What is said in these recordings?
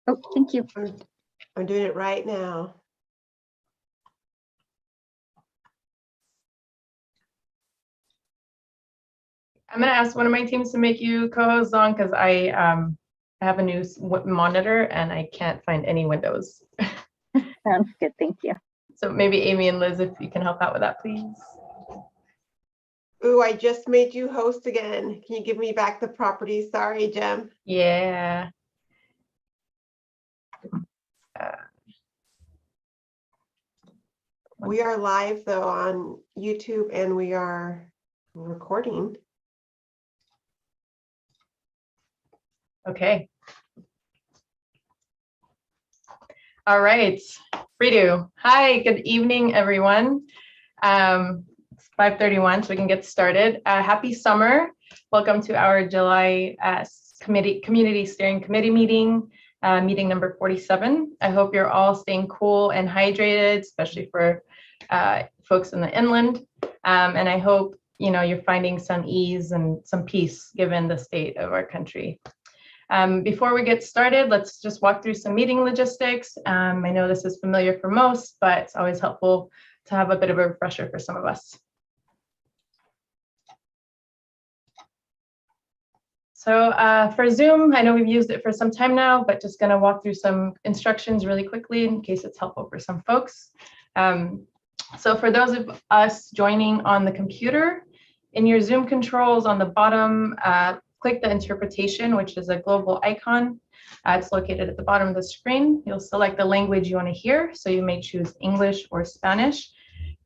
Oh, thank you. I'm doing it right now. I'm going to ask one of my teams to make you co-host on because I have a new monitor and I can't find any windows. Sounds good. Thank you. So maybe Amy and Liz, if you can help out with that, please. Ooh, I just made you host again. Can you give me back the properties? Sorry, Jem. Yeah. We are live though on YouTube and we are recording. Okay. All right. Fredo. Hi, good evening, everyone. It's 5:31, so we can get started. Happy summer. Welcome to our July Community Steering Committee meeting, meeting number 47. I hope you're all staying cool and hydrated, especially for folks in the inland. And I hope you're finding some ease and some peace given the state of our country. Before we get started, let's just walk through some meeting logistics. I know this is familiar for most, but it's always helpful to have a bit of a refresher for some of us. So for Zoom, I know we've used it for some time now, but just going to walk through some instructions really quickly in case it's helpful for some folks. So for those of us joining on the computer, in your Zoom controls on the bottom, click the interpretation, which is a global icon. It's located at the bottom of the screen. You'll select the language you want to hear. So you may choose English or Spanish.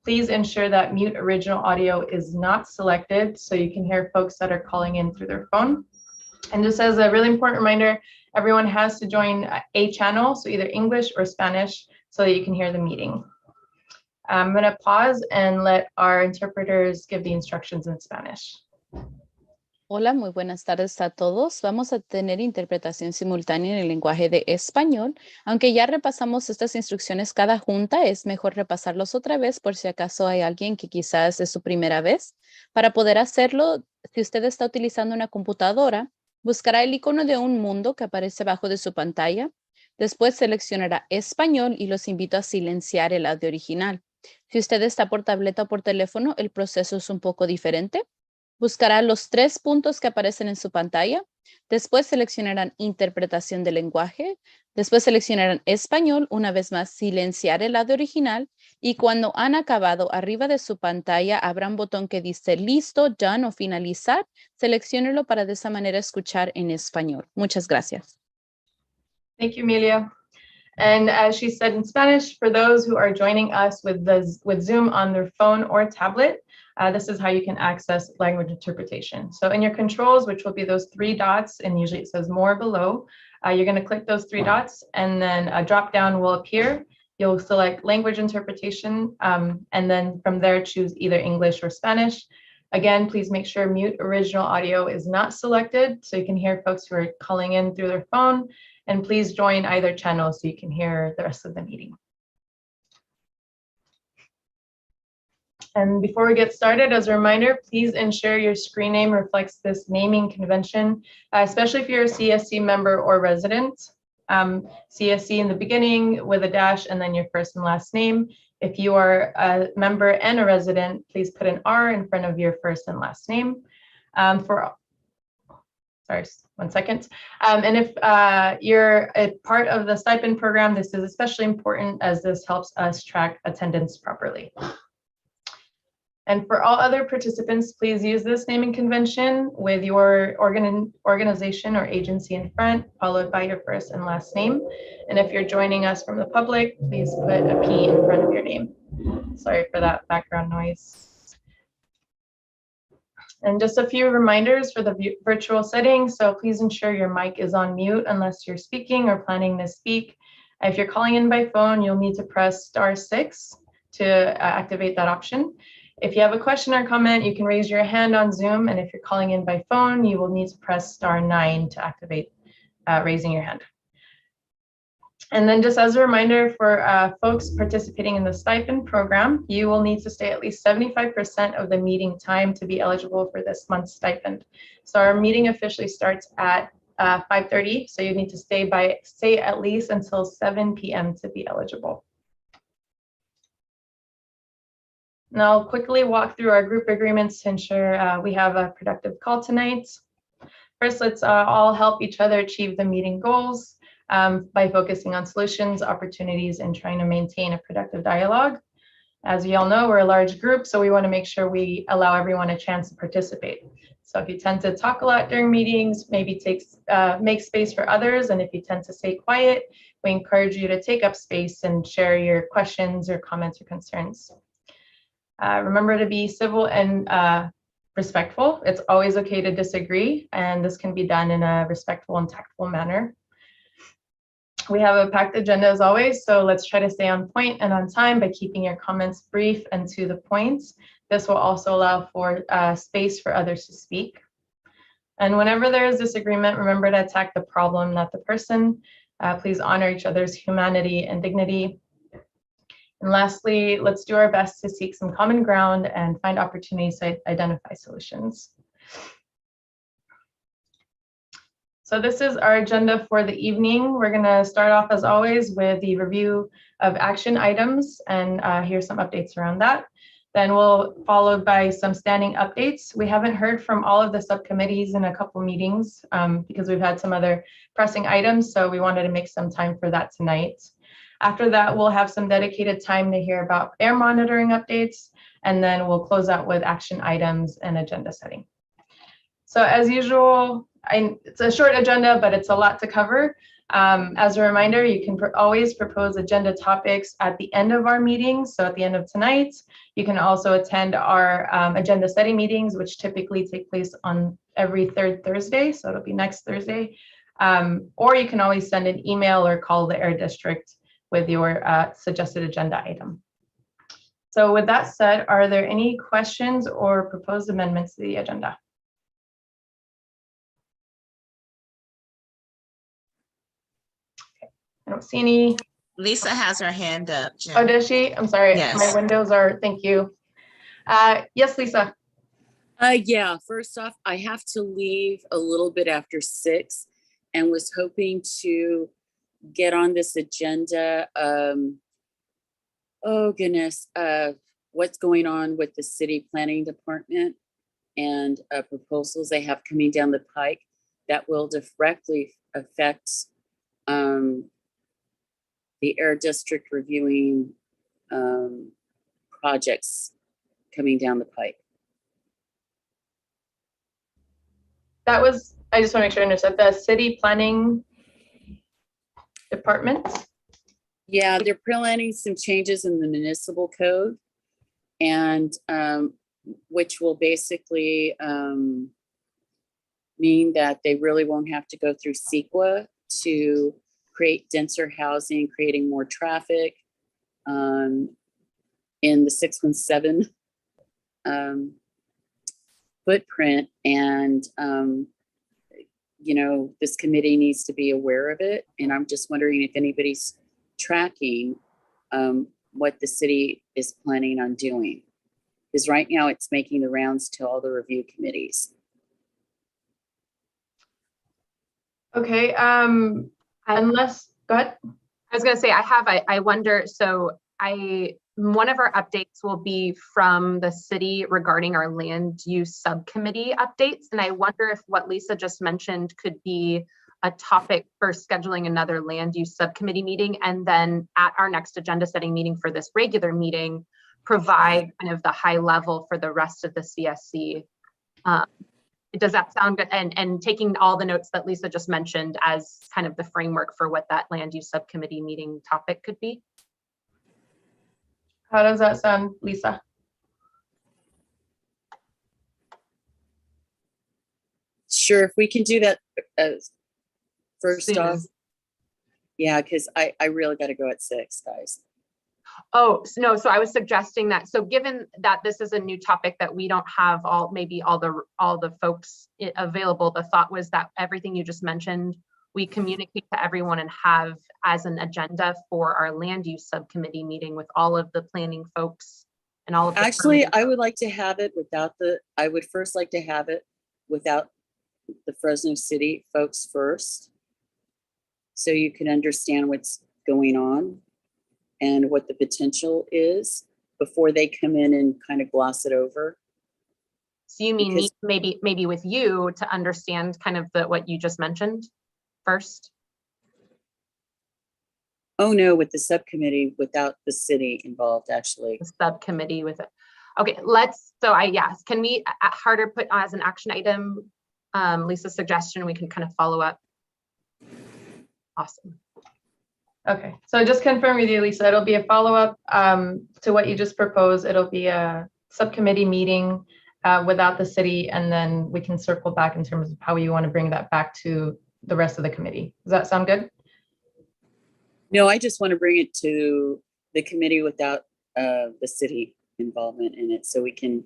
Please ensure that mute original audio is not selected so you can hear folks that are calling in through their phone. And just as a really important reminder, everyone has to join a channel, so either English or Spanish, so that you can hear the meeting. I'm going to pause and let our interpreters give the instructions in Spanish. Hola, muy buenas tardes a todos. Vamos a tener interpretación simultánea en el lenguaje de español. Aunque ya repasamos estas instrucciones cada junta, es mejor repasarlos otra vez por si acaso hay alguien que quizás es su primera vez. Para poder hacerlo, si usted está utilizando una computadora, buscará el icono de un mundo que aparece abajo de su pantalla. Después seleccionará español y los invito a silenciar el audio original. Si usted está por tableta o por teléfono, el proceso es un poco diferente. Buscará los 3 puntos que aparecen en su pantalla. Después seleccionarán interpretación del lenguaje. Después seleccionarán español. Una vez más, silenciar el audio original. Y cuando han acabado, arriba de su pantalla habrá un botón que dice listo, done o finalizar. Selecciónelo para de esa manera escuchar en español. Muchas gracias. Thank you, Emilia. And as she said in Spanish, for those who are joining us with Zoom on their phone or tablet, this is how you can access language interpretation. So in your controls, which will be those 3 dots, and usually it says more below, you're going to click those 3 dots and then a drop down will appear. You'll select language interpretation and then from there choose either English or Spanish. Again, please make sure mute original audio is not selected so you can hear folks who are calling in through their phone, and please join either channel so you can hear the rest of the meeting. And before we get started, as a reminder, please ensure your screen name reflects this naming convention, especially if you're a CSC member or resident. CSC in the beginning with a dash and then your first and last name. If you are a member and a resident, please put an R in front of your first and last name. Sorry, one second. And if you're a part of the stipend program, this is especially important as this helps us track attendance properly. And for all other participants, please use this naming convention with your organization or agency in front, followed by your first and last name. And if you're joining us from the public, please put a P in front of your name. Sorry for that background noise. And just a few reminders for the virtual setting. So please ensure your mic is on mute unless you're speaking or planning to speak. If you're calling in by phone, you'll need to press *6 to activate that option. If you have a question or comment, you can raise your hand on Zoom. And if you're calling in by phone, you will need to press *9 to activate raising your hand. And then just as a reminder for folks participating in the stipend program, you will need to stay at least 75% of the meeting time to be eligible for this month's stipend. So our meeting officially starts at 5:30, so you need to stay at least until 7 p.m. to be eligible. Now I'll quickly walk through our group agreements to ensure we have a productive call tonight. First, let's all help each other achieve the meeting goals by focusing on solutions, opportunities, and trying to maintain a productive dialogue. As you all know, we're a large group, so we want to make sure we allow everyone a chance to participate. So if you tend to talk a lot during meetings, maybe make space for others. And if you tend to stay quiet, we encourage you to take up space and share your questions or comments or concerns. Remember to be civil and respectful. It's always okay to disagree, and this can be done in a respectful and tactful manner. We have a packed agenda as always, so let's try to stay on point and on time by keeping your comments brief and to the point. This will also allow for space for others to speak. And whenever there is disagreement, remember to attack the problem, not the person. Please honor each other's humanity and dignity. And lastly, let's do our best to seek some common ground and find opportunities to identify solutions. So this is our agenda for the evening. We're going to start off as always with the review of action items, and here's some updates around that. Then we'll followed by some standing updates. We haven't heard from all of the subcommittees in a couple meetings because we've had some other pressing items, so we wanted to make some time for that tonight. After that, we'll have some dedicated time to hear about air monitoring updates, and then we'll close out with action items and agenda setting. So as usual, it's a short agenda, but it's a lot to cover. As a reminder, you can always propose agenda topics at the end of our meetings. So at the end of tonight, you can also attend our agenda setting meetings, which typically take place on every third Thursday. So it'll be next Thursday. Or you can always send an email or call the Air District with your suggested agenda item. So with that said, are there any questions or proposed amendments to the agenda? I don't see any. Lisa has her hand up, Jen. Oh, does she? I'm sorry. Yes. My windows are, thank you. Yes, Lisa. Yeah, first off, I have to leave a little bit after 6 and was hoping to get on this agenda. Oh goodness, what's going on with the city planning department and proposals they have coming down the pike that will directly affect the Air District reviewing projects coming down the pike. That was, I just want to make sure I understood, the city planning department? Yeah, they're planning some changes in the municipal code, and which will basically mean that they really won't have to go through CEQA to create denser housing, creating more traffic in the 617 footprint. And, you know, this committee needs to be aware of it. And I'm just wondering if anybody's tracking what the city is planning on doing. Because right now it's making the rounds to all the review committees. Okay, unless, go ahead. I was going to say, I wonder, so one of our updates will be from the city regarding our land use subcommittee updates. And I wonder if what Lisa just mentioned could be a topic for scheduling another land use subcommittee meeting. And then at our next agenda setting meeting for this regular meeting, provide kind of the high level for the rest of the CSC. Does that sound good? And taking all the notes that Lisa just mentioned as kind of the framework for what that land use subcommittee meeting topic could be? How does that sound, Lisa? Sure, if we can do that first Soon off. as- Yeah, because I really got to go at 6, guys. Oh, no, so I was suggesting that, so given that this is a new topic that we don't have all the folks available, the thought was that everything you just mentioned, we communicate to everyone and have as an agenda for our land use subcommittee meeting with all of the planning folks and all of the. Actually, I would like to have it without I would first like to have it without the Fresno City folks first, so you can understand what's going on and what the potential is before they come in and kind of gloss it over. So you mean Because- maybe with you to understand kind of what you just mentioned first? Oh no, with the subcommittee without the city involved, actually. The subcommittee with it. Okay, yes, can we harder put as an action item, Lisa's suggestion, we can kind of follow up. Awesome. Okay, so just confirm with you, Lisa, it'll be a follow-up to what you just proposed. It'll be a subcommittee meeting without the city, and then we can circle back in terms of how you want to bring that back to the rest of the committee. Does that sound good? No, I just want to bring it to the committee without the city involvement in it, so we can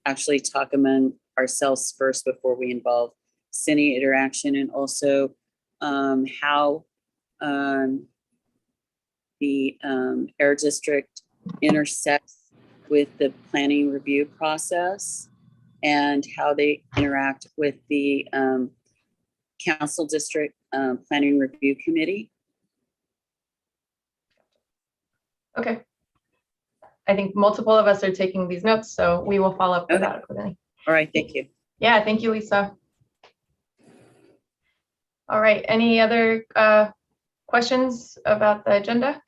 actually talk among ourselves first before we involve city interaction, and also how the air district intersects with the planning review process and how they interact with the council district planning review committee. Okay. I think multiple of us are taking these notes, so we will follow up with Okay. that accordingly. All right, thank you. Yeah, thank you, Lisa. All right, any other questions about the agenda?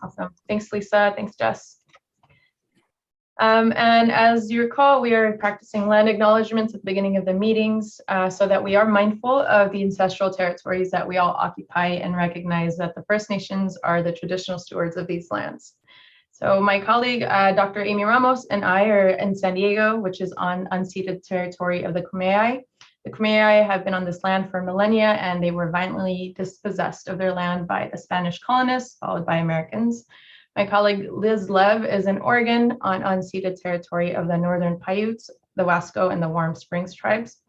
Awesome. Thanks, Lisa. Thanks, Jess. And as you recall, we are practicing land acknowledgements at the beginning of the meetings so that we are mindful of the ancestral territories that we all occupy and recognize that the First Nations are the traditional stewards of these lands. So my colleague, Dr. Amy Ramos, and I are in San Diego, which is on unceded territory of the Kumeyaay. The Kumeyaay have been on this land for millennia, and they were violently dispossessed of their land by the Spanish colonists, followed by Americans. My colleague Liz Lev is in Oregon on unceded territory of the Northern Paiutes, the Wasco, and the Warm Springs tribes.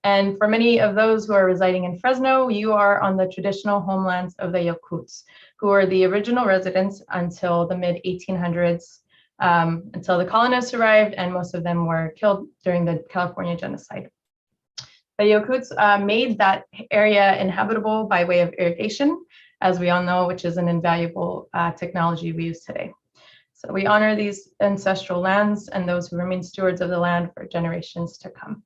And for many of those who are residing in Fresno, you are on the traditional homelands of the Yakuts, who were the original residents until the mid-1800s, until the colonists arrived, and most of them were killed during the California genocide. The Yakuts made that area inhabitable by way of irrigation, as we all know, which is an invaluable technology we use today. So we honor these ancestral lands and those who remain stewards of the land for generations to come.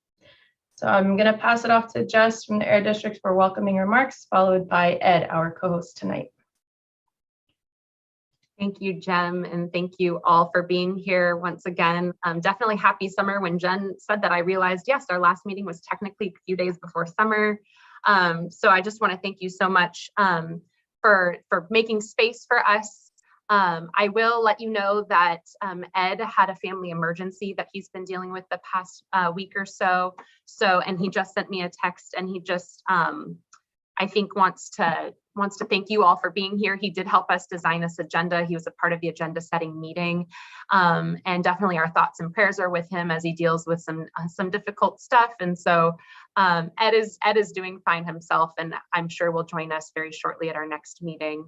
So I'm going to pass it off to Jess from the Air District for welcoming remarks, followed by Ed, our co-host tonight. Thank you, Jem, and thank you all for being here once again. Definitely happy summer. When Jen said that, I realized, yes, our last meeting was technically a few days before summer. So I just want to thank you so much for making space for us. I will let you know that Ed had a family emergency that he's been dealing with the past week or so. And he just sent me a text, and he just, I think, wants to thank you all for being here. He did help us design this agenda. He was a part of the agenda setting meeting, and definitely our thoughts and prayers are with him as he deals with some difficult stuff. And so Ed is doing fine himself, and I'm sure will join us very shortly at our next meeting.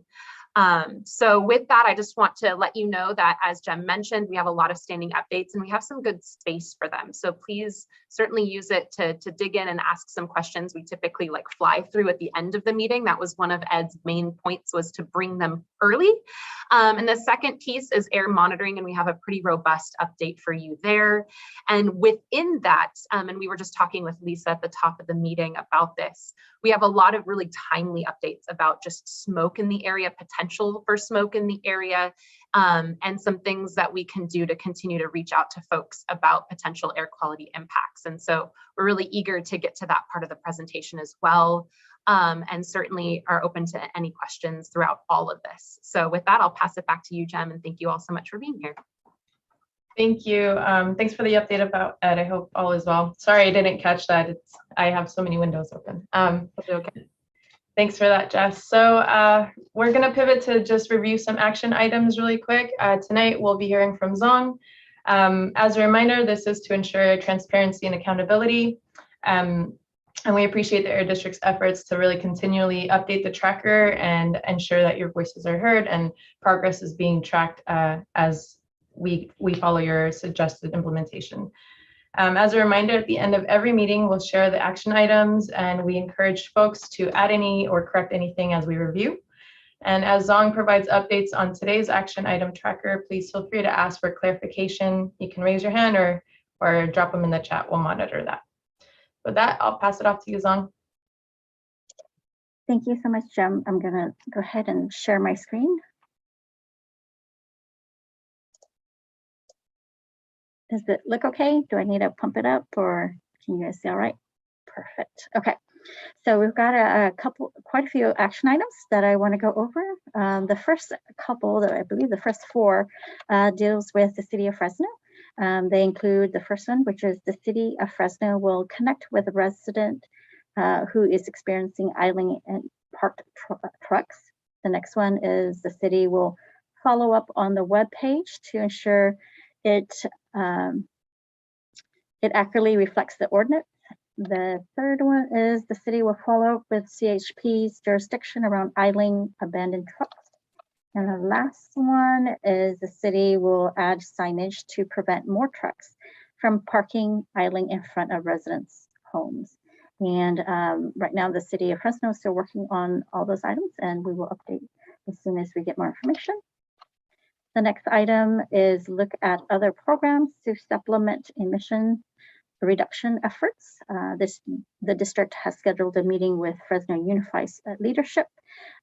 So with that, I just want to let you know that, as Jem mentioned, we have a lot of standing updates and we have some good space for them. So please certainly use it to dig in and ask some questions. We typically fly through at the end of the meeting. That was one of Ed's main points, was to bring them early. And the second piece is air monitoring, and we have a pretty robust update for you there. And within that, and we were just talking with Lisa at the top of the meeting about this, we have a lot of really timely updates about just smoke in the area, potential for smoke in the area, and some things that we can do to continue to reach out to folks about potential air quality impacts. And so we're really eager to get to that part of the presentation as well, and certainly are open to any questions throughout all of this. So with that, I'll pass it back to you, Jem, and thank you all so much for being here. Thank you. Thanks for the update about Ed. I hope all is well. Sorry, I didn't catch that. I have so many windows open. Okay. Thanks for that, Jess. So we're going to pivot to just review some action items really quick. Tonight, we'll be hearing from Zong. As a reminder, this is to ensure transparency and accountability. And we appreciate the Air District's efforts to really continually update the tracker and ensure that your voices are heard and progress is being tracked as we follow your suggested implementation. As a reminder, at the end of every meeting, we'll share the action items, and we encourage folks to add any or correct anything as we review. And as Zong provides updates on today's action item tracker, please feel free to ask for clarification. You can raise your hand or drop them in the chat. We'll monitor that. With that, I'll pass it off to you, Zong. Thank you so much, Jem. I'm going to go ahead and share my screen. Does it look okay? Do I need to pump it up, or can you guys see all right? Perfect. Okay. So we've got quite a few action items that I want to go over. The first couple, I believe the first four, deals with the city of Fresno. They include the first one, which is the city of Fresno will connect with a resident who is experiencing idling and parked trucks. The next one is the city will follow up on the web page to ensure it accurately reflects the ordinance. The third one is the city will follow up with CHP's jurisdiction around idling abandoned trucks. And the last one is the city will add signage to prevent more trucks from parking idling in front of residents' homes. And right now the city of Fresno is still working on all those items, and we will update as soon as we get more information. The next item is look at other programs to supplement emission reduction efforts. The district has scheduled a meeting with Fresno Unified leadership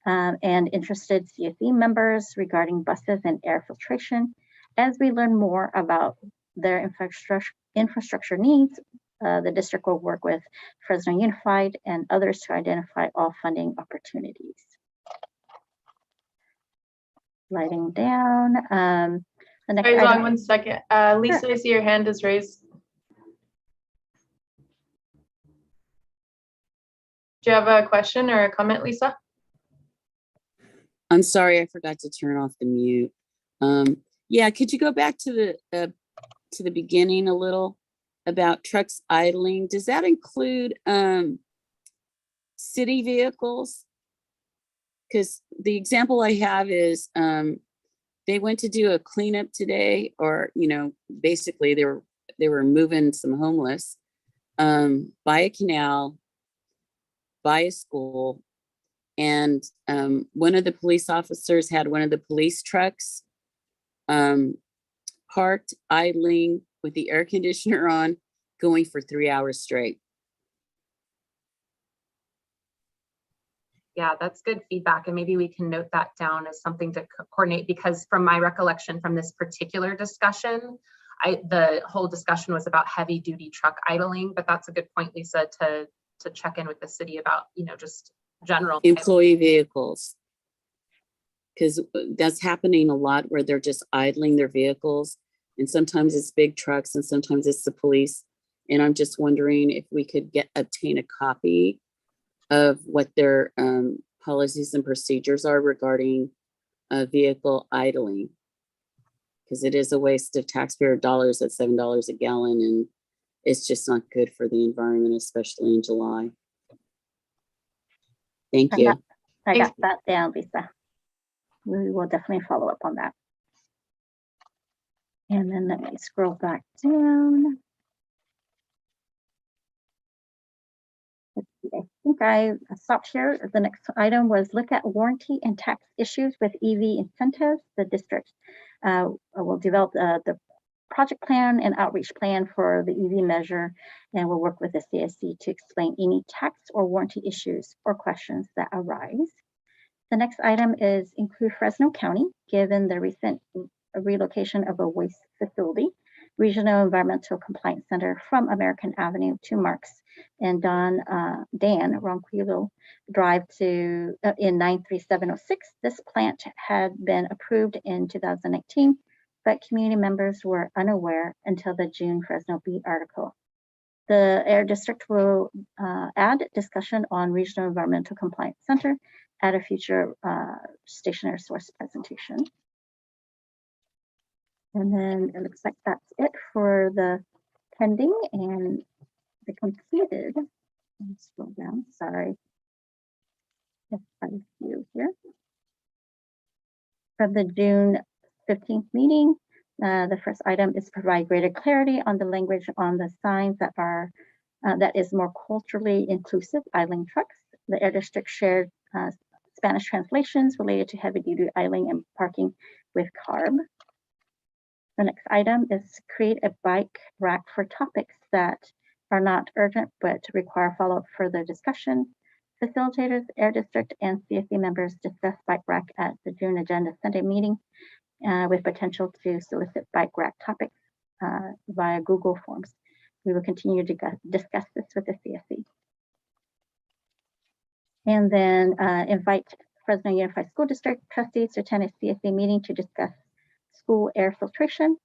and interested CSE members regarding buses and air filtration. As we learn more about their infrastructure needs, the district will work with Fresno Unified and others to identify all funding opportunities. Sliding down. The next Sorry, Zong, item. 1 second. Lisa, Sure. I see your hand is raised. Do you have a question or a comment, Lisa? I'm sorry, I forgot to turn off the mute. Yeah, could you go back to the beginning a little about trucks idling? Does that include city vehicles? Because the example I have is they went to do a cleanup today, or basically they were moving some homeless by a canal, by a school, and one of the police officers had one of the police trucks parked, idling with the air conditioner on, going for 3 hours straight. Yeah, that's good feedback. And maybe we can note that down as something to coordinate, because from my recollection from this particular discussion, the whole discussion was about heavy duty truck idling, but that's a good point, Lisa, to check in with the city about, just general Employee vehicles. Because that's happening a lot, where they're just idling their vehicles, and sometimes it's big trucks and sometimes it's the police. And I'm just wondering if we could obtain a copy of what their policies and procedures are regarding vehicle idling, because it is a waste of taxpayer dollars at $7 a gallon, and it's just not good for the environment, especially in July. Thank you. I got that down, Lisa. We will definitely follow up on that. And then let me scroll back down. Let's see, I think I stopped here. The next item was look at warranty and tax issues with EV incentives. The district will develop the project plan and outreach plan for the EV measure, and we'll work with the CSC to explain any tax or warranty issues or questions that arise. The next item is include Fresno County, given the recent relocation of a waste facility, Regional Environmental Compliance Center from American Avenue to Marks and Dan Ronquillo Drive to in 93706. This plant had been approved in 2019, but community members were unaware until the June Fresno Beat article. The Air District will add discussion on Regional Environmental Compliance Center at a future stationary source presentation. And then it looks like that's it for the pending and the completed. Let's scroll down, sorry. There's quite a few here. From the June 15th meeting, The first item is provide greater clarity on the language on the signs that is more culturally inclusive idling trucks. The Air District shared Spanish translations related to heavy-duty idling and parking with CARB. The next item is create a bike rack for topics that are not urgent but require follow-up further discussion. Facilitators, Air District, and CSC members discuss bike rack at the June Agenda Sunday meeting with potential to solicit bike rack topics via Google Forms. We will continue to discuss this with the CSC. And then invite Fresno Unified School District trustees to attend a CSC meeting to discuss school air filtration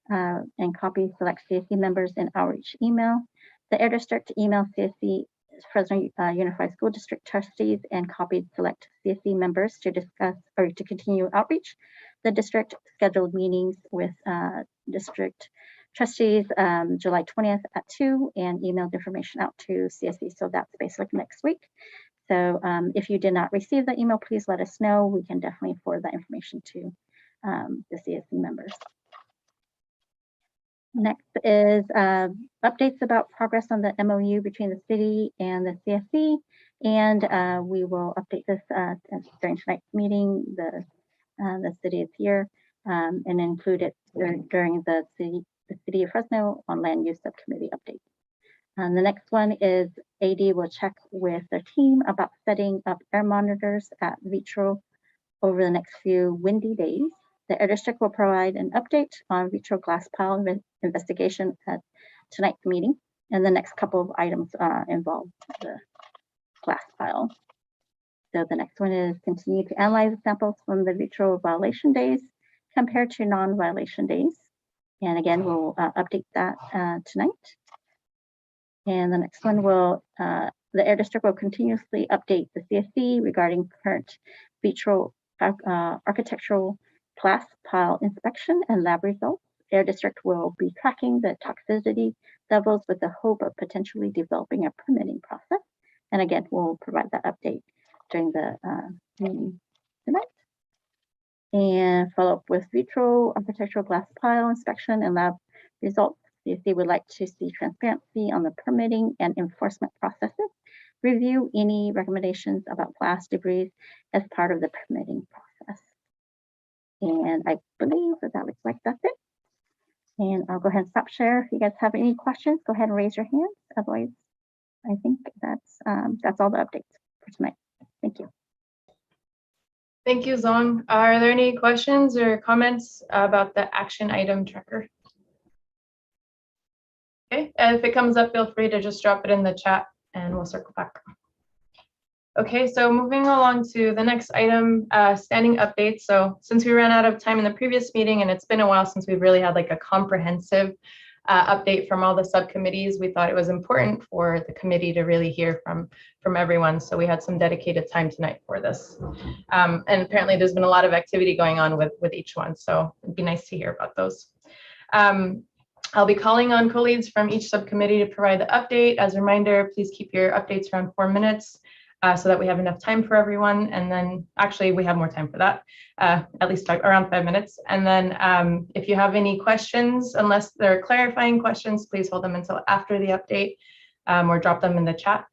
and copy select CSC members in outreach email. The Air District email CSC Fresno Unified School District trustees and copied select CSC members to discuss or to continue outreach. The district scheduled meetings with district trustees July 20th at 2 and emailed information out to CSC. So that's basically next week. So if you did not receive the email, please let us know. We can definitely forward that information to the CSC members. Next is updates about progress on the MOU between the city and the CSC. And we will update this during tonight's meeting. The city is here and include it during the City of Fresno on Land Use Subcommittee update. And the next one is AD will check with their team about setting up air monitors at Vitro over the next few windy days. The Air District will provide an update on Vitro glass pile investigation at tonight's meeting. And the next couple of items involve the glass pile. So the next one is continue to analyze samples from the Vitro violation days compared to non-violation days. And again, we'll update that tonight. And the next one will, the Air District will continuously update the CSC regarding current Vitro architectural glass pile inspection and lab results. Air District will be tracking the toxicity levels with the hope of potentially developing a permitting process. And again, we'll provide that update during the meeting tonight. And follow up with Vitro architectural glass pile inspection and lab results. CSC would like to see transparency on the permitting and enforcement processes. Review any recommendations about glass debris as part of the permitting process. And I believe that looks like that's it. And I'll go ahead and stop share. If you guys have any questions, go ahead and raise your hands. Otherwise, I think that's all the updates for tonight. Thank you. Thank you, Zong. Are there any questions or comments about the action item tracker? Okay, and if it comes up, feel free to just drop it in the chat and we'll circle back. Okay, so moving along to the next item, standing updates. So since we ran out of time in the previous meeting and it's been a while since we've really had like a comprehensive update from all the subcommittees, we thought it was important for the committee to really hear from everyone. So we had some dedicated time tonight for this. And apparently there's been a lot of activity going on with each one. So it'd be nice to hear about those. I'll be calling on co-leads from each subcommittee to provide the update. As a reminder, please keep your updates around 4 minutes so that we have enough time for everyone. And then actually we have more time for that, at least around 5 minutes. And then if you have any questions, unless they're clarifying questions, please hold them until after the update or drop them in the chat.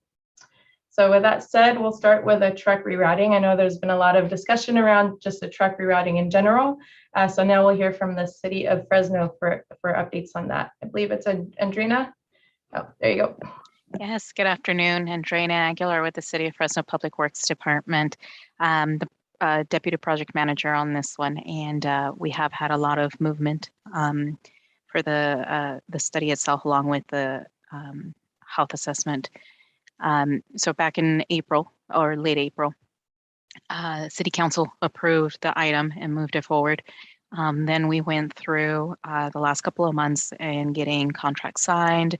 So with that said, we'll start with a truck rerouting. I know there's been a lot of discussion around just the truck rerouting in general. So now we'll hear from the city of Fresno for updates on that. I believe it's Andrina. Oh, there you go. Yes, good afternoon. Andrina Aguilar with the City of Fresno Public Works Department, the Deputy Project Manager on this one. And we have had a lot of movement for the study itself, along with the health assessment. So back in April or late April, City Council approved the item and moved it forward. Then we went through the last couple of months and getting contracts signed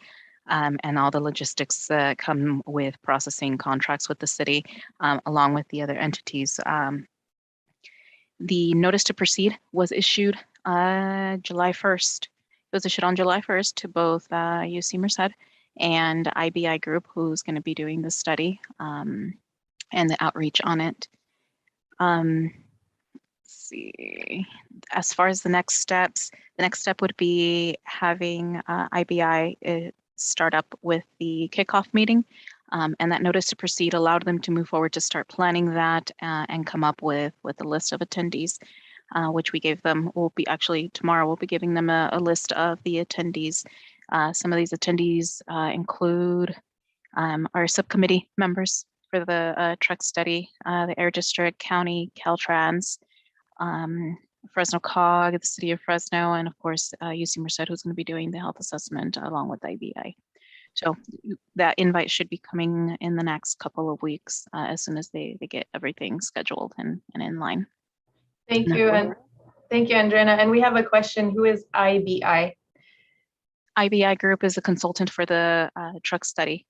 and all the logistics that come with processing contracts with the city, along with the other entities. The notice to proceed was issued July 1st. It was issued on July 1st to both UC Merced and IBI Group, who's going to be doing the study and the outreach on it. see. As far as the next steps, the next step would be having IBI start up with the kickoff meeting. And that notice to proceed allowed them to move forward to start planning that and come up with a list of attendees, which we gave them. We'll be actually tomorrow, we'll be giving them a list of the attendees. Some of these attendees include our subcommittee members for the truck study, the Air District, County, Caltrans, Fresno COG, the City of Fresno, and of course, UC Merced, who's going to be doing the health assessment along with IBI. So that invite should be coming in the next couple of weeks as soon as they get everything scheduled and in line. Thank you. And thank you, Andrea. And we have a question. Who is IBI? IBI Group is a consultant for the truck study.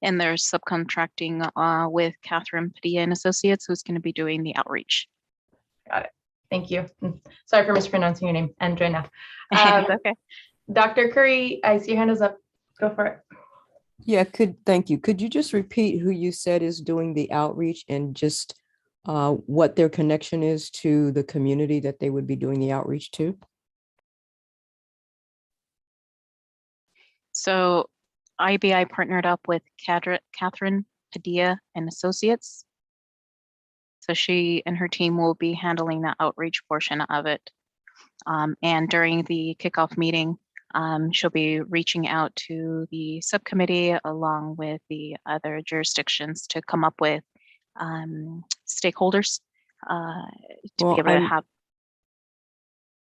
And they're subcontracting with Catherine Padilla and Associates, who's going to be doing the outreach. Got it. Thank you. Sorry for mispronouncing your name, Andrea. Okay. Dr. Curry, I see your hand is up. Go for it. Yeah, thank you. Could you just repeat who you said is doing the outreach and just what their connection is to the community that they would be doing the outreach to? So IBI partnered up with Catherine Padilla and Associates. So she and her team will be handling the outreach portion of it. And during the kickoff meeting, she'll be reaching out to the subcommittee along with the other jurisdictions to come up with stakeholders to be able to have.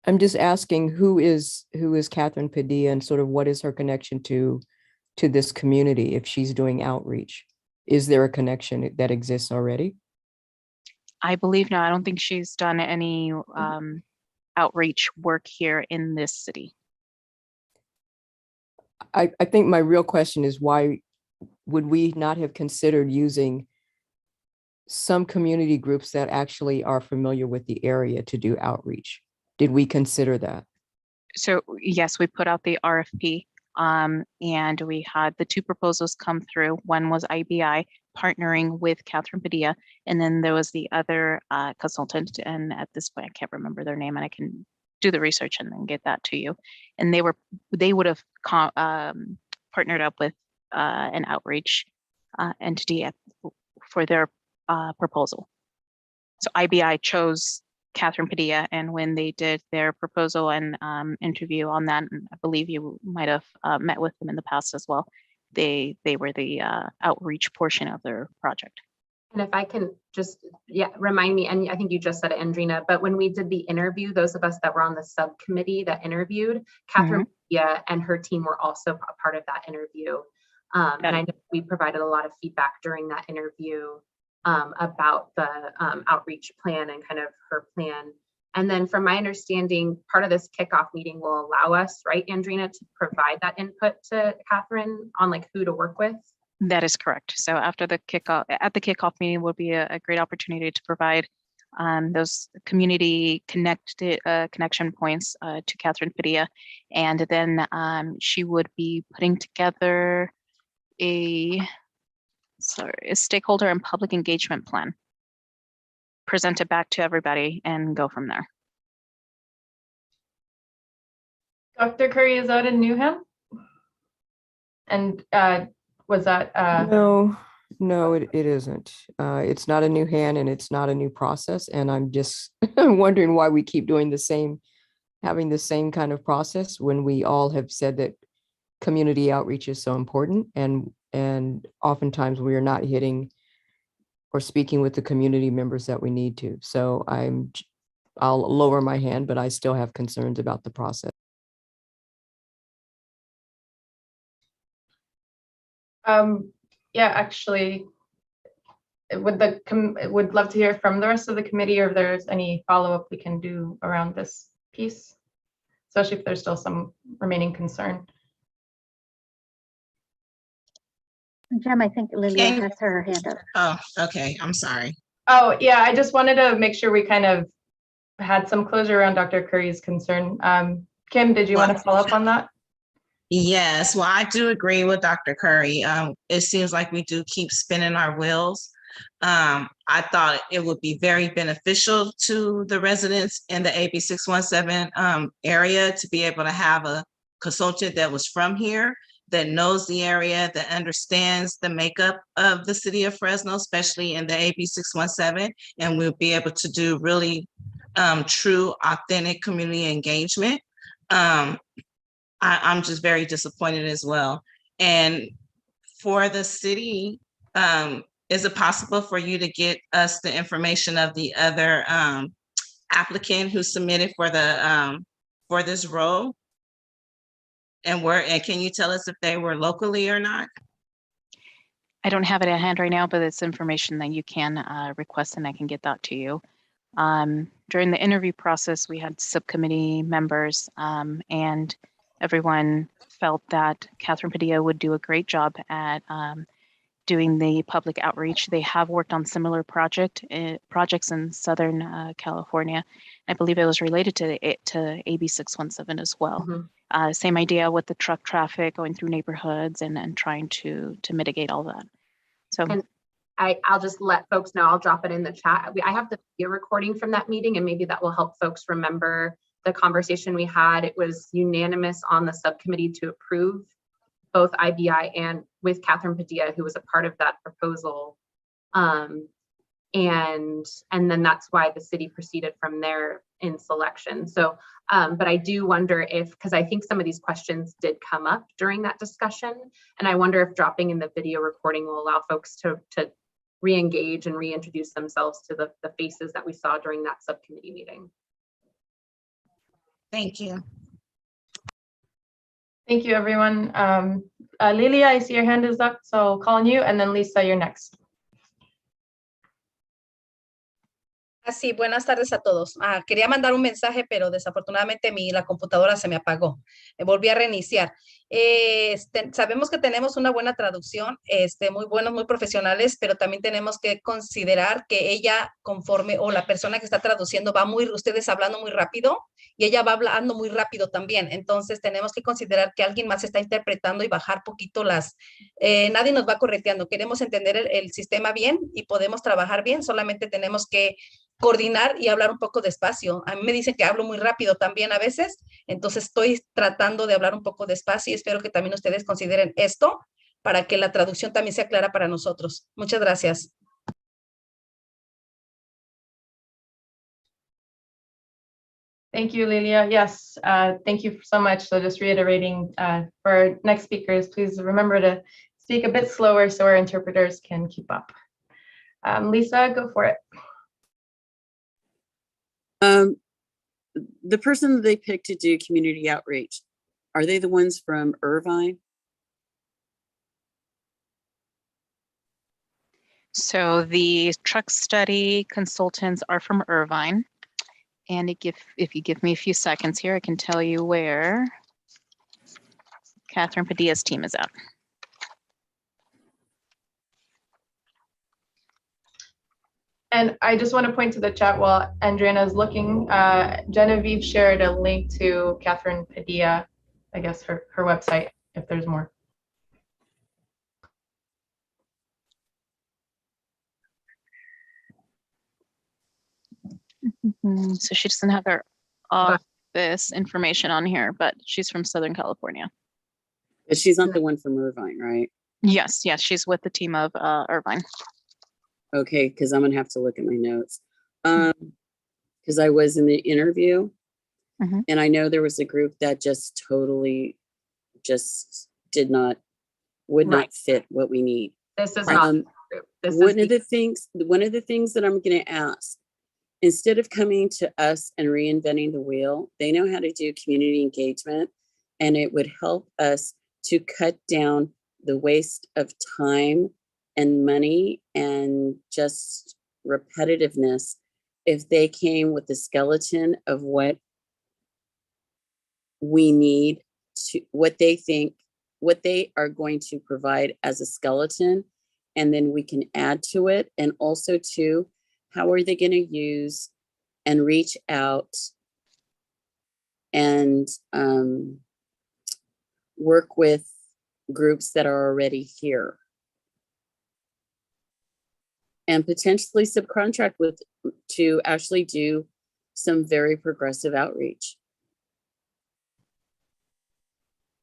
I'm just asking who is Catherine Padilla and sort of what is her connection to this community if she's doing outreach? Is there a connection that exists already? I believe no, I don't think she's done any outreach work here in this city. I think my real question is why would we not have considered using some community groups that actually are familiar with the area to do outreach? Did we consider that? So yes, we put out the RFP and we had the two proposals come through. One was IBI partnering with Catherine Padilla, and then there was the other consultant. And at this point, I can't remember their name, and I can do the research and then get that to you. And they would have partnered up with an outreach entity for their proposal. So IBI chose Catherine Padilla, and when they did their proposal and interview on that, and I believe you might have met with them in the past as well, they were the outreach portion of their project. And if I can just, remind me, and I think you just said it, Andrina, but when we did the interview, those of us that were on the subcommittee that interviewed, Catherine Padilla and her team were also a part of that interview. And I know we provided a lot of feedback during that interview about the outreach plan and kind of her plan. And then from my understanding, part of this kickoff meeting will allow us, right, Andrina, to provide that input to Catherine on like who to work with? That is correct. So after the kickoff meeting will be a great opportunity to provide those community connection points to Catherine Padilla. And then she would be putting together a stakeholder and public engagement plan, present it back to everybody and go from there. Dr. Curry, is that in Newham? And was that? No, it isn't. It's not a new hand and it's not a new process. And I'm just wondering why we keep doing having the same kind of process when we all have said that community outreach is so important. And oftentimes we are not hitting or speaking with the community members that we need to. So I'll lower my hand, but I still have concerns about the process. Actually, would love to hear from the rest of the committee, or if there's any follow-up we can do around this piece, especially if there's still some remaining concern. Jem, I think Lilia has her hand up. Oh, okay. I'm sorry. Oh, yeah, I just wanted to make sure we kind of had some closure around Dr. Curry's concern. Kim, did you want to follow up on that? Yes, well, I do agree with Dr. Curry. It seems like we do keep spinning our wheels. I thought it would be very beneficial to the residents in the AB 617 area to be able to have a consultant that was from here, that knows the area, that understands the makeup of the city of Fresno, especially in the AB 617, and we'll be able to do really true, authentic community engagement. I'm just very disappointed as well. And for the city, is it possible for you to get us the information of the other applicant who submitted for the for this role? And can you tell us if they were locally or not? I don't have it at hand right now, but it's information that you can request and I can get that to you. During the interview process, we had subcommittee members and everyone felt that Catherine Padilla would do a great job at doing the public outreach. They have worked on similar projects in Southern California. I believe it was related to AB 617 as well. Mm-hmm. Same idea with the truck traffic going through neighborhoods and trying to mitigate all that. So. And I'll just let folks know, I'll drop it in the chat. I have the video recording from that meeting, and maybe that will help folks remember the conversation we had. It was unanimous on the subcommittee to approve both IBI and with Catherine Padilla, who was a part of that proposal. And then that's why the city proceeded from there in selection. So, but I do wonder if, because I think some of these questions did come up during that discussion, and I wonder if dropping in the video recording will allow folks to re-engage and reintroduce themselves to the faces that we saw during that subcommittee meeting. Thank you. Thank you, everyone. Lilia, I see your hand is up, so I'll call on you, and then Lisa, you're next. Sí, buenas tardes a todos. Quería mandar un mensaje, pero desafortunadamente la computadora se me apagó. Volví a reiniciar. Sabemos que tenemos una buena traducción, muy buenos, muy profesionales, pero también tenemos que considerar que ella, conforme, o la persona que está traduciendo, ustedes hablando muy rápido, y ella va hablando muy rápido también. Entonces tenemos que considerar que alguien más está interpretando y bajar poquito nadie nos va correteando. Queremos entender el sistema bien y podemos trabajar bien, solamente tenemos que coordinar y hablar un poco despacio. A mí me dicen que hablo muy rápido también a veces, entonces estoy tratando de hablar un poco despacio y espero que también ustedes consideren esto para que la traducción también sea clara para nosotros. Muchas gracias. Thank you, Lilia. Yes, thank you so much. So just reiterating for our next speakers, please remember to speak a bit slower so our interpreters can keep up. Lisa, go for it. The person that they picked to do community outreach, are they the ones from Irvine? So the truck study consultants are from Irvine. And if you give me a few seconds here, I can tell you where Catherine Padilla's team is at. And I just want to point to the chat while Andrea is looking. Genevieve shared a link to Catherine Padilla, I guess her website, if there's more. So she doesn't have her office information on here, but she's from Southern California. But she's not the one from Irvine, right? Yes, she's with the team of Irvine. Okay, because I'm gonna have to look at my notes. Because I was in the interview, and I know there was a group that just totally would not fit what we need. This is not the group. One of the things that I'm gonna ask, instead of coming to us and reinventing the wheel, they know how to do community engagement, and it would help us to cut down the waste of time and money and just repetitiveness if they came with the skeleton of what we need to, what they are going to provide as a skeleton, and then we can add to it. And also too, how are they going to use and reach out and work with groups that are already here? and potentially subcontract with to actually do some very progressive outreach.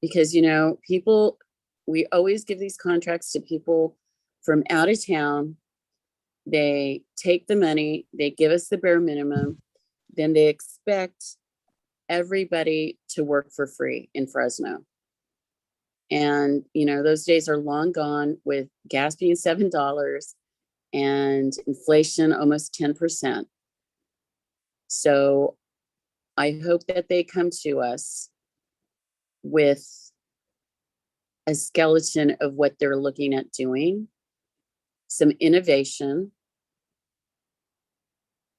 Because, you know, people, we always give these contracts to people from out of town. They take the money, they give us the bare minimum, then they expect everybody to work for free in Fresno. And, you know, those days are long gone, with gas being $7 and inflation almost 10%. So I hope that they come to us with a skeleton of what they're looking at doing, some innovation,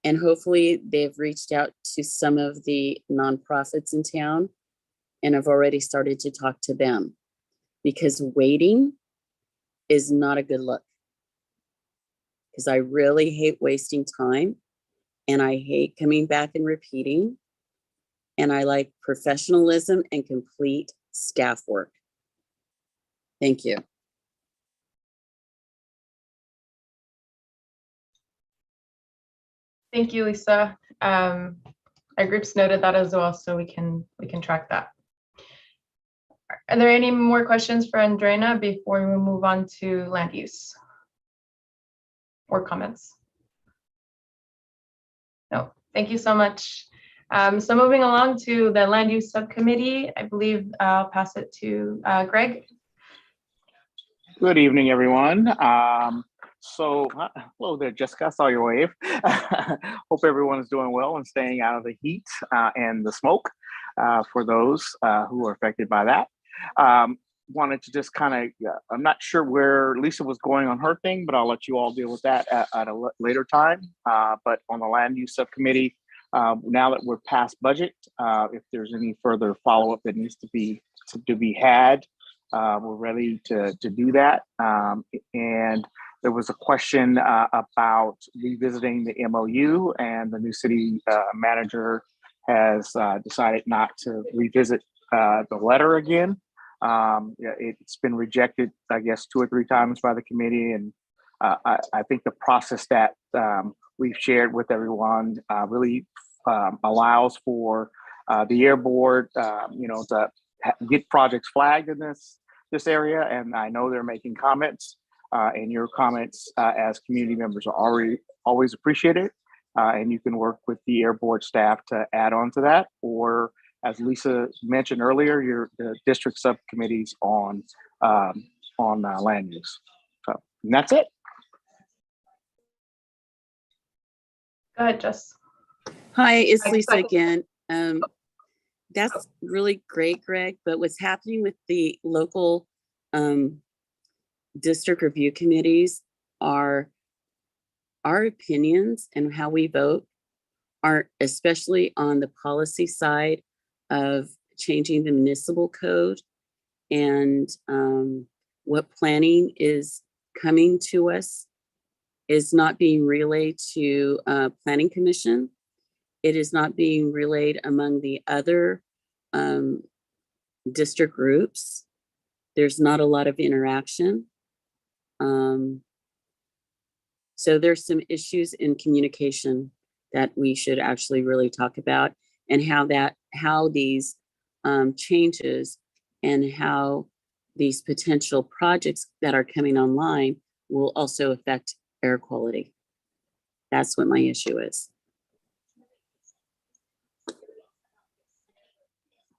and hopefully they've reached out to some of the nonprofits in town and have already started to talk to them, because waiting is not a good look. Because I really hate wasting time, and I hate coming back and repeating, and I like professionalism and complete staff work. Thank you. Thank you, Lisa. Our groups noted that as well, so we can track that. Are there any more questions for Andrea before we move on to land use or comments? No, thank you so much. So moving along to the land use subcommittee, I believe I'll pass it to Greg. Good evening, everyone. Hello there, Jessica. I saw your wave. Hope everyone is doing well and staying out of the heat and the smoke for those who are affected by that. Wanted to just kind of, I'm not sure where Lisa was going on her thing, but I'll let you all deal with that at a later time. But on the land use subcommittee, now that we're past budget, if there's any further follow-up that needs to be had, we're ready to do that. And there was a question about revisiting the MOU, and the new city manager has decided not to revisit the letter again. It's been rejected, I guess, 2 or 3 times by the committee. And I think the process that we've shared with everyone really allows for the air board, to get projects flagged in this area. And I know they're making comments, and your comments as community members are always appreciated. And you can work with the air board staff to add on to that, or as Lisa mentioned earlier, the district subcommittees on land use. So, and that's it. Go ahead, Jess. Hi, it's Lisa again. That's really great, Greg, but what's happening with the local district review committees are our opinions and how we vote are, especially on the policy side of changing the municipal code and what planning is coming to us, is not being relayed to Planning Commission. It is not being relayed among the other district groups. There's not a lot of interaction. So there's some issues in communication that we should actually really talk about, and how these changes and how these potential projects that are coming online will also affect air quality. That's what my issue is.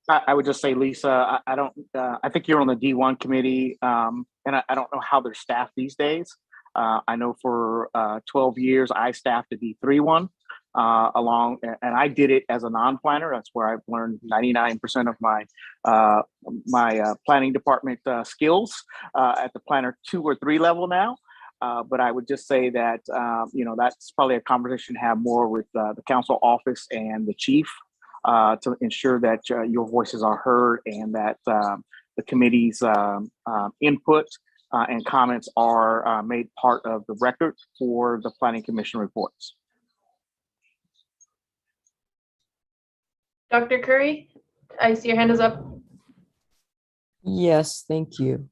I would just say, Lisa, I think you're on the D1 committee, and I don't know how they're staffed these days. I know for 12 years, I staffed a D3 one and I did it as a non-planner. That's where I've learned 99% of my planning department skills at the planner 2 or 3 level now. But I would just say that, that's probably a conversation to have more with the council office and the chief to ensure that your voices are heard, and that the committee's input and comments are made part of the record for the Planning Commission reports. Dr. Curry, I see your hand is up. Yes, thank you.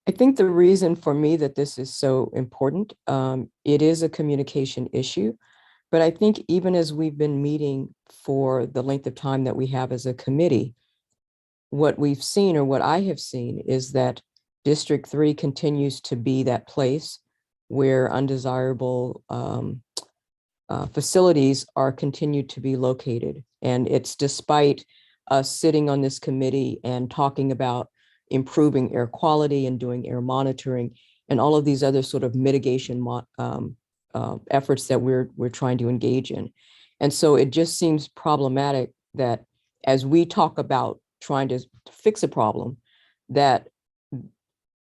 I think the reason for me that this is so important, it is a communication issue, but I think even as we've been meeting for the length of time that we have as a committee, what we've seen, or what I have seen, is that District 3 continues to be that place where undesirable facilities are continued to be located. And it's despite us sitting on this committee and talking about improving air quality and doing air monitoring and all of these other sort of mitigation efforts that we're trying to engage in. And so it just seems problematic that as we talk about trying to fix a problem, that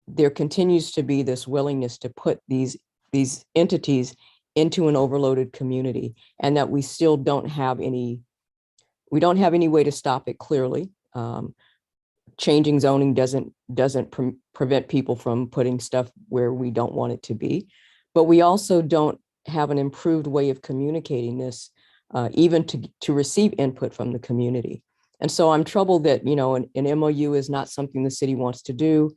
there continues to be this willingness to put these entities into an overloaded community, and that we still don't have any way to stop it clearly. Changing zoning doesn't prevent people from putting stuff where we don't want it to be, but we also don't have an improved way of communicating this, even to receive input from the community. And so I'm troubled that, an MOU is not something the city wants to do,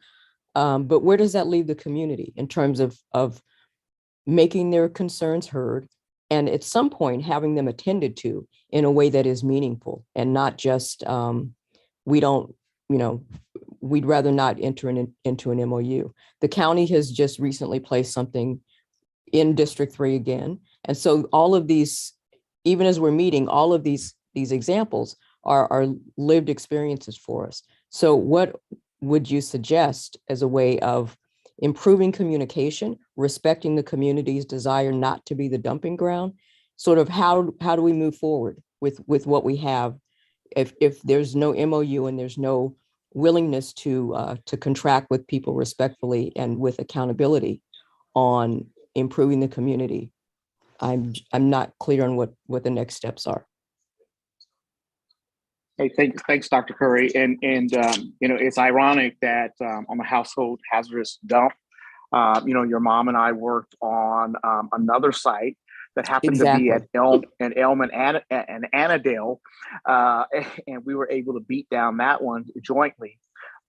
but where does that leave the community in terms of making their concerns heard, and at some point having them attended to in a way that is meaningful, and not just, we'd rather not enter into an MOU. The county has just recently placed something in District 3 again. And so all of these, even as we're meeting, all of these examples are lived experiences for us. So what would you suggest as a way of improving communication, respecting the community's desire not to be the dumping ground? Sort of how do we move forward with what we have if there's no MOU and there's no willingness to contract with people respectfully and with accountability on improving the community? I'm not clear on what the next steps are. Hey, thanks, Dr. Curry. And it's ironic that on the household hazardous dump, your mom and I worked on another site that happened to be at Elm and Annandale, and we were able to beat down that one jointly.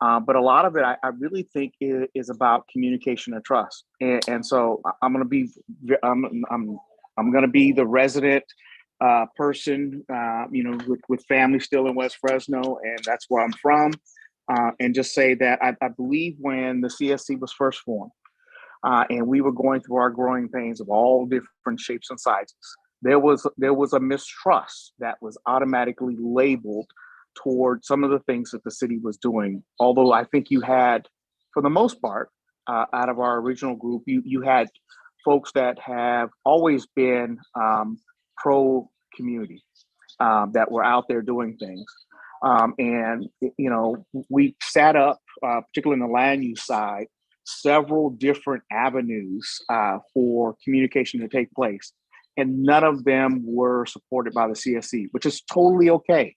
But a lot of it, I really think, is about communication and trust. And so I'm going to be the resident person, with family still in West Fresno, and that's where I'm from. And just say that I believe when the CSC was first formed, and we were going through our growing pains of all different shapes and sizes, there was a mistrust that was automatically labeled toward some of the things that the city was doing. Although I think you had, for the most part, out of our original group, you had folks that have always been pro-community, that were out there doing things. And we sat up, particularly in the land use side, several different avenues for communication to take place. And none of them were supported by the CSC, which is totally okay.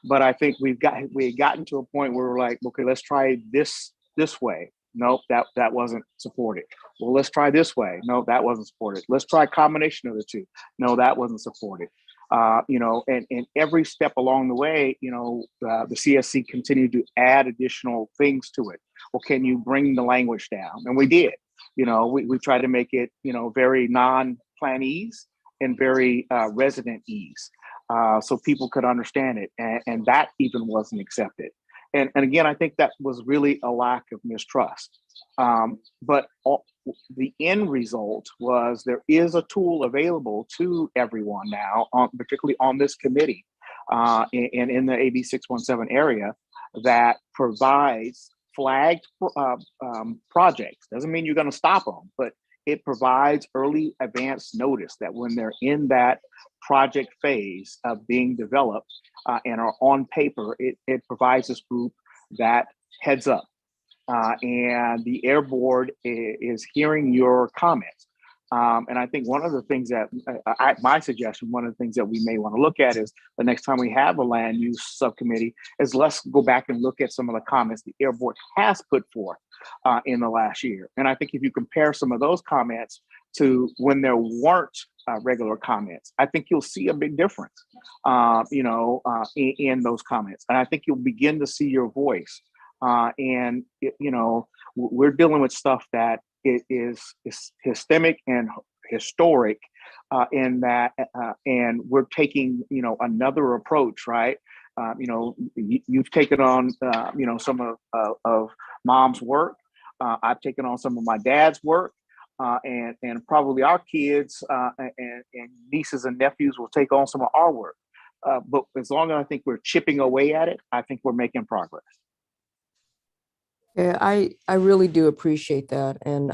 But I think we had gotten to a point where we're like, okay, let's try this way. Nope, that wasn't supported. Well, let's try this way. No, that wasn't supported. Let's try a combination of the two. No, that wasn't supported. And every step along the way, the CSC continued to add additional things to it. Well, can you bring the language down? And we did. We tried to make it, very non-planese and very resident ease, so people could understand it. And that even wasn't accepted. And again, I think that was really a lack of mistrust. But the end result was there is a tool available to everyone now, particularly on this committee and in the AB 617 area, that provides flagged projects. Doesn't mean you're going to stop them, but it provides early advance notice that when they're in that project phase of being developed and are on paper, it provides this group that heads up. And the Air Board is hearing your comments. And I think one of the things that, my suggestion, one of the things that we may want to look at is the next time we have a land use subcommittee is let's go back and look at some of the comments the Air Board has put forth in the last year. And I think if you compare some of those comments to when there weren't regular comments, I think you'll see a big difference, in those comments. And I think you'll begin to see your voice. And we're dealing with stuff that is systemic and historic, in that, and we're taking, another approach, right? You've taken on, some of mom's work. I've taken on some of my dad's work, and probably our kids and nieces and nephews will take on some of our work. But as long as I think we're chipping away at it, I think we're making progress. Yeah, I really do appreciate that. And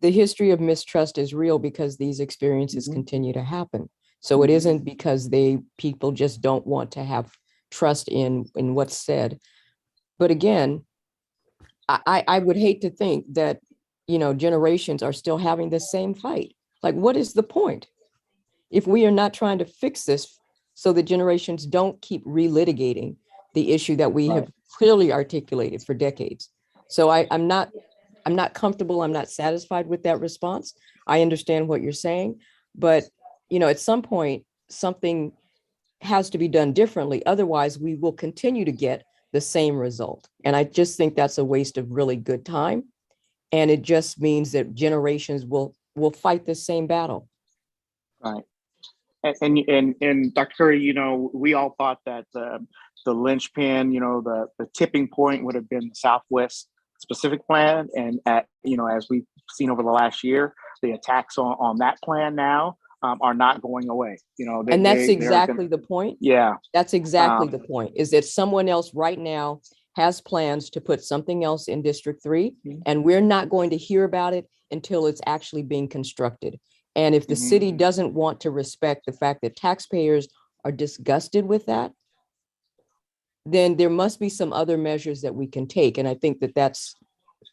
the history of mistrust is real because these experiences continue to happen. So it isn't because people just don't want to have trust in what's said. But again, I would hate to think that, generations are still having the same fight. Like, what is the point? If we are not trying to fix this so the generations don't keep relitigating the issue that we have clearly articulated for decades. So I'm not comfortable. I'm not satisfied with that response. I understand what you're saying, but at some point, something has to be done differently. Otherwise, we will continue to get the same result. And I just think that's a waste of really good time. And it just means that generations will fight the same battle. Right. And Dr. Curry, we all thought that the linchpin, the tipping point would have been the Southwest specific plan. And as we've seen over the last year, the attacks on that plan now are not going away. And that's exactly the point. Yeah. That's exactly the point, is that someone else right now has plans to put something else in District 3, and we're not going to hear about it until it's actually being constructed. And if the city doesn't want to respect the fact that taxpayers are disgusted with that, then there must be some other measures that we can take. And I think that's,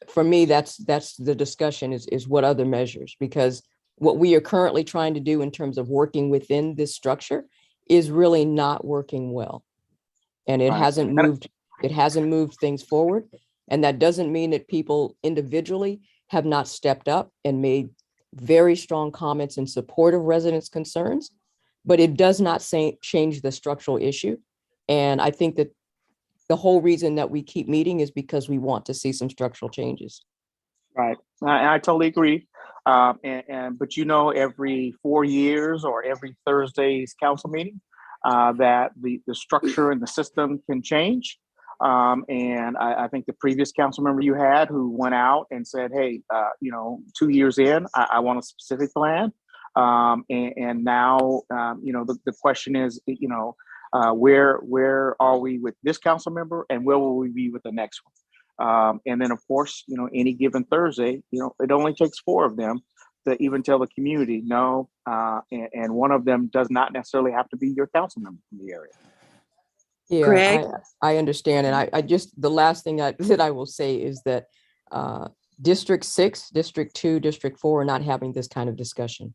for me, that's the discussion is what other measures, because what we are currently trying to do in terms of working within this structure is really not working well. And it hasn't moved things forward. And that doesn't mean that people individually have not stepped up and made very strong comments in support of residents' concerns, but it does not change the structural issue. And I think that the whole reason that we keep meeting is because we want to see some structural changes. Right. I totally agree. But every 4 years or every Thursday's council meeting, that the structure and the system can change. And I think the previous council member you had who went out and said, hey, 2 years in, I want a specific plan. And now, the question is, where are we with this council member and where will we be with the next one? And then, of course, any given Thursday, it only takes 4 of them to even tell the community no. And one of them does not necessarily have to be your council member from the area. Yeah, Greg? I understand. And I just, the last thing that I will say is that District 6, District 2, District 4 are not having this kind of discussion.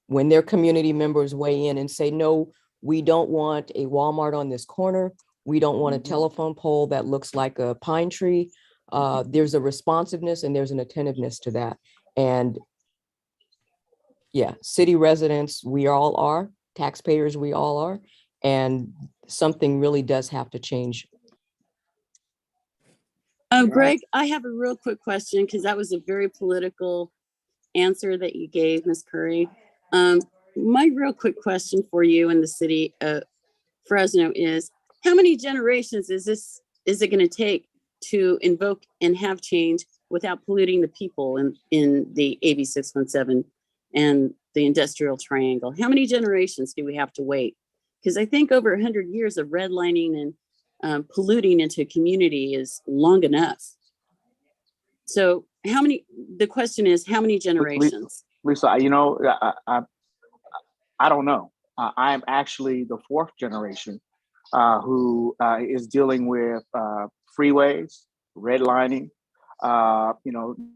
When their community members weigh in and say, no, we don't want a Walmart on this corner. We don't want a telephone pole that looks like a pine tree. There's a responsiveness and there's an attentiveness to that. And yeah, city residents, we all are, taxpayers, we all are. And something really does have to change. Greg, I have a real quick question because that was a very political answer that you gave, Ms. Curry. My real quick question for you in the city of Fresno is, how many generations is it going to take to invoke and have change without polluting the people in the AB 617 and the industrial triangle? How many generations do we have to wait? Because I think over 100 years of redlining and polluting into a community is long enough. So the question is, how many generations? Lisa, I don't know. I am actually the 4th generation who is dealing with freeways, redlining,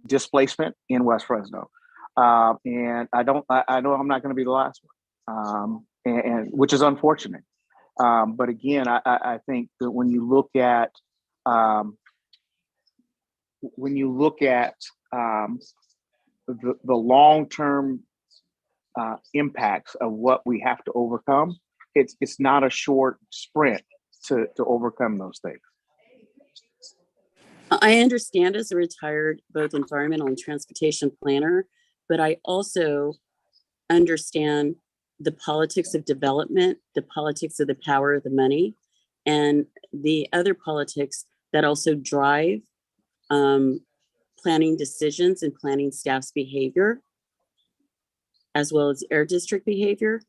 displacement in West Fresno. And I know I'm not going to be the last one, and which is unfortunate. But again, I think that when you look at the long-term impacts of what we have to overcome, it's not a short sprint to overcome those things. I understand as a retired both environmental and transportation planner, but I also understand the politics of development, the politics of the power of the money, and the other politics that also drive planning decisions and planning staff's behavior, as well as air district behavior.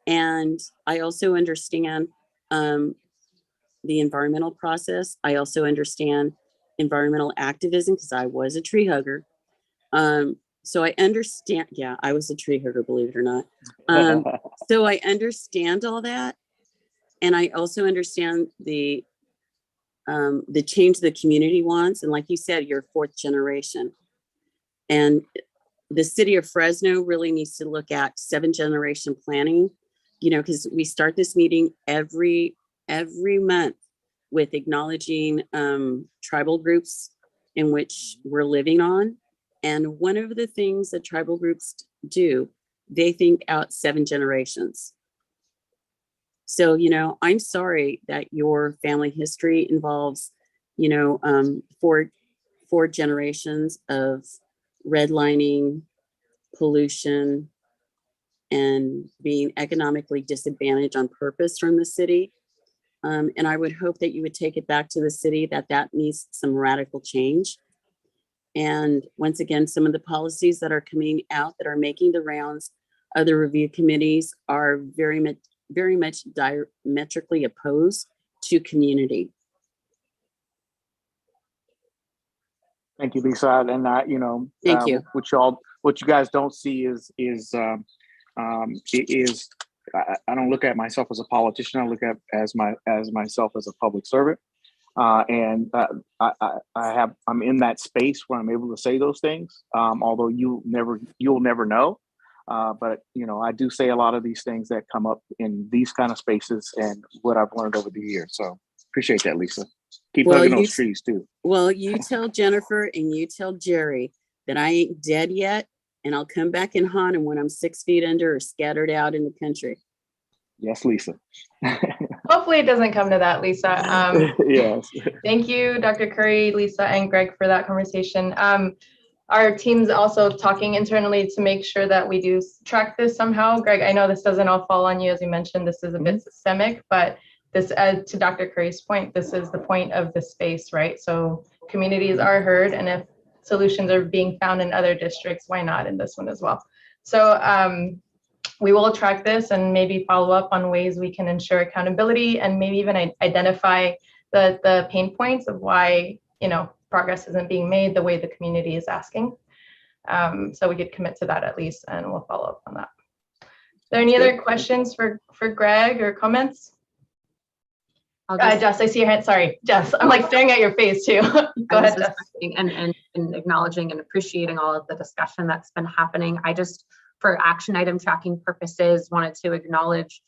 And I also understand the environmental process. I also understand environmental activism because I was a tree hugger. So I understand, yeah, I was a tree hugger, believe it or not. So I understand all that. And I also understand the change the community wants. And like you said, you're fourth generation. And the city of Fresno really needs to look at 7th generation planning, you know, because we start this meeting every month with acknowledging tribal groups in which we're living on. And one of the things that tribal groups do, they think out 7 generations. So, you know, I'm sorry that your family history involves, you know, four generations of redlining, pollution, and being economically disadvantaged on purpose from the city. And I would hope that you would take it back to the city that needs some radical change. And once again, some of the policies that are coming out that are making the rounds of the review committees are very much diametrically opposed to community. Thank you, Lisa. And you know, Thank you. What you guys don't see is I don't look at myself as a politician. I look at myself as a public servant. And I'm in that space where I'm able to say those things. Although you'll never know. But you know, I do say a lot of these things that come up in these kind of spaces and what I've learned over the years. So appreciate that, Lisa. Keep hugging those trees too. Well, you tell Jennifer and you tell Jerry that I ain't dead yet, and I'll come back and haunt them when I'm 6 feet under or scattered out in the country. Yes, Lisa. Hopefully it doesn't come to that, Lisa. Yes. Thank you, Dr. Curry, Lisa, and Greg for that conversation. Our team's also talking internally to make sure that we do track this somehow. Greg, I know this doesn't all fall on you, as you mentioned, this is a bit systemic, but this, to Dr. Curry's point, this is the point of the space, right? So communities are heard, and if solutions are being found in other districts, why not in this one as well? So we will track this and maybe follow up on ways we can ensure accountability and maybe even identify the pain points of why, you know, progress isn't being made the way the community is asking. So we could commit to that at least, and we'll follow up on that. Are there any other questions for Greg or comments? Jess, I see your hand. Sorry, Jess. I'm like staring at your face too. Go ahead, Jess. And acknowledging and appreciating all of the discussion that's been happening. I just, for action item tracking purposes, wanted to acknowledge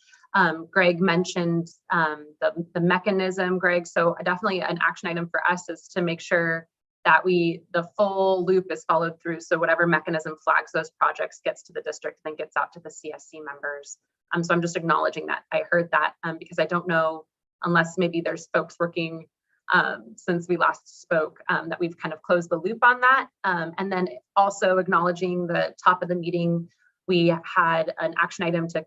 Greg mentioned the mechanism, Greg. So definitely an action item for us is to make sure that the full loop is followed through. So whatever mechanism flags those projects gets to the district, then gets out to the CSC members. So I'm just acknowledging that I heard that because I don't know, unless maybe there's folks working since we last spoke, that we've kind of closed the loop on that. And then also acknowledging the top of the meeting, we had an action item to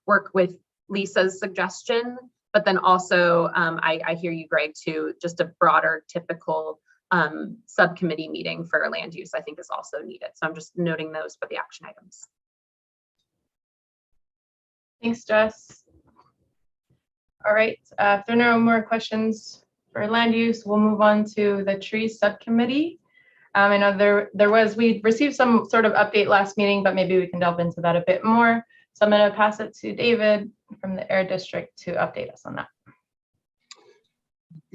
work with Lisa's suggestion, but then also I hear you, Greg, too, just a broader typical subcommittee meeting for land use, I think is also needed. So I'm just noting those for the action items. Thanks, Jess. All right, if there are no more questions for land use, we'll move on to the tree subcommittee. I know we received some sort of update last meeting, but maybe we can delve into that a bit more. So I'm going to pass it to David from the Air District to update us on that.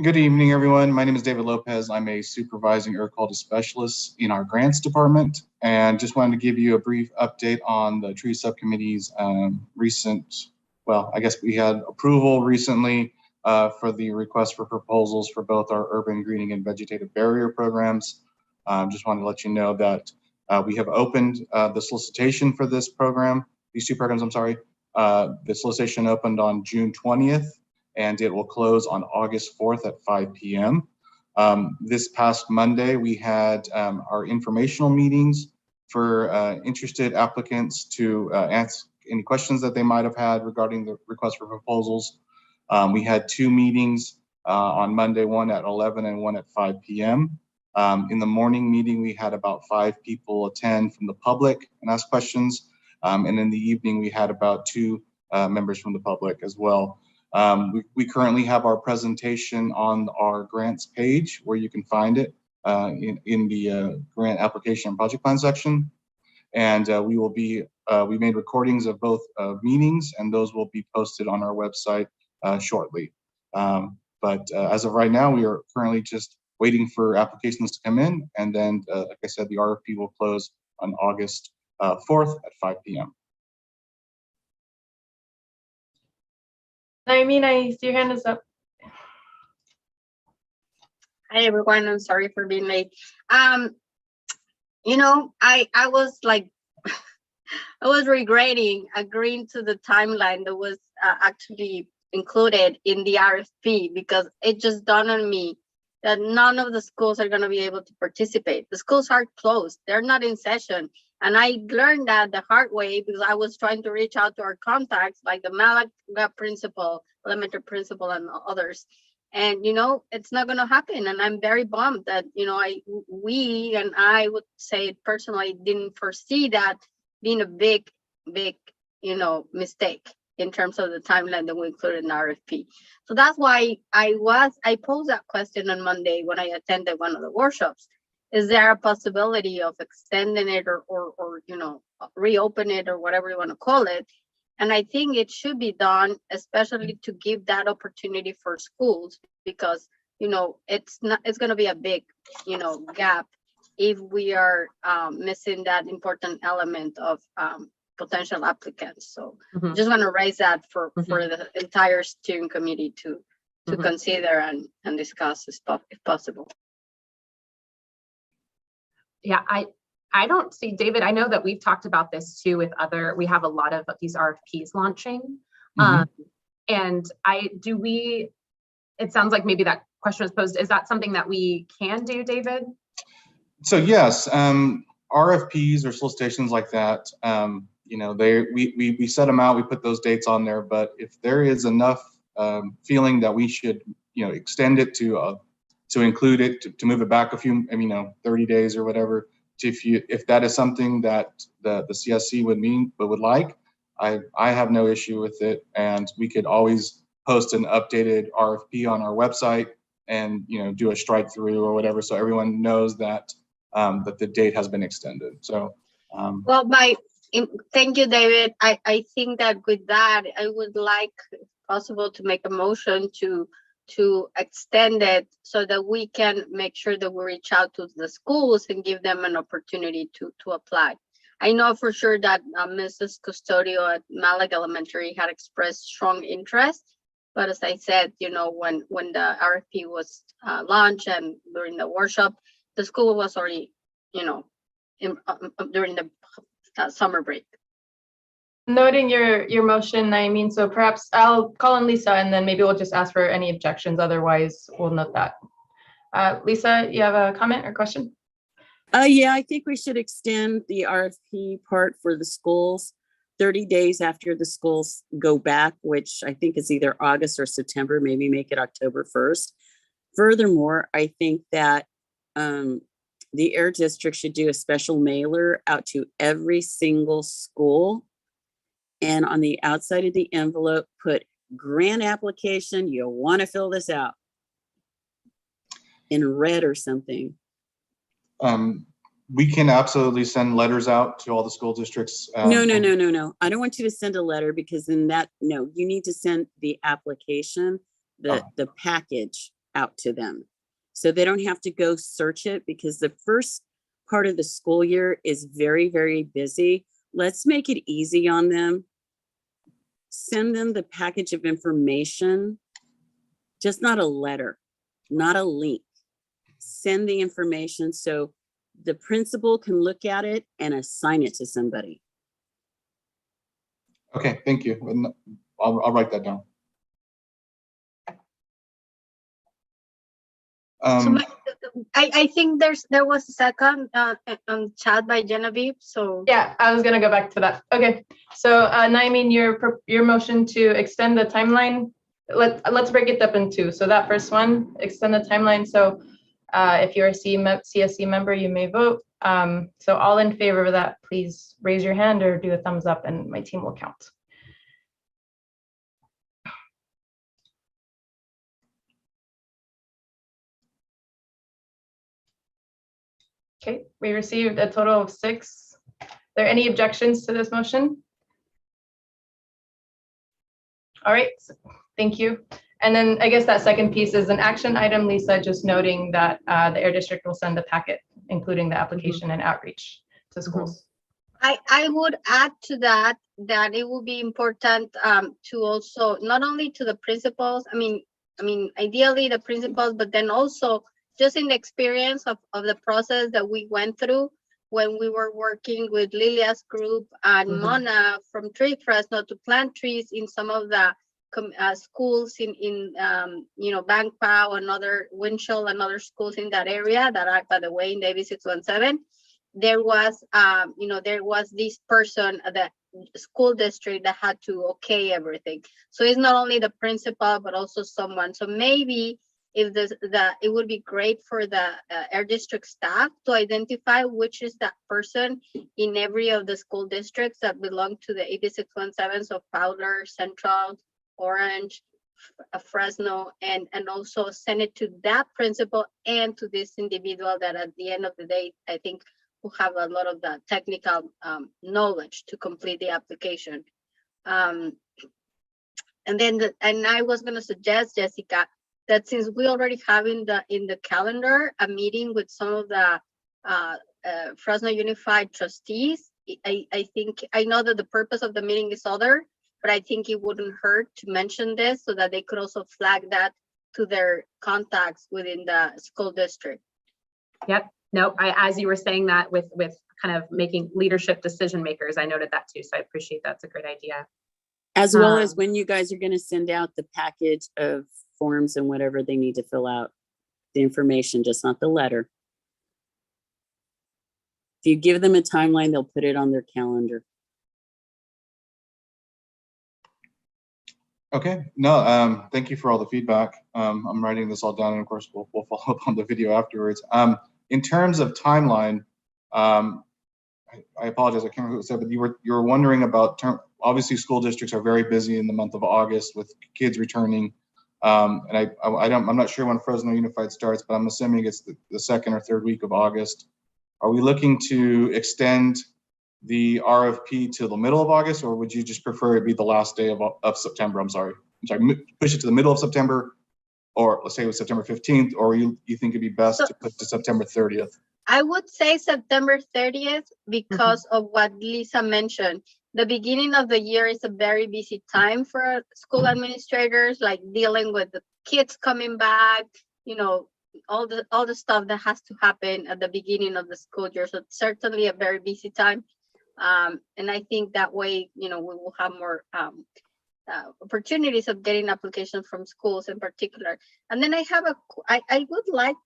Good evening, everyone. My name is David Lopez. I'm a supervising air quality specialist in our grants department, and just wanted to give you a brief update on the tree subcommittee's recent, well, I guess we had approval recently for the request for proposals for both our urban greening and vegetative barrier programs. Just wanted to let you know that we have opened the solicitation for this program, these two programs, I'm sorry. The solicitation opened on June 20th, and it will close on August 4th at 5 p.m. This past Monday, we had our informational meetings for interested applicants to answer any questions that they might have had regarding the request for proposals. We had 2 meetings on Monday, one at 11 and one at 5 p.m. In the morning meeting, we had about 5 people attend from the public and ask questions. And in the evening, we had about 2 members from the public as well. We currently have our presentation on our grants page where you can find it in the grant application and project plan section. And we made recordings of both meetings, and those will be posted on our website shortly. But as of right now, we are currently just waiting for applications to come in. And then, like I said, the RFP will close on August 4th at 5 p.m. Naomi, I see your hand is up. Hi everyone, I'm sorry for being late. You know, I was like, I was regretting agreeing to the timeline that was actually included in the RFP, because it just dawned on me that none of the schools are going to be able to participate. The schools are closed, they're not in session. And I learned that the hard way because I was trying to reach out to our contacts like the Malaga principal, elementary principal, and others. And, you know, it's not going to happen. And I'm very bummed that, you know, we and I would say personally didn't foresee that being a big, you know, mistake in terms of the timeline that we included in the RFP. So that's why I posed that question on Monday when I attended one of the workshops. Is there a possibility of extending it or you know, reopen it or whatever you want to call it? And I think it should be done, especially to give that opportunity for schools, because, you know, it's going to be a big, you know, gap if we are missing that important element of potential applicants. So just want to raise that for the entire steering committee to consider and discuss if possible. Yeah, I don't see, David, I know that we've talked about this too with we have a lot of these RFPs launching. And it sounds like maybe that question was posed. Is that something that we can do, David? So yes, RFPs or solicitations like that, you know, we set them out, we put those dates on there, but if there is enough feeling that we should, you know, extend it to include it, to move it back a few, you know, 30 days or whatever, if that is something that the CSC would like, I have no issue with it. And we could always post an updated RFP on our website and, you know, do a strike through or whatever, so everyone knows that that the date has been extended. So well, thank you, David. I think that with that, I would like, if possible, to make a motion to extend it so that we can make sure that we reach out to the schools and give them an opportunity to apply. I know for sure that Mrs. Custodio at Malaga Elementary had expressed strong interest, but as I said, you know, when the RFP was launched and during the workshop, the school was already, you know, during the summer break. Noting your motion, Naimeen, so perhaps I'll call on Lisa and then maybe we'll just ask for any objections. Otherwise, we'll note that. Lisa, you have a comment or question? Yeah, I think we should extend the RFP part for the schools 30 days after the schools go back, which I think is either August or September, maybe make it October 1st. Furthermore, I think that the Air District should do a special mailer out to every single school. And on the outside of the envelope, put grant application, you'll want to fill this out in red or something. We can absolutely send letters out to all the school districts. No. I don't want you to send a letter, because in that, no, you need to send the application, the package out to them. So they don't have to go search it, because the first part of the school year is very, very busy. Let's make it easy on them. Send them the package of information, just not a letter, not a link. Send the information so the principal can look at it and assign it to somebody. Okay, thank you. I'll write that down. So I think there was a second chat by Genevieve. So Yeah, I was gonna go back to that. Okay, so Naomi, your motion to extend the timeline. Let's break it up in two. So that first one, extend the timeline. So if you're a CSC member, you may vote. So all in favor of that, please raise your hand or do a thumbs up, and my team will count. Okay, we received a total of 6. Are there any objections to this motion? All right, thank you. And then I guess that second piece is an action item, Lisa, just noting that the Air District will send a packet, including the application and outreach to schools. I would add to that it would be important to also, not only to the principals, I mean, ideally the principals, but then also just in the experience of the process that we went through when we were working with Lilia's group and Mona from Tree Fresno to plant trees in some of the schools in you know, Bangpao and other Winchell and other schools in that area that are, by the way, in the AB 617. There was you know, there was this person at the school district that had to okay everything. So it's not only the principal but also someone. So maybe if it would be great for the Air District staff to identify which is that person in every of the school districts that belong to the AB 617, so Fowler, Central, Orange, Fresno, and also send it to that principal and to this individual that at the end of the day, I think will have a lot of the technical knowledge to complete the application. And then I was going to suggest, Jessica, that since we already have in the calendar a meeting with some of the Fresno Unified trustees, I think, I know that the purpose of the meeting is other, but I think it wouldn't hurt to mention this so that they could also flag that to their contacts within the school district. Yep. No, as you were saying that with kind of making leadership decision makers, I noted that too. So I appreciate that's a great idea. As well as when you guys are going to send out the package of forms and whatever they need to fill out, the information, just not the letter. If you give them a timeline, they'll put it on their calendar. Okay, no, thank you for all the feedback. I'm writing this all down, and of course we'll follow up on the video afterwards. In terms of timeline, I apologize, I can't remember what you said, but you were wondering about obviously school districts are very busy in the month of August with kids returning. And I'm not sure when Fresno Unified starts, but I'm assuming it's the second or third week of August. Are we looking to extend the RFP to the middle of August, or would you just prefer it be the last day of September? I'm sorry, push it to the middle of September, or let's say it was September 15th, or you think it'd be best to put to September 30th? I would say September 30th because of what Lisa mentioned. The beginning of the year is a very busy time for school administrators, like dealing with the kids coming back, you know, all the stuff that has to happen at the beginning of the school year. So it's certainly a very busy time. And I think that way, you know, we will have more opportunities of getting applications from schools in particular. And then I would like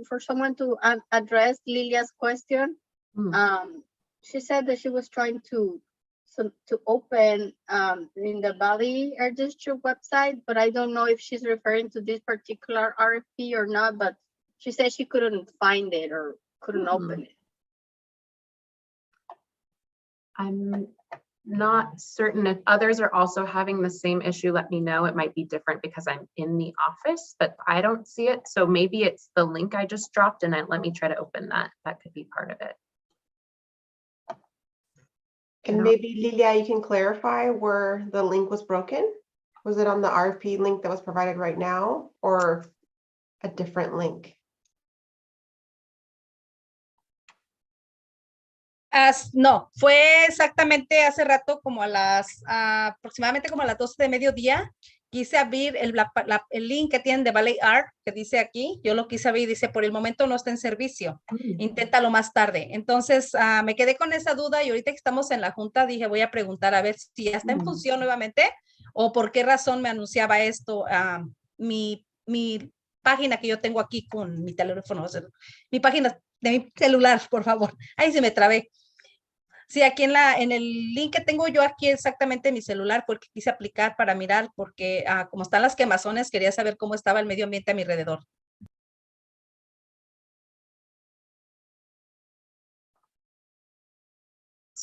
for someone to address Lilia's question. She said that she was trying to open in the Valley Air District website, but I don't know if she's referring to this particular RFP or not, but she said she couldn't find it or couldn't open it. I'm not certain if others are also having the same issue. Let me know. It might be different because I'm in the office, but I don't see it. So maybe it's the link I just dropped, and let me try to open that. That could be part of it. And maybe Lilia, you can clarify where the link was broken. Was it on the RFP link that was provided right now, or a different link? No, fue exactamente hace rato como a las aproximadamente como a las 12 de mediodía. Quise abrir el link que tienen de Valley Art, que dice aquí. Yo lo quise abrir, dice, por el momento no está en servicio. Inténtalo más tarde. Entonces, me quedé con esa duda y ahorita que estamos en la junta, dije, voy a preguntar a ver si ya está en función nuevamente o por qué razón me anunciaba esto mi página que yo tengo aquí con mi teléfono, o sea, mi página de mi celular, por favor. Ahí se me trabé. Sí, aquí en el link que tengo yo aquí exactamente mi celular fue el que quise aplicar para mirar, porque como están las quemazones, quería saber cómo estaba el medio ambiente a mi alrededor.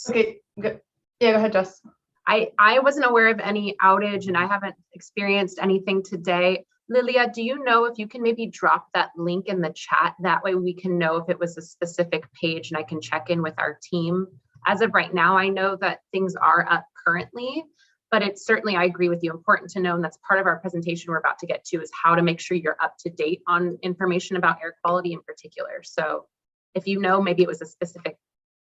Okay, good. Yeah, go ahead, Jess. I wasn't aware of any outage and I haven't experienced anything today. Lilia, do you know if you can maybe drop that link in the chat? That way we can know if it was a specific page and I can check in with our team. As of right now, I know that things are up currently, but it's certainly, I agree with you, important to know, and that's part of our presentation we're about to get to, is how to make sure you're up to date on information about air quality in particular. So if you know, maybe it was a specific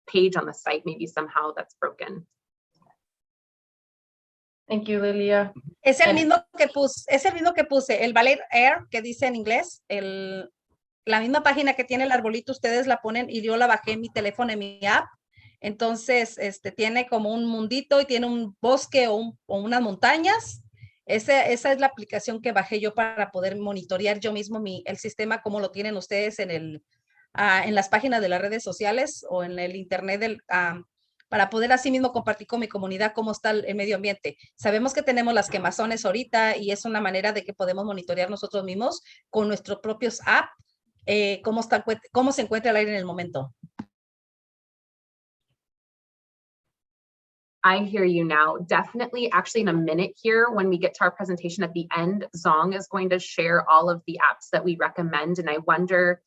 page on the site, maybe somehow that's broken. Thank you, Lilia. Es el mismo que puse, el Valet Air, que dice en inglés, la misma página que tiene el arbolito, ustedes la ponen y yo la bajé en mi teléfono, en mi app. Entonces, tiene como un mundito y tiene un bosque o unas montañas. Esa es la aplicación que bajé yo para poder monitorear yo mismo el sistema, como lo tienen ustedes en las páginas de las redes sociales o en el internet para poder así mismo compartir con mi comunidad cómo está el medio ambiente. Sabemos que tenemos las quemazones ahorita y es una manera de que podemos monitorear nosotros mismos con nuestros propios apps cómo se encuentra el aire en el momento. I hear you now. Definitely, actually in a minute here, when we get to our presentation at the end, Zong is going to share all of the apps that we recommend. And I wonder,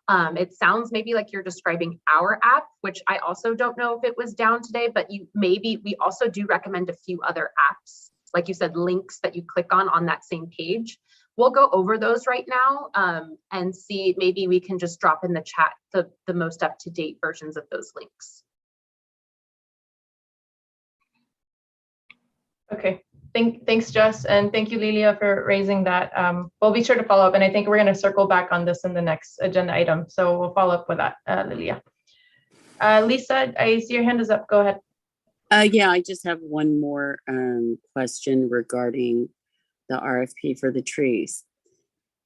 it sounds maybe like you're describing our app, which I also don't know if it was down today, but we also do recommend a few other apps. Like you said, links that you click on that same page. We'll go over those right now and see, maybe we can just drop in the chat the most up-to-date versions of those links. Okay, thanks, Jess, and thank you, Lilia, for raising that. We'll be sure to follow up, and I think we're going to circle back on this in the next agenda item, so we'll follow up with that, Lilia. Lisa, I see your hand is up. Go ahead. Yeah, I just have one more question regarding the RFP for the trees.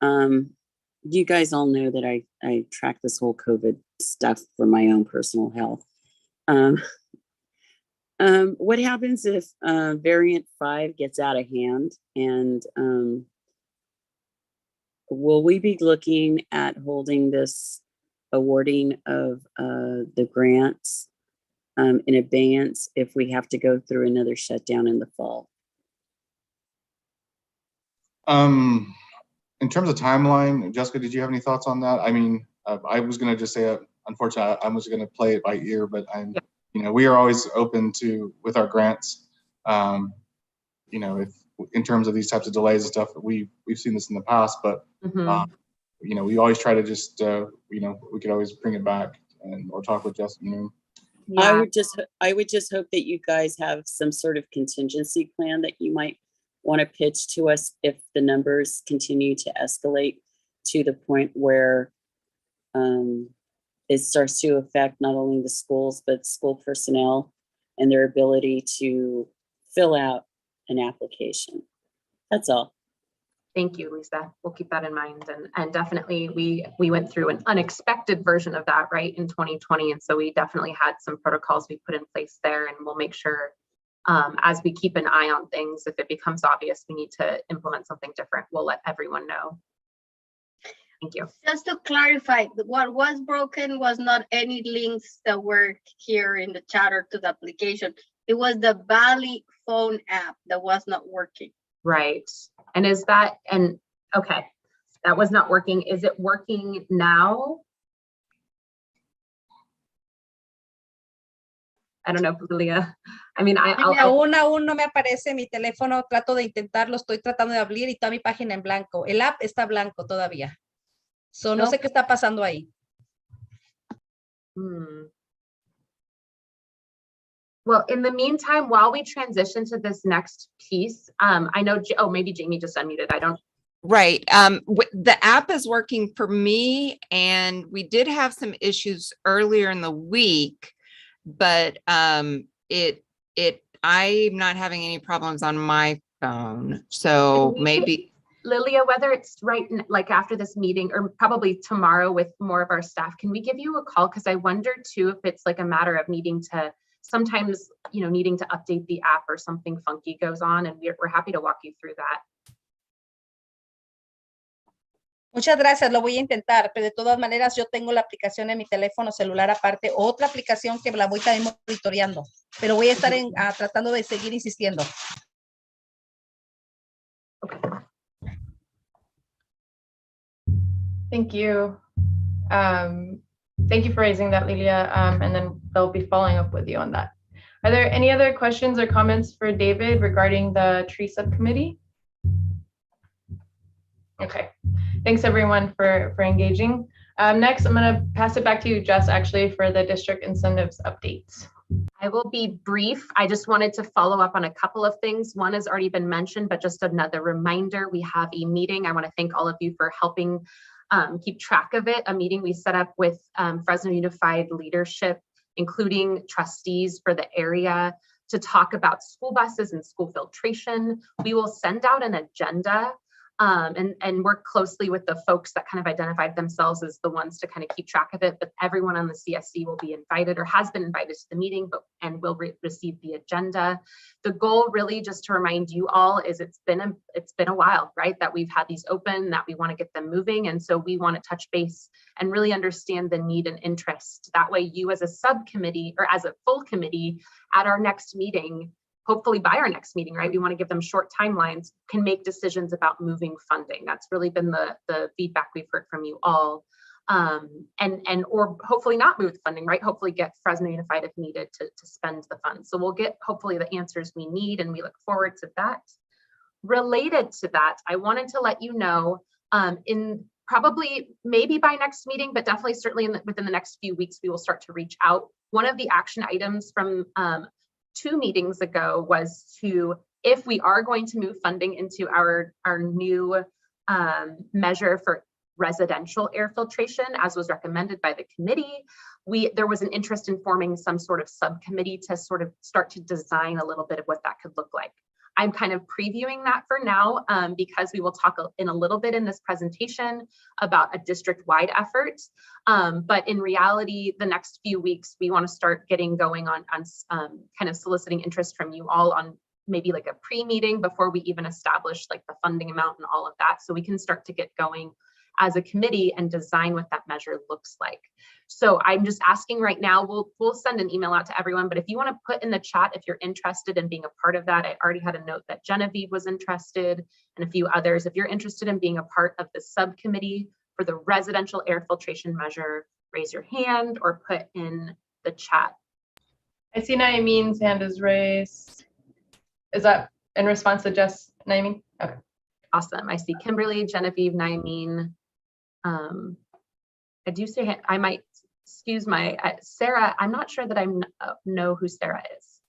You guys all know that I track this whole COVID stuff for my own personal health. What happens if variant 5 gets out of hand, and will we be looking at holding this awarding of the grants in advance if we have to go through another shutdown in the fall? In terms of timeline, Jessica, did you have any thoughts on that? I mean, I was going to just say, unfortunately, I was going to play it by ear, but we are always open to, with our grants, if in terms of these types of delays and stuff, we've seen this in the past, but we always try to just, we could always bring it back or talk with Justin. Yeah. I would just hope that you guys have some sort of contingency plan that you might want to pitch to us if the numbers continue to escalate to the point where it starts to affect not only the schools, but school personnel and their ability to fill out an application. That's all. Thank you, Lisa. We'll keep that in mind. And definitely we went through an unexpected version of that, right, in 2020. And so we definitely had some protocols we put in place there, and we'll make sure as we keep an eye on things, if it becomes obvious we need to implement something different, we'll let everyone know. Thank you. Just to clarify, what was broken was not any links that were here in the chatter to the application. It was the Valley phone app that was not working. Right. And okay, that was not working. Is it working now? I don't know, Lilia. I mean, aún no me aparece mi teléfono, trato de intentarlo, estoy tratando de abrir y toda mi página en blanco. El app está blanco todavía. So, no sé qué está pasando ahí. Well, in the meantime, while we transition to this next piece, I know, maybe Jamie just unmuted. I don't. Right. The app is working for me, and we did have some issues earlier in the week, but I'm not having any problems on my phone. So maybe Lilia, whether it's like after this meeting or probably tomorrow with more of our staff, can we give you a call? Because I wonder too if it's like a matter of needing to sometimes, needing to update the app or something funky goes on, and we're happy to walk you through that. Muchas gracias, lo voy a intentar, pero de todas maneras yo tengo la aplicación en mi teléfono celular aparte, otra aplicación que la voy también monitoreando, pero voy a estar tratando de seguir insistiendo. Thank you. Thank you for raising that, Lilia, and then they'll be following up with you on that. Are there any other questions or comments for David regarding the tree subcommittee? Okay, thanks everyone for engaging. Next, I'm going to pass it back to you, Jess, actually, for the district incentives updates. I will be brief. I just wanted to follow up on a couple of things. One has already been mentioned, but just another reminder, we have a meeting. I want to thank all of you for helping keep track of it. A meeting we set up with Fresno Unified leadership, including trustees for the area, to talk about school buses and school filtration. We will send out an agenda and work closely with the folks that kind of identified themselves as the ones to kind of keep track of it, but everyone on the CSC will be invited or has been invited to the meeting and will receive the agenda. The goal really, just to remind you all, is it's been a while, right, that we've had these open, that we want to get them moving, and so we want to touch base and really understand the need and interest. That way you as a subcommittee or as a full committee at our next meeting, hopefully by our next meeting, right, we want to give them short timelines, can make decisions about moving funding. That's really been the feedback we've heard from you all. Or hopefully not move the funding, right? Hopefully get Fresno Unified if needed to spend the funds. So we'll get hopefully the answers we need, and we look forward to that. Related to that, I wanted to let you know in probably maybe by next meeting, but definitely certainly within the next few weeks, we will start to reach out. One of the action items from 2 meetings ago was to, if we are going to move funding into our new measure for residential air filtration, as was recommended by the committee, there was an interest in forming some sort of subcommittee to sort of start to design a little bit of what that could look like. I'm kind of previewing that for now because we will talk in a little bit in this presentation about a district-wide effort. But in reality, the next few weeks, we want to start getting going on kind of soliciting interest from you all on maybe like a pre-meeting before we even establish like the funding amount and all of that, so we can start to get going as a committee and design what that measure looks like. So I'm just asking right now, we'll send an email out to everyone, but if you want to put in the chat if you're interested in being a part of that. I already had a note that Genevieve was interested and a few others. If you're interested in being a part of the subcommittee for the residential air filtration measure, raise your hand or put in the chat. I see Naeem's hand is raised. Is that in response to Jess, Naeem? Okay. Awesome. I see Kimberly, Genevieve, Naeem. I do say I might excuse my Sarah. I'm not sure that I know who Sarah is.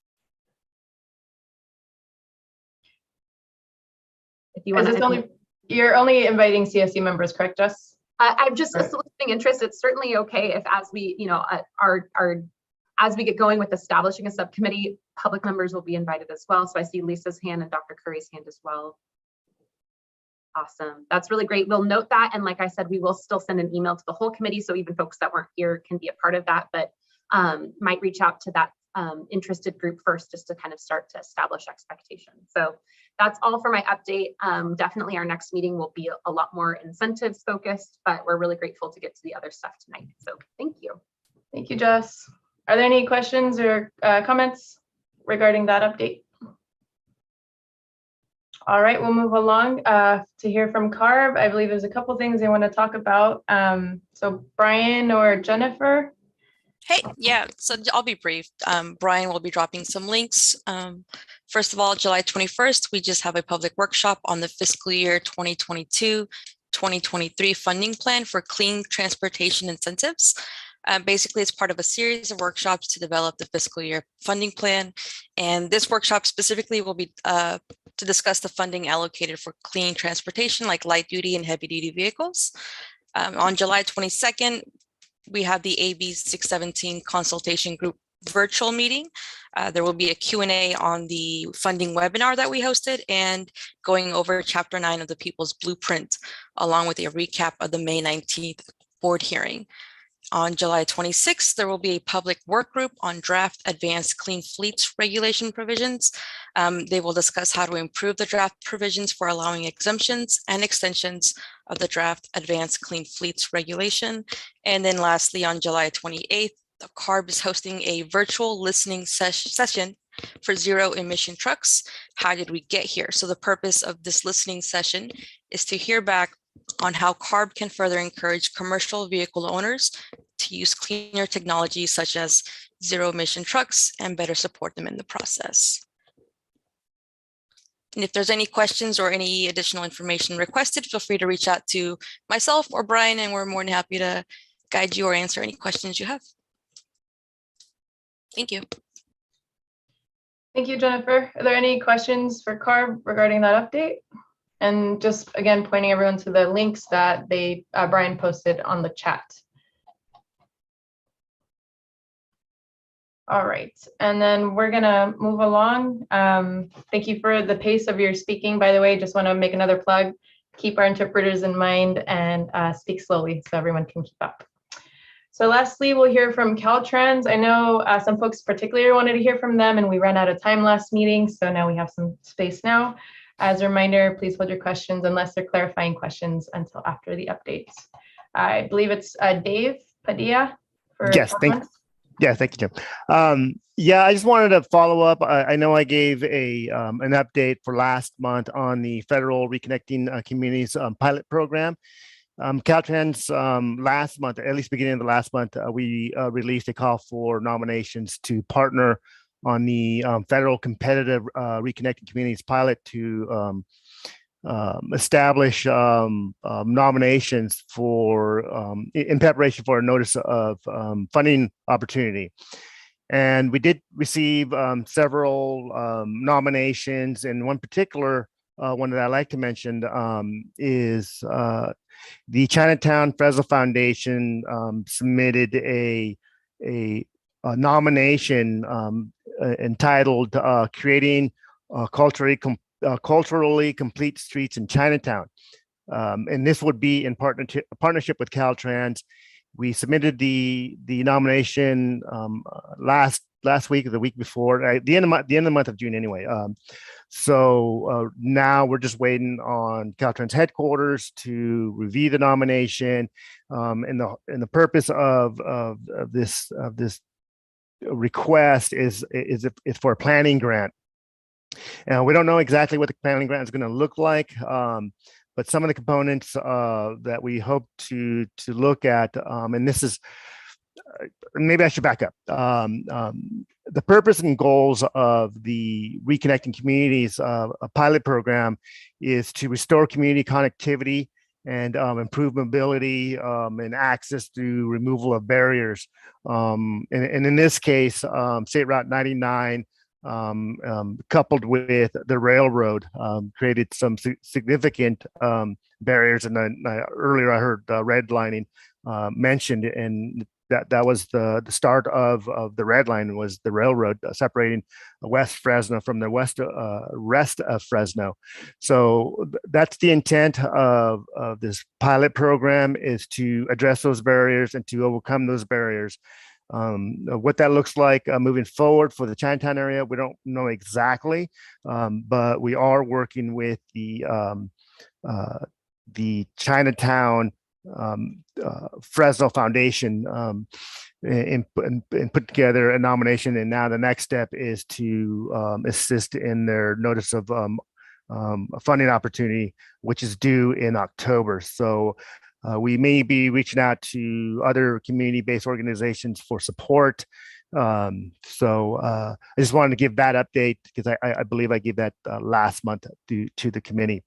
If you want, you're only inviting CSC members, correct, Jess? I'm just soliciting interest. It's certainly okay if, as we, as we get going with establishing a subcommittee, public members will be invited as well. So I see Lisa's hand and Dr. Curry's hand as well. Awesome. That's really great. We'll note that. And like I said, we will still send an email to the whole committee, so even folks that weren't here can be a part of that, but might reach out to that interested group first just to kind of start to establish expectations. So that's all for my update. Definitely our next meeting will be a lot more incentives focused, but we're really grateful to get to the other stuff tonight. So thank you. Thank you, Jess. Are there any questions or comments regarding that update? All right, we'll move along to hear from CARB. I believe there's a couple things they want to talk about. So Brian or Jennifer? Hey, yeah, so I'll be brief. Brian will be dropping some links. First of all, July 21st, we just have a public workshop on the fiscal year 2022-2023 funding plan for clean transportation incentives. Basically, it's part of a series of workshops to develop the fiscal year funding plan. And this workshop specifically will be to discuss the funding allocated for clean transportation, like light duty and heavy duty vehicles. On July 22nd, we have the AB 617 consultation group virtual meeting. There will be a Q&A on the funding webinar that we hosted and going over Chapter 9 of the People's Blueprint, along with a recap of the May 19th board hearing. On July 26th, there will be a public work group on draft advanced clean fleets regulation provisions. They will discuss how to improve the draft provisions for allowing exemptions and extensions of the draft advanced clean fleets regulation. And then lastly, on July 28th, the CARB is hosting a virtual listening session for zero emission trucks. How did we get here? So the purpose of this listening session is to hear back on how CARB can further encourage commercial vehicle owners to use cleaner technologies such as zero emission trucks and better support them in the process. And if there's any questions or any additional information requested, feel free to reach out to myself or Brian, and we're more than happy to guide you or answer any questions you have. Thank you. Thank you, Jennifer. Are there any questions for CARB regarding that update? And just again, pointing everyone to the links that Brian posted on the chat. All right, and then we're gonna move along. Thank you for the pace of your speaking. By the way, just wanna make another plug. Keep our interpreters in mind and speak slowly so everyone can keep up. So lastly, we'll hear from Caltrans. I know some folks particularly wanted to hear from them and we ran out of time last meeting, so now we have some space now. As a reminder, please hold your questions unless they're clarifying questions until after the updates. I believe it's Dave Padilla. Yes, thank you, Jim. Yeah, I just wanted to follow up. I know I gave an update for last month on the federal Reconnecting Communities pilot program. Caltrans last month, at least beginning of the last month, we released a call for nominations to partner on the federal competitive Reconnecting Communities pilot to establish nominations for in preparation for a notice of funding opportunity. And we did receive several nominations, and one particular one that I like to mention is the Chinatown Fresno Foundation submitted a nomination entitled Creating Culturally Complete Streets in Chinatown. And this would be in partnership with Caltrans. We submitted the nomination last week or the week before, the end of the month of June anyway. So now we're just waiting on Caltrans headquarters to review the nomination. And the purpose of this request is for a planning grant. And we don't know exactly what the planning grant is going to look like, but some of the components that we hope to look at, and this is, maybe I should back up. The purpose and goals of the Reconnecting Communities a pilot program is to restore community connectivity and improve mobility and access through removal of barriers. And in this case, State Route 99, coupled with the railroad, created some significant barriers. And then earlier I heard redlining mentioned, and that was the start of the red line, was the railroad separating West Fresno from the rest of Fresno. So that's the intent of this pilot program, is to address those barriers and to overcome those barriers. What that looks like moving forward for the Chinatown area, we don't know exactly, but we are working with the Chinatown Fresno Foundation and put together a nomination. And now the next step is to assist in their notice of funding opportunity, which is due in October. So we may be reaching out to other community-based organizations for support. So I just wanted to give that update because I believe I gave that last month to the committee.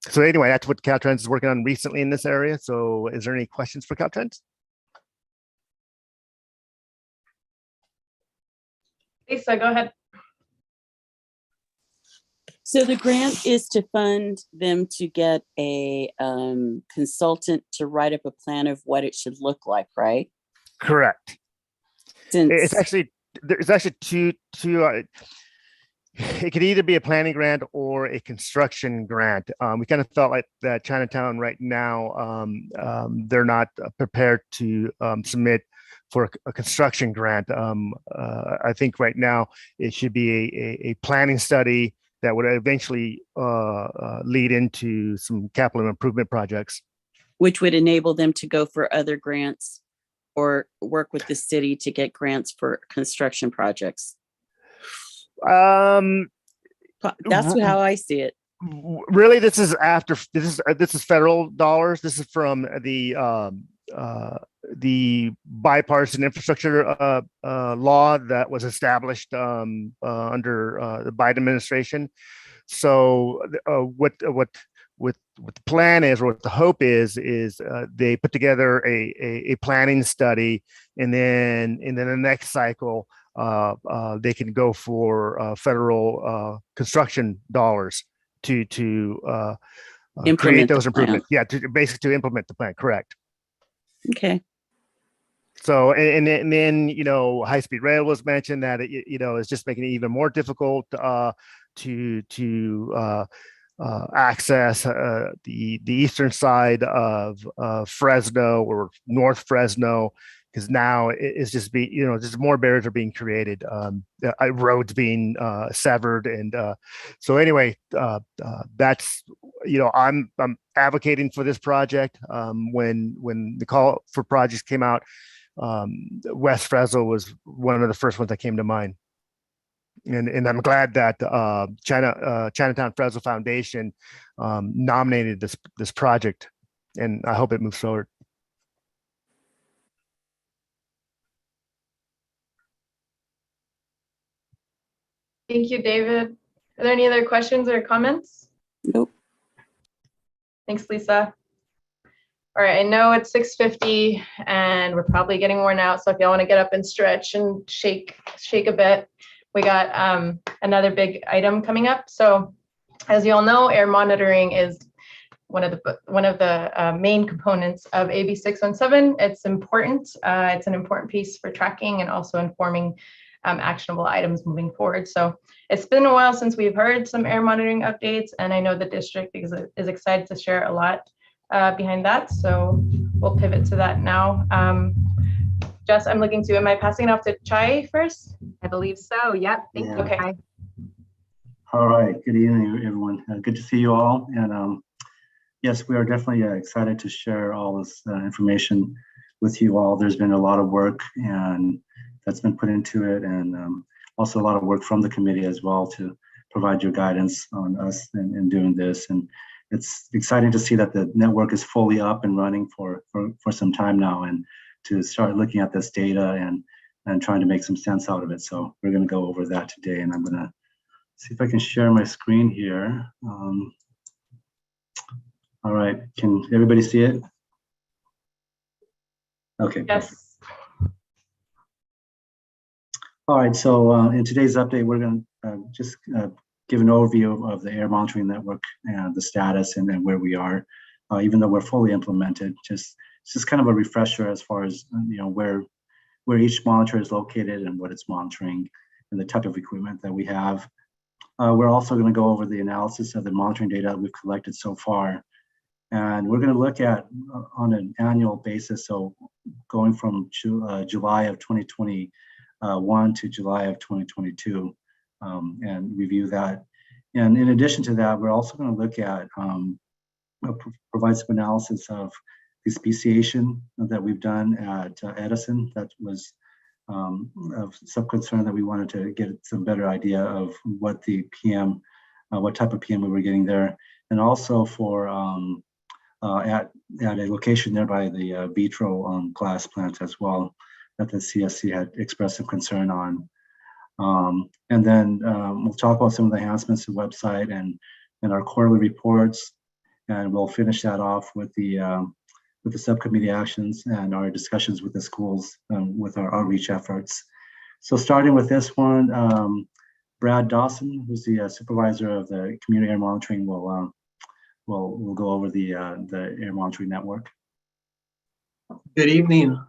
So anyway, that's what Caltrans is working on recently in this area. So is there any questions for Caltrans? Lisa, go ahead. So the grant is to fund them to get a consultant to write up a plan of what it should look like, right? Correct. It's actually, there's actually two, it could either be a planning grant or a construction grant. We kind of felt like that Chinatown right now, they're not prepared to submit for a construction grant. I think right now it should be a planning study that would eventually lead into some capital improvement projects. Which would enable them to go for other grants or work with the city to get grants for construction projects. That's how I see it. Really, this is after this is federal dollars. This is from the bipartisan infrastructure law that was established under the Biden administration. So what the plan is, or what the hope is they put together a planning study, and then the next cycle they can go for federal construction dollars to create those improvements. Yeah, basically to implement the plan. Correct. Okay. So and then high-speed rail was mentioned, that it's just making it even more difficult to access the eastern side of Fresno or North Fresno, because now it's just just more barriers are being created, roads being severed, and so anyway, that's I'm advocating for this project. When the call for projects came out, West Fresno was one of the first ones that came to mind. And I'm glad that Chinatown Fresno Foundation nominated this project, and I hope it moves forward. Thank you, David. Are there any other questions or comments? Nope. Thanks, Lisa. All right, I know it's 6:50 and we're probably getting worn out, so if y'all want to get up and stretch and shake a bit, we got another big item coming up. So as you all know, air monitoring is one of the main components of AB 617. It's important. It's an important piece for tracking and also informing actionable items moving forward. So it's been a while since we've heard some air monitoring updates, and I know the district is excited to share a lot behind that. So we'll pivot to that now. Jess, I'm looking to, am I passing it off to Chai first? I believe so. Yep. Thank you. Okay. All right. Good evening, everyone. Good to see you all. And yes, we are definitely excited to share all this information with you all. There's been a lot of work and that's been put into it, and also a lot of work from the committee as well to provide your guidance on us in doing this. And it's exciting to see that the network is fully up and running for some time now, and to start looking at this data and trying to make some sense out of it. So we're going to go over that today, and I'm going to see if I can share my screen here. All right, can everybody see it? Okay. Yes. All right, so in today's update, we're going to just give an overview of the air monitoring network and the status and where we are, even though we're fully implemented. It's just kind of a refresher as far as where each monitor is located and what it's monitoring and the type of equipment that we have. We're also going to go over the analysis of the monitoring data we've collected so far, and we're going to look at on an annual basis. So going from July of 2021 to July of 2022, and review that. And in addition to that, we're also going to look at provide some analysis of the speciation that we've done at Edison. That was of some concern that we wanted to get some better idea of what the PM, what type of PM we were getting there, and also for at a location nearby the vitro glass plant as well, that the CSC had expressed some concern on. And then we'll talk about some of the enhancements to the website and our quarterly reports, and we'll finish that off with the subcommittee actions and our discussions with the schools with our outreach efforts. So starting with this one, Brad Dawson, who's the supervisor of the community air monitoring, will go over the air monitoring network. Good evening.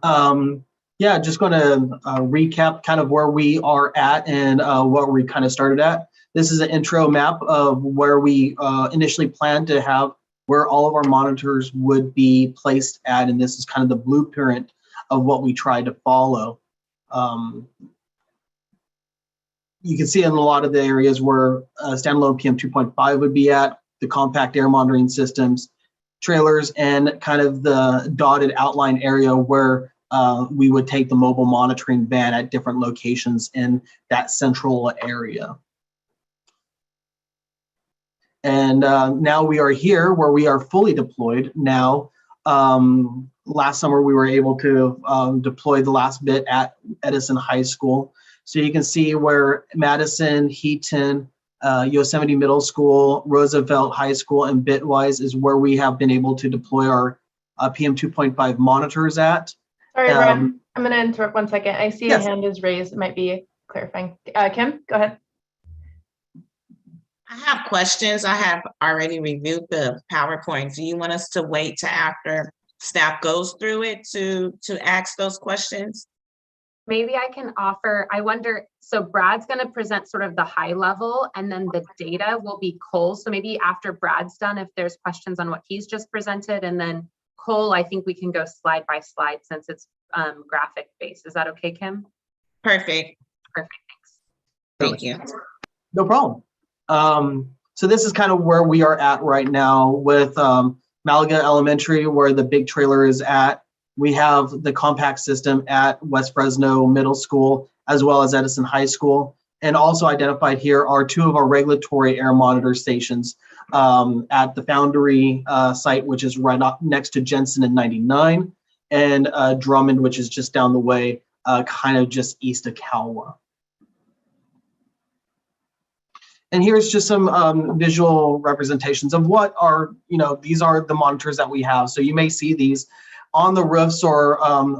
Yeah, just going to recap kind of where we are at and what we kind of started at. This is an intro map of where we initially planned to have where all of our monitors would be placed at, and this is kind of the blueprint of what we tried to follow. You can see in a lot of the areas where standalone PM 2.5 would be at, the compact air monitoring systems, trailers, and kind of the dotted outline area where we would take the mobile monitoring van at different locations in that central area. And now we are here where we are fully deployed now. Last summer, we were able to deploy the last bit at Edison High School. So you can see where Madison, Heaton, Yosemite Middle School, Roosevelt High School, and Bitwise is where we have been able to deploy our PM 2.5 monitors at. Sorry, Brad, I'm going to interrupt 1 second. I see yes. a hand is raised. It might be clarifying. Kim, go ahead. I have questions. I have already reviewed the PowerPoint. Do you want us to wait till after staff goes through it to ask those questions? Maybe I can offer, I wonder, so Brad's going to present sort of the high level and then the data will be Cole. So maybe after Brad's done, if there's questions on what he's just presented, and then Cole, I think we can go slide by slide since it's graphic based. Is that okay, Kim? Perfect. Perfect, thanks. Thank you. No problem. So this is kind of where we are at right now with Malaga Elementary, where the big trailer is at. We have the compact system at West Fresno Middle School, as well as Edison High School. And also identified here are 2 of our regulatory air monitor stations at the Foundry site, which is right up next to Jensen and 99, and Drummond, which is just down the way, kind of just east of Calwa. And here's just some visual representations of what are, these are the monitors that we have. So you may see these on the roofs or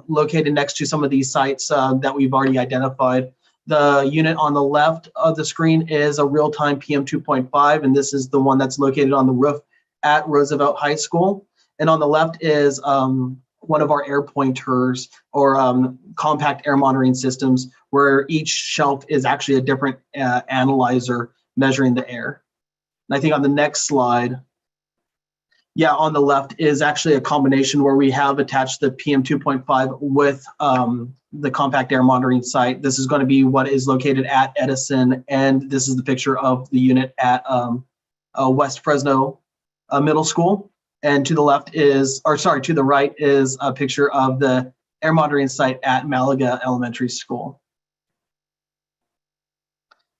located next to some of these sites that we've already identified. The unit on the left of the screen is a real-time PM 2.5, and this is the one that's located on the roof at Roosevelt High School. And on the left is one of our air pointers or compact air monitoring systems, where each shelf is actually a different analyzer measuring the air. And I think on the next slide, on the left is actually a combination where we have attached the PM 2.5 with the compact air monitoring site. This is going to be what is located at Edison, and this is the picture of the unit at West Fresno Middle School. And to the left is, or sorry, to the right is a picture of the air monitoring site at Malaga Elementary School.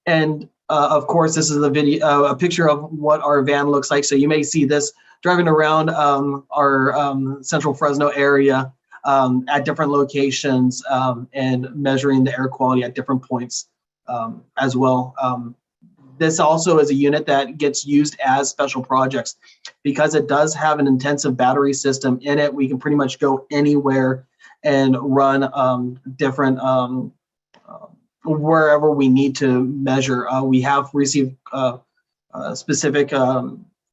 And of course, this is a video, a picture of what our van looks like. So you may see this driving around our central Fresno area at different locations and measuring the air quality at different points as well. This also is a unit that gets used as special projects because it does have an intensive battery system in it. We can pretty much go anywhere and run different wherever we need to measure. We have received specific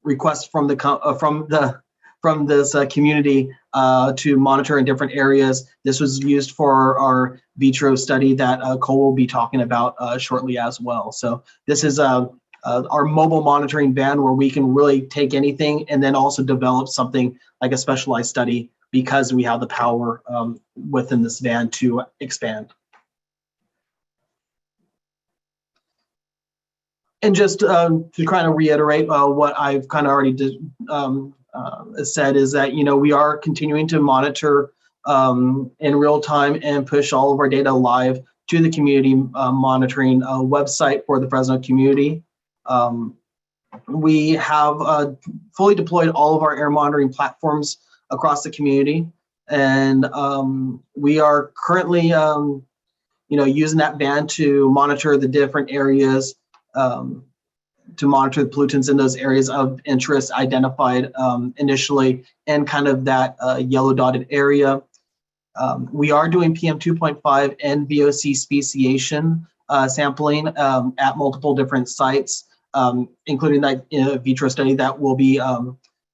requests from this community to monitor in different areas. This was used for our vitro study that Cole will be talking about shortly as well. So this is our mobile monitoring van where we can really take anything and then also develop something like a specialized study because we have the power within this van to expand. And just to kind of reiterate what I've kind of already said is that, we are continuing to monitor in real time and push all of our data live to the community monitoring website for the Fresno community. We have fully deployed all of our air monitoring platforms across the community. And we are currently, using that van to monitor the different areas to monitor the pollutants in those areas of interest identified initially and kind of that yellow dotted area. We are doing PM 2.5 and VOC speciation sampling at multiple different sites, including that vitro study that will be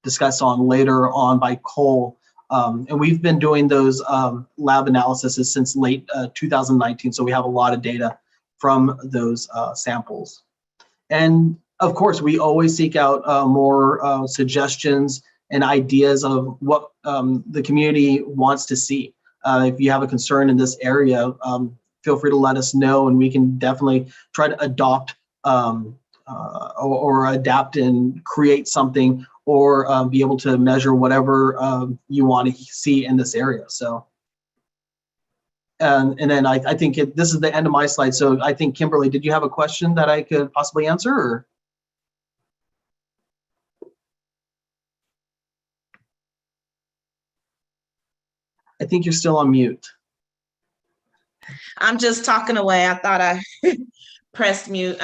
discussed on later on by Cole. And we've been doing those lab analyses since late 2019. So we have a lot of data from those samples. And of course, we always seek out more suggestions and ideas of what the community wants to see. If you have a concern in this area, feel free to let us know, and we can definitely try to adopt or adapt and create something, or be able to measure whatever you want to see in this area. So, and then I think this is the end of my slide. So I think, Kimberly, did you have a question that I could possibly answer? Or? I think you're still on mute. I'm just talking away. I thought I pressed mute.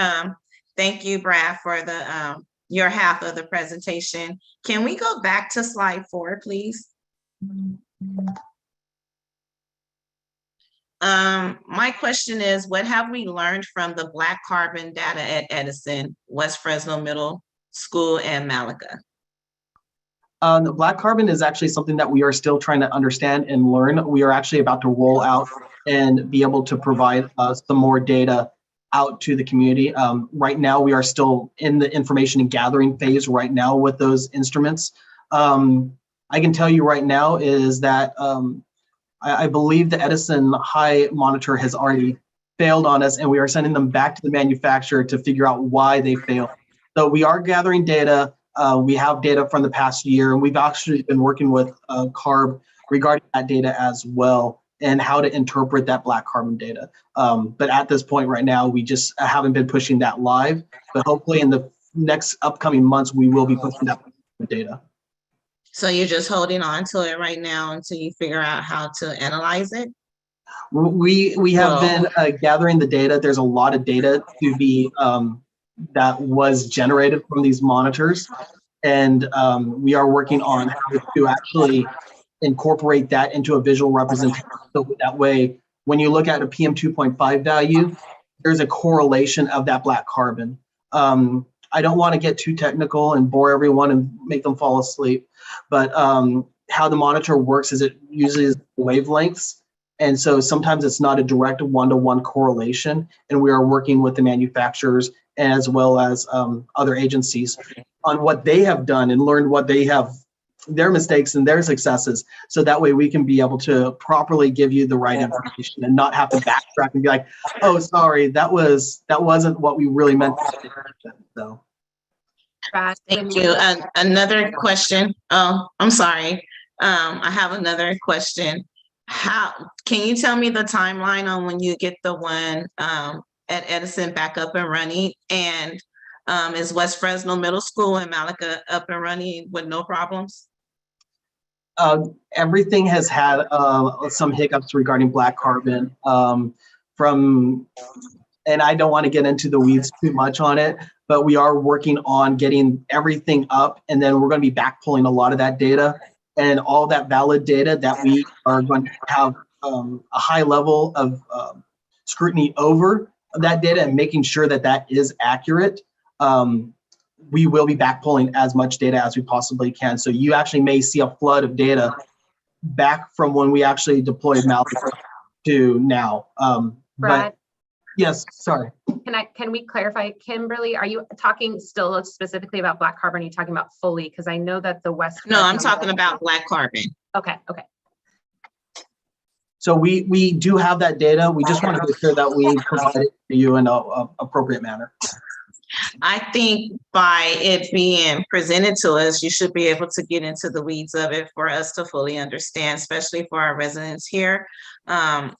Thank you, Brad, for the your half of the presentation. Can we go back to slide 4, please? My question is, what have we learned from the Black carbon data at Edison, West Fresno Middle School, and Malaga? The Black carbon is actually something that we are still trying to understand and learn. We are actually about to roll out and be able to provide some more data out to the community. Right now, we are still in the information and gathering phase right now with those instruments. I can tell you right now is that I believe the Edison High monitor has already failed on us, and we are sending them back to the manufacturer to figure out why they failed. So we are gathering data. We have data from the past year, and we've actually been working with CARB regarding that data as well, and how to interpret that Black carbon data. But at this point right now, we just haven't been pushing that live, but hopefully in the next upcoming months, we will be pushing that data. So you're just holding on to it right now until you figure out how to analyze it? We have been gathering the data. There's a lot of data to be that was generated from these monitors, and we are working on how to actually incorporate that into a visual representation. So that way, when you look at a PM 2.5 value, there's a correlation of that Black carbon. I don't want to get too technical and bore everyone and make them fall asleep, but how the monitor works is it uses wavelengths. And so sometimes it's not a direct one-to-one correlation. And we are working with the manufacturers as well as other agencies on what they have done and learned what they have, their mistakes and their successes. So that way we can be able to properly give you the right information and not have to backtrack and be like, oh, sorry, that wasn't what we really meant to say. So. Thank you. Another question. Oh, I'm sorry. I have another question. Can you tell me the timeline on when you get the one at Edison back up and running? And is West Fresno Middle School and Malaga up and running with no problems? Everything has had some hiccups regarding Black carbon and I don't want to get into the weeds too much on it, but we are working on getting everything up, and then we're going to be back pulling a lot of that data and all that valid data that we are going to have a high level of scrutiny over that data and making sure that that is accurate. We will be back pulling as much data as we possibly can. So you actually may see a flood of data back from when we actually deployed Malaga to now. Brad? Yes, sorry. Can we clarify, Kimberly, are you talking still specifically about Black carbon? Are you talking about fully? Because I know that the West. No, I'm talking about Black carbon. Okay. So we do have that data. We just want to make sure that we provide it to you in an appropriate manner. I think by it being presented to us, you should be able to get into the weeds of it for us to fully understand, especially for our residents here on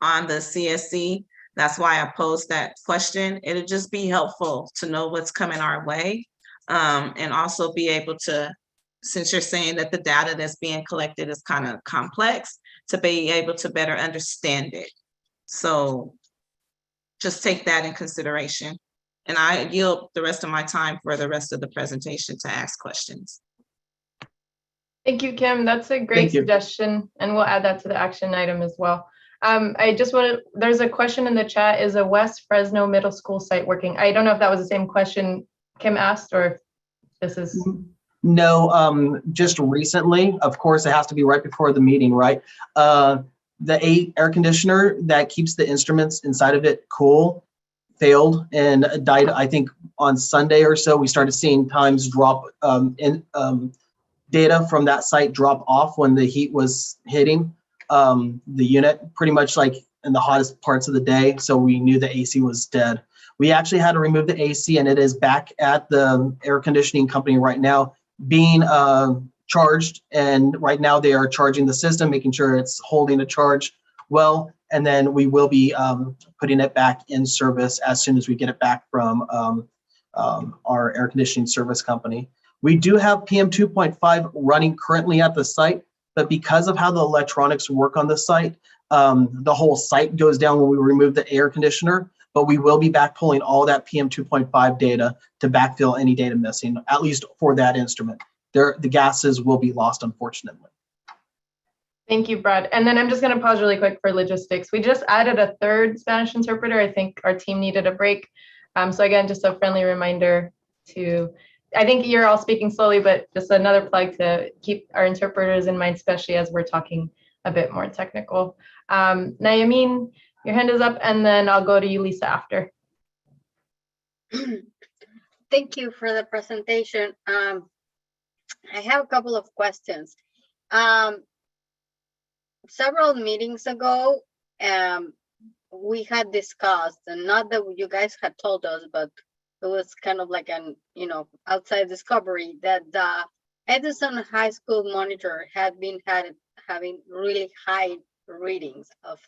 the CSC. That's why I posed that question. It'll just be helpful to know what's coming our way, and also be able to, since you're saying that the data that's being collected is kind of complex, to be able to better understand it. So just take that in consideration. And I yield the rest of my time for the rest of the presentation to ask questions. Thank you, Kim. That's a great suggestion, and we'll add that to the action item as well. I just wanted, there's a question in the chat, is a West Fresno Middle School site working? I don't know if that was the same question Kim asked or if this is. No, just recently, of course, it has to be right before the meeting, right? The air conditioner that keeps the instruments inside of it cool failed and died. I think on Sunday or so, we started seeing times drop data from that site drop off when the heat was hitting the unit, pretty much like in the hottest parts of the day. So we knew the AC was dead. We actually had to remove the AC, and it is back at the air conditioning company right now being charged. And right now they are charging the system, making sure it's holding a charge well. And then we will be putting it back in service as soon as we get it back from our air conditioning service company. We do have PM 2.5 running currently at the site, but because of how the electronics work on the site, the whole site goes down when we remove the air conditioner, but we will be back pulling all that PM 2.5 data to backfill any data missing, at least for that instrument. The gases will be lost, unfortunately. Thank you, Brad. And then I'm just going to pause really quick for logistics. We just added a third Spanish interpreter. I think our team needed a break. So again, just a friendly reminder to, I think you're all speaking slowly, but just another plug to keep our interpreters in mind, especially as we're talking a bit more technical. Nayamin, your hand is up, and then I'll go to you, Lisa, after. Thank you for the presentation. I have a couple of questions. Several meetings ago, we had discussed, and not that you guys had told us, but it was kind of like an, outside discovery that the Edison High School monitor had been having really high readings of,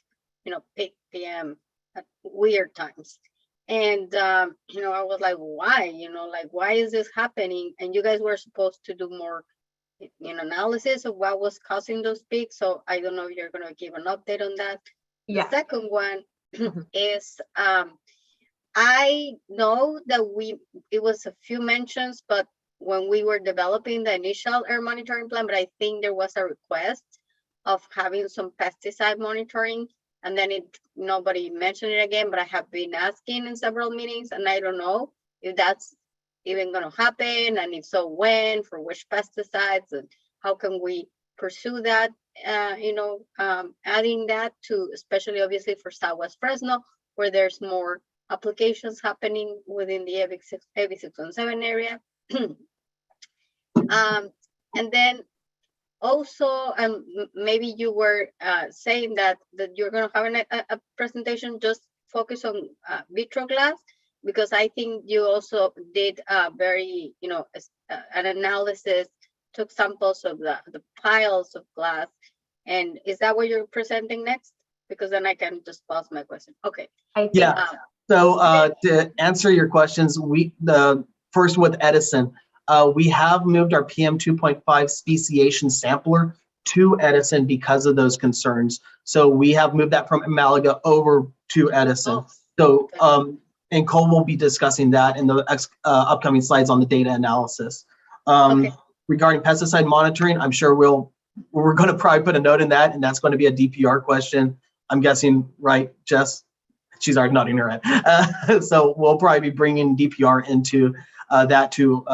peak PM at weird times. And, I was like, why, why is this happening? And you guys were supposed to do more analysis of what was causing those peaks. So I don't know if you're going to give an update on that. Yeah. The second one is, I know that it was a few mentions, but when we were developing the initial air monitoring plan, but I think there was a request of having some pesticide monitoring, and then nobody mentioned it again, but I have been asking in several meetings, and I don't know if that's even going to happen, and if so, when, for which pesticides, and how can we pursue that, adding that to, especially obviously for Southwest Fresno, where there's more applications happening within the AB 617 area. And then also, maybe you were saying that you're going to have a presentation just focused on vitro glass, because I think you also did very, an analysis, took samples of the piles of glass. And is that what you're presenting next? Because then I can just pause my question. Okay. Yeah. So to answer your questions, first with Edison, we have moved our PM 2.5 speciation sampler to Edison because of those concerns. So we have moved that from Malaga over to Edison. So, and Cole will be discussing that in the upcoming slides on the data analysis. Regarding pesticide monitoring, I'm sure we're going to probably put a note in that, and that's going to be a DPR question. I'm guessing, right, Jess? She's already nodding her head. So we'll probably be bringing DPR into that to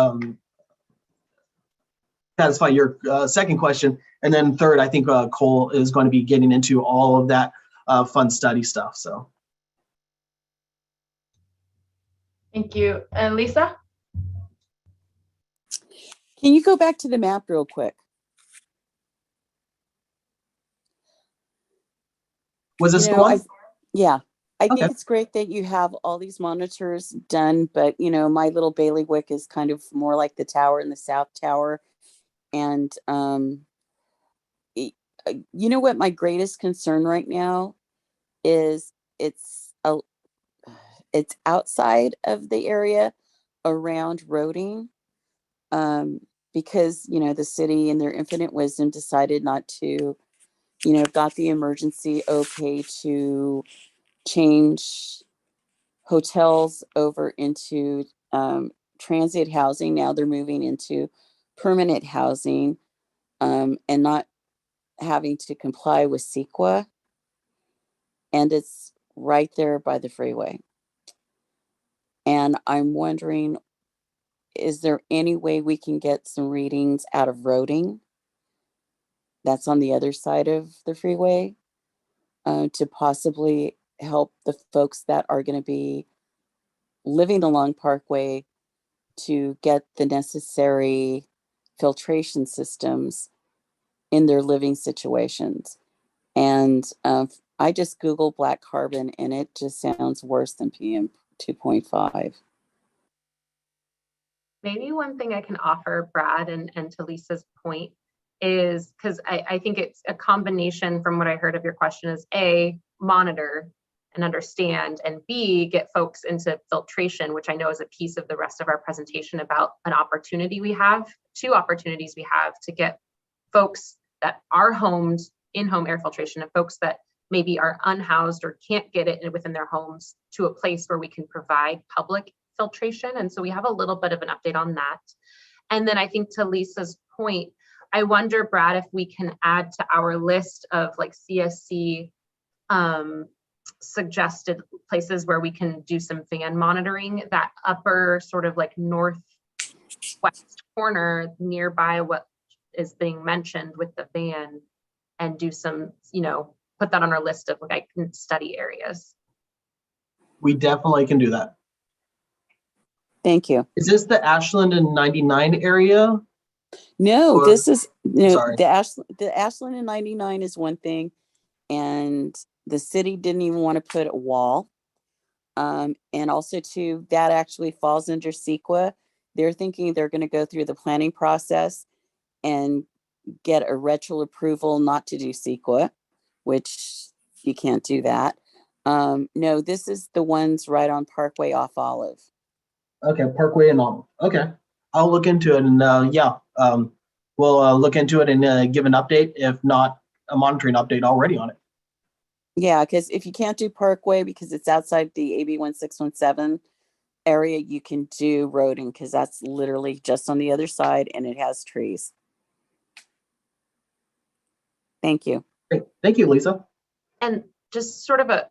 satisfy your second question. And then third, I think Cole is going to be getting into all of that fun study stuff. So. Thank you. And Lisa? Can you go back to the map real quick? Was this the one? Yeah. I think it's great that you have all these monitors done, but my little bailiwick is kind of more like the tower in the South Tower. And what my greatest concern right now is it's outside of the area around roading, because the city in their infinite wisdom decided not to, got the emergency okay to change hotels over into transient housing. Now they're moving into permanent housing, and not having to comply with CEQA. And it's right there by the freeway. And I'm wondering is there any way we can get some readings out of Roding? That's on the other side of the freeway, to possibly help the folks that are going to be living along Parkway to get the necessary filtration systems in their living situations. And I just Googled black carbon and it just sounds worse than PM 2.5. Maybe one thing I can offer, Brad, and to Lisa's point is, because I think it's a combination from what I heard of your question, is A, monitor and understand, and B, get folks into filtration, which I know is a piece of the rest of our presentation about an opportunity we have, two opportunities we have to get folks that are homed in-home air filtration and folks that maybe are unhoused or can't get it within their homes to a place where we can provide public filtration. And so we have a little bit of an update on that. And then I think to Lisa's point, I wonder, Brad, if we can add to our list of like CSC suggested places where we can do some fan monitoring, that upper sort of like northwest corner nearby what is being mentioned with the van, and do some, you know, put that on our list of like study areas. We definitely can do that. Thank you. Is this the Ashland and 99 area? No, Or- this is Sorry. the Ashland and 99 is one thing, and the city didn't even want to put a wall. And also too, that actually falls under CEQA. They're thinking they're going to go through the planning process and get a retro approval not to do CEQA, which you can't do that. No, this is the ones right on Parkway off Olive. Okay, Parkway and all. Okay, I'll look into it, and we'll look into it and give an update, if not a monitoring update already on it. Yeah, because if you can't do Parkway because it's outside the AB 1617 area, you can do Roding because that's literally just on the other side and it has trees. Thank you. Great. Thank you, Lisa. And just sort of a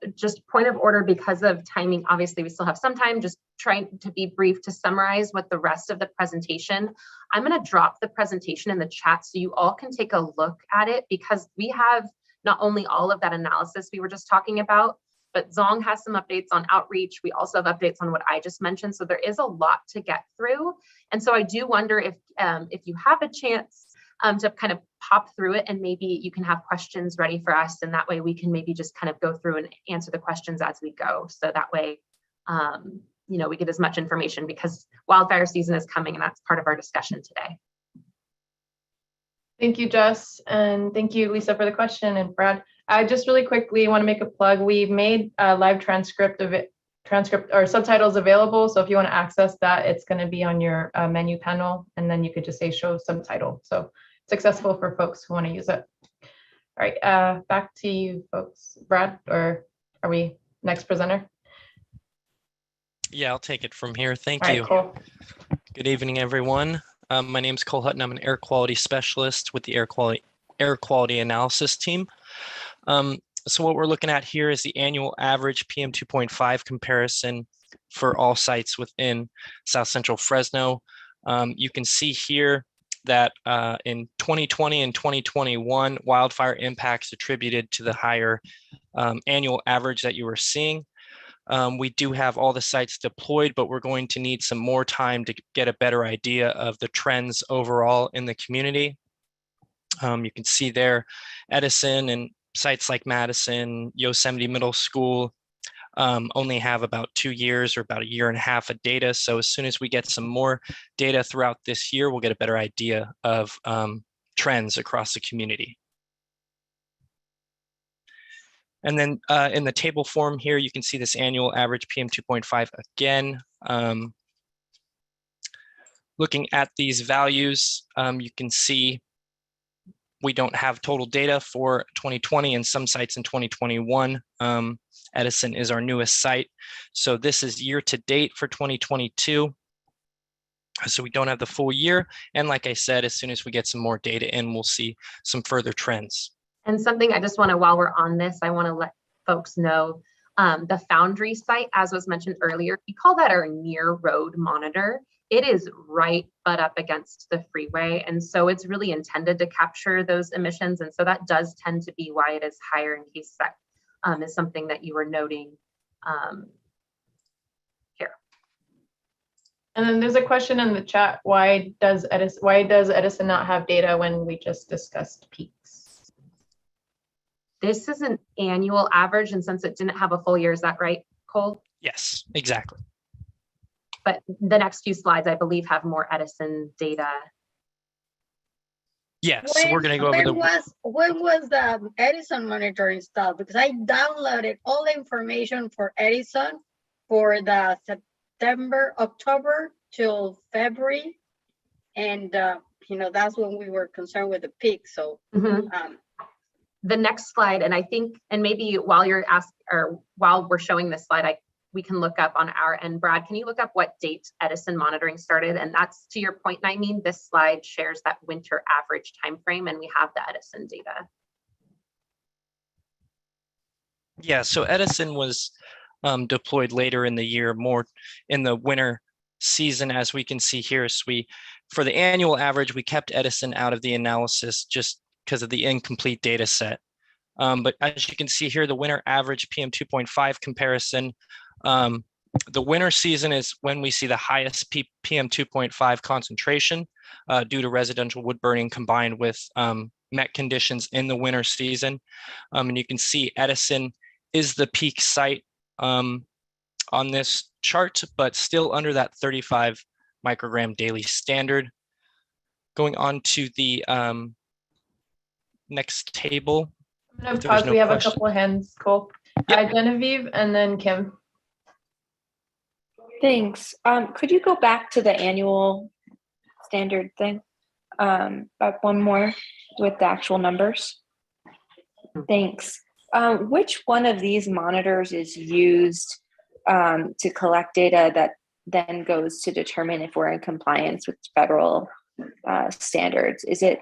point of order because of timing, obviously we still have some time, just trying to be brief to summarize what the rest of the presentation. I'm going to drop the presentation in the chat so you all can take a look at it, because we have not only all of that analysis we were just talking about, but Zong has some updates on outreach. We also have updates on what I just mentioned. So there is a lot to get through. And so I do wonder if you have a chance to kind of pop through it, and maybe you can have questions ready for us, and that way we can maybe just kind of go through and answer the questions as we go. So that way, you know, we get as much information, because wildfire season is coming and that's part of our discussion today. Thank you, Jess, and thank you, Lisa, for the question, and Brad. I just really quickly want to make a plug. We've made a live transcript or subtitles available. So if you want to access that, it's going to be on your menu panel, and then you could just say show subtitle. So it's accessible for folks who want to use it. All right, back to you folks. Brad, or are we next presenter? Yeah, I'll take it from here. Thank All right, you. cool. Good evening, everyone. My name is Cole Hutton. I'm an air quality specialist with the air quality analysis team. So what we're looking at here is the annual average PM 2.5 comparison for all sites within South Central Fresno. You can see here that in 2020 and 2021, wildfire impacts attributed to the higher annual average that you were seeing. We do have all the sites deployed, but we're going to need some more time to get a better idea of the trends overall in the community. You can see there Edison and sites like Madison, Yosemite Middle School only have about 2 years or about a year and a half of data. So as soon as we get some more data throughout this year, we'll get a better idea of trends across the community. And then in the table form here, you can see this annual average PM 2.5 again. Looking at these values, you can see we don't have total data for 2020 and some sites in 2021. Edison is our newest site. So this is year to date for 2022. So we don't have the full year. And like I said, as soon as we get some more data in, we'll see some further trends. And something I just want to, while we're on this, I want to let folks know the Foundry site, as was mentioned earlier, we call that our near road monitor. it is right butt up against the freeway. And so it's really intended to capture those emissions. And so that does tend to be why it is higher, in case that is something that you were noting here. And then there's a question in the chat, why does Edison not have data when we just discussed peaks? This is an annual average, and since it didn't have a full year, is that right, Cole? Yes, exactly. But the next few slides, I believe, have more Edison data. Yes, so we're going to go over when was the Edison monitoring installed? Because I downloaded all the information for Edison for the September, October till February, and you know, that's when we were concerned with the peak. So the next slide, and I think, and maybe while you're or while we're showing this slide, we can look up on our end. Brad, can you look up what date Edison monitoring started? And that's to your point, Naimeen, this slide shares that winter average time frame, and we have the Edison data. Yeah, so Edison was deployed later in the year, more in the winter season, as we can see here. So for the annual average, we kept Edison out of the analysis just because of the incomplete data set. But as you can see here, the winter average PM 2.5 comparison, the winter season is when we see the highest PM 2.5 concentration due to residential wood burning combined with met conditions in the winter season. And you can see Edison is the peak site on this chart, but still under that 35 microgram daily standard. Going on to the next table. I'm going to pause. We have a couple of hands. Cool. Genevieve and then Kim. Thanks. Could you go back to the annual standard thing? One more with the actual numbers. Thanks. Which one of these monitors is used to collect data that then goes to determine if we're in compliance with federal standards? Is it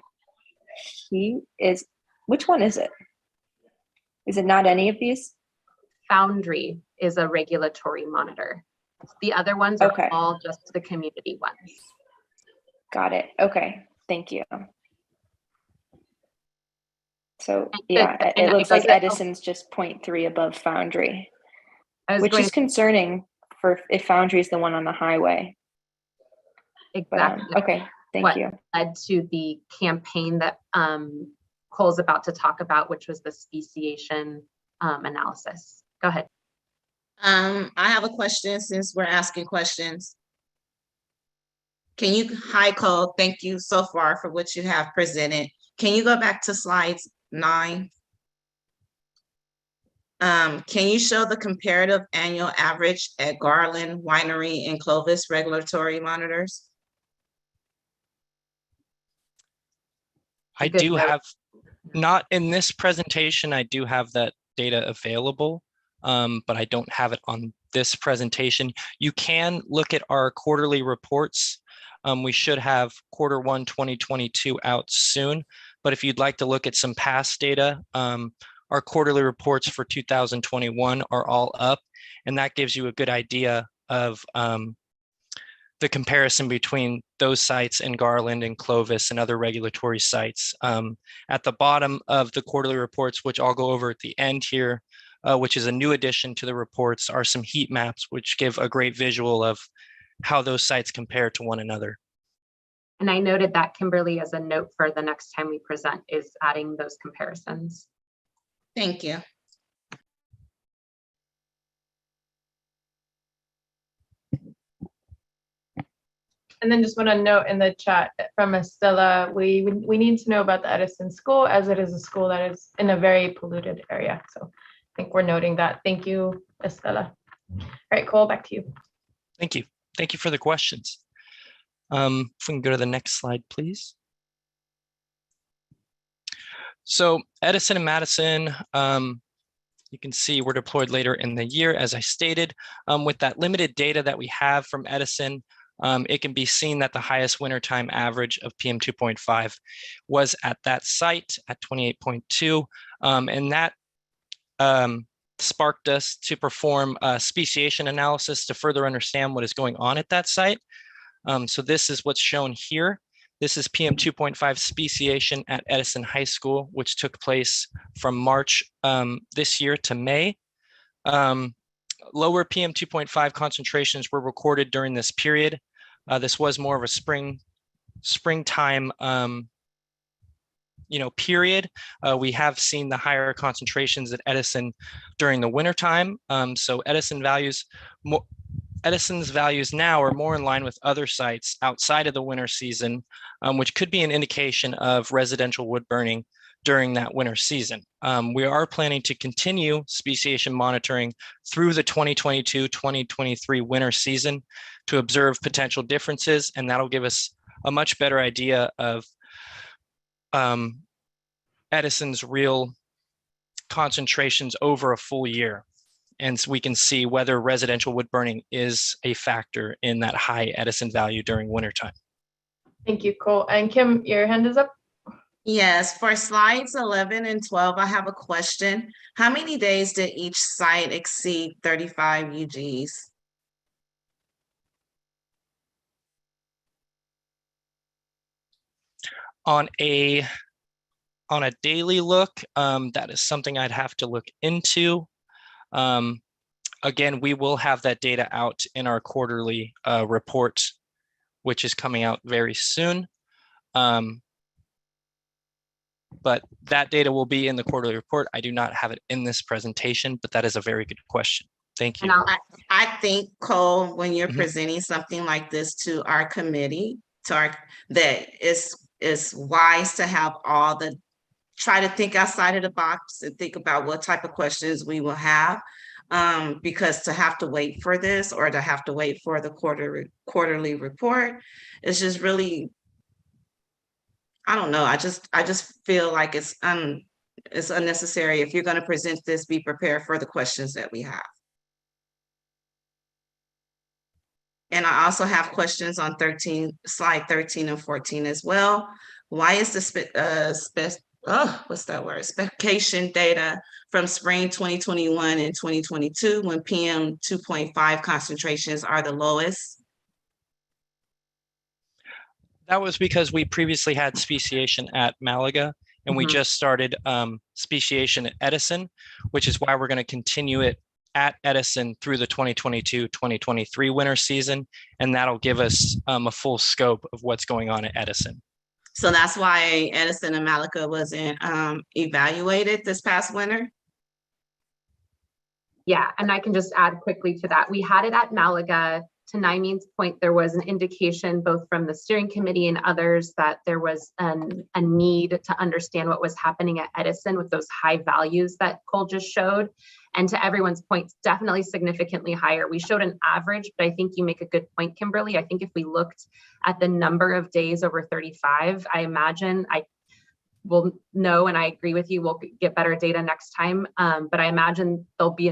which one is it? Is it not any of these? Foundry is a regulatory monitor. The other ones are all just the community ones. Got it. Okay. Thank you. So yeah, it looks like Edison's just 0.3 above Foundry, which is concerning for if Foundry is the one on the highway. Exactly. But, okay. Thank you. Led to the campaign that Cole's about to talk about, which was the speciation analysis. Go ahead. I have a question since we're asking questions. Hi Cole, thank you so far for what you have presented. Can you go back to slides 9? Can you show the comparative annual average at Garland, Winery, and Clovis regulatory monitors? I do have, not in this presentation, I do have that data available, but I don't have it on this presentation. You can look at our quarterly reports. We should have Q1 2022 out soon, but if you'd like to look at some past data, our quarterly reports for 2021 are all up, and that gives you a good idea of the comparison between those sites in Garland and Clovis and other regulatory sites. At the bottom of the quarterly reports, which I'll go over at the end here, which is a new addition to the reports, are some heat maps, which give a great visual of how those sites compare to one another. And I noted that, Kimberly, as a note for the next time we present, is adding those comparisons. Thank you. And then just want to note in the chat from Estella, we need to know about the Edison school, as it is a school that is in a very polluted area. So I think we're noting that. Thank you, Estella. All right, Cole, back to you. Thank you. Thank you for the questions. If we can go to the next slide, please. So Edison and Madison, you can see we're deployed later in the year, as I stated. With that limited data that we have from Edison, it can be seen that the highest wintertime average of PM 2.5 was at that site at 28.2, and that sparked us to perform a speciation analysis to further understand what is going on at that site. So this is what's shown here. This is PM 2.5 speciation at Edison High School, which took place from March this year to May. Lower PM 2.5 concentrations were recorded during this period. This was more of a springtime period. We have seen the higher concentrations at Edison during the wintertime. So Edison's values now are more in line with other sites outside of the winter season, which could be an indication of residential wood burning during that winter season. We are planning to continue speciation monitoring through the 2022-2023 winter season to observe potential differences, and that'll give us a much better idea of Edison's real concentrations over a full year. And so we can see whether residential wood burning is a factor in that high Edison value during wintertime. Thank you, Cole. And Kim, your hand is up. Yes, for slides 11 and 12, I have a question. How many days did each site exceed 35 UGs? On a daily look, that is something I'd have to look into. Again, we will have that data out in our quarterly report, which is coming out very soon. But that data will be in the quarterly report. I do not have it in this presentation, but that is a very good question. Thank you. And I think, Cole, when you're presenting something like this to our committee, that it's wise to have try to think outside of the box and think about what type of questions we will have. Because to have to wait for this or to have to wait for the quarterly report is just really, I don't know. I just feel like it's unnecessary. If you're going to present this, be prepared for the questions that we have. And I also have questions on slide 13 and 14 as well. Why is the specification data from spring 2021 and 2022 when PM 2.5 concentrations are the lowest? That was because we previously had speciation at Malaga, and we just started speciation at Edison, which is why we're going to continue it at Edison through the 2022-2023 winter season, and that'll give us a full scope of what's going on at Edison. So that's why Edison and Malaga wasn't evaluated this past winter? Yeah, and I can just add quickly to that. We had it at Malaga. To Naimeen's point, there was an indication both from the steering committee and others that there was a need to understand what was happening at Edison with those high values that Cole just showed. And to everyone's point, definitely significantly higher. We showed an average, but I think you make a good point, Kimberly. I think if we looked at the number of days over 35, I imagine I will know, and I agree with you, we'll get better data next time. But I imagine there'll be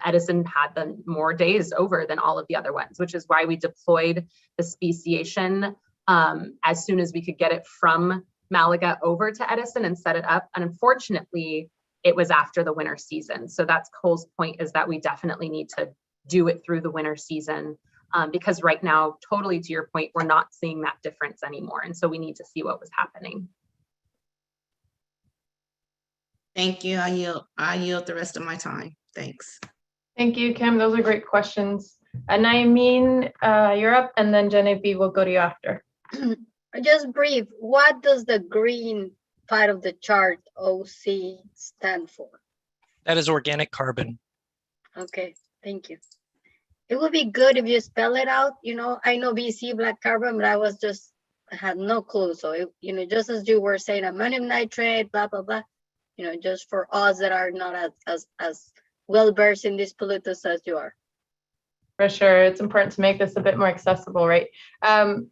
Edison had the more days over than all of the other ones, which is why we deployed the speciation as soon as we could get it from Malaga over to Edison and set it up. And unfortunately, it was after the winter season. So that's Cole's point, is that we definitely need to do it through the winter season because right now, totally to your point, we're not seeing that difference anymore. And so we need to see what was happening. Thank you. I yield the rest of my time. Thanks. Thank you, Kim. Those are great questions. Naimeen, you're up, and then Genevieve will go to you after. Just brief, what does the green part of the chart OC stand for? That is organic carbon. Okay, thank you. It would be good if you spell it out. You know, I know BC black carbon, but I had no clue. So, just as you were saying, ammonium nitrate, blah, blah, blah, just for us that are not as well versed in these pollutants as you are. For sure, it's important to make this a bit more accessible, right? And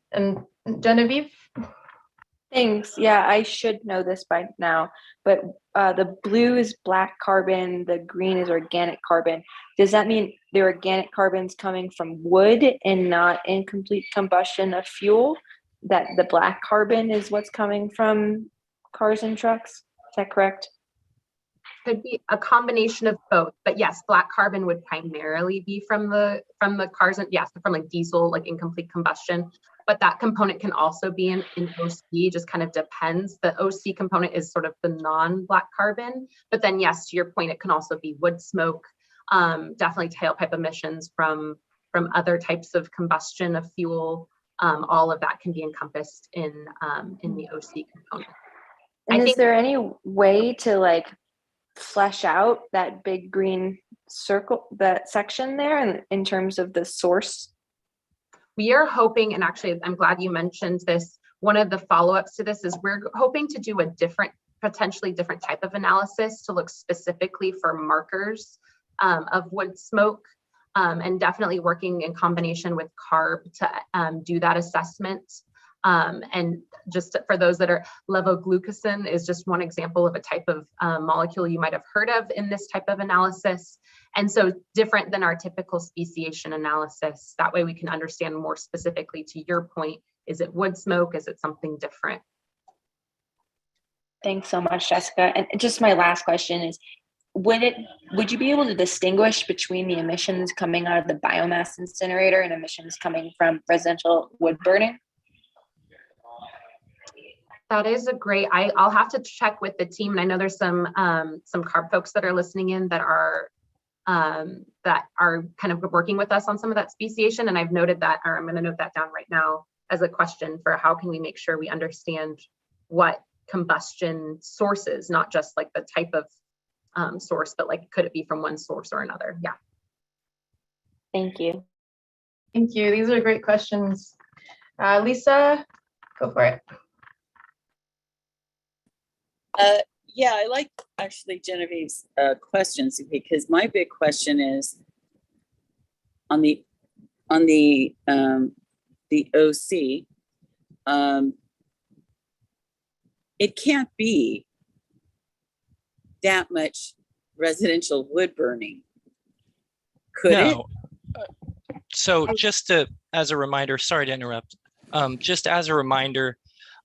Genevieve? Thanks. Yeah, I should know this by now, but the blue is black carbon, the green is organic carbon. Does that mean the organic carbon's coming from wood and not incomplete combustion of fuel? That the black carbon is what's coming from cars and trucks? Is that correct? Could be a combination of both, but yes, black carbon would primarily be from the cars, and yes, from like diesel, like incomplete combustion. But that component can also be in OC, just kind of depends. The OC component is sort of the non-black carbon, but then yes, to your point, it can also be wood smoke, definitely tailpipe emissions from other types of combustion of fuel. All of that can be encompassed in the OC component. And is there any way to like flesh out that big green circle, that section there, in terms of the source? We are hoping, and actually I'm glad you mentioned this, one of the follow-ups to this is we're hoping to do a potentially different type of analysis to look specifically for markers of wood smoke, and definitely working in combination with CARB to do that assessment. And just for those that are, levoglucosan is just one example of a type of molecule you might have heard of in this type of analysis. And so different than our typical speciation analysis. That way we can understand more specifically to your point, is it wood smoke? Is it something different? Thanks so much, Jessica. And just my last question is, would you be able to distinguish between the emissions coming out of the biomass incinerator and emissions coming from residential wood burning? That is a great, I'll have to check with the team. And I know there's some CARB folks that are listening in that are kind of working with us on some of that speciation. And I've noted that, or I'm going to note that down right now as a question for how can we make sure we understand what combustion sources, not just like the type of source, but like, could it be from one source or another? Yeah. Thank you. Thank you. These are great questions. Lisa, go for it. Yeah, I like actually Genevieve's questions, because my big question is on the OC. It can't be that much residential wood burning, could it? So just as a reminder, sorry to interrupt. Just as a reminder,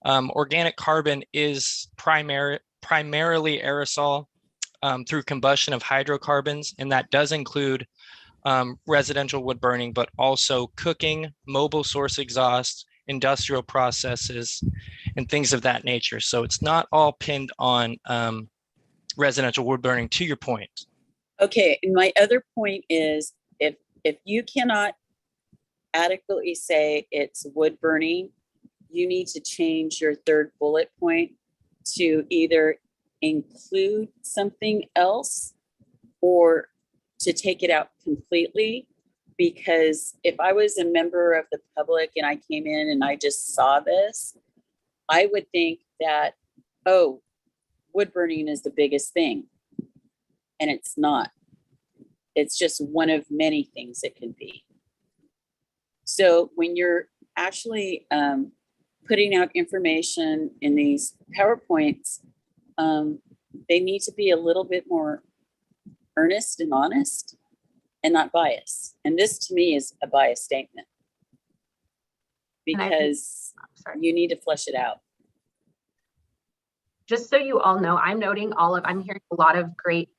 organic carbon is primarily aerosol through combustion of hydrocarbons, and that does include residential wood burning, but also cooking, mobile source exhaust, industrial processes, and things of that nature. So it's not all pinned on residential wood burning, to your point. Okay, and my other point is, if you cannot adequately say it's wood burning, you need to change your third bullet point to either include something else or to take it out completely. Because if I was a member of the public and I came in and I just saw this, I would think that, oh, wood burning is the biggest thing. And it's not. It's just one of many things it can be. So when you're actually putting out information in these PowerPoints, they need to be a little bit more earnest and honest and not biased. And this to me is a biased statement, because you need to flesh it out. Just so you all know, I'm hearing a lot of great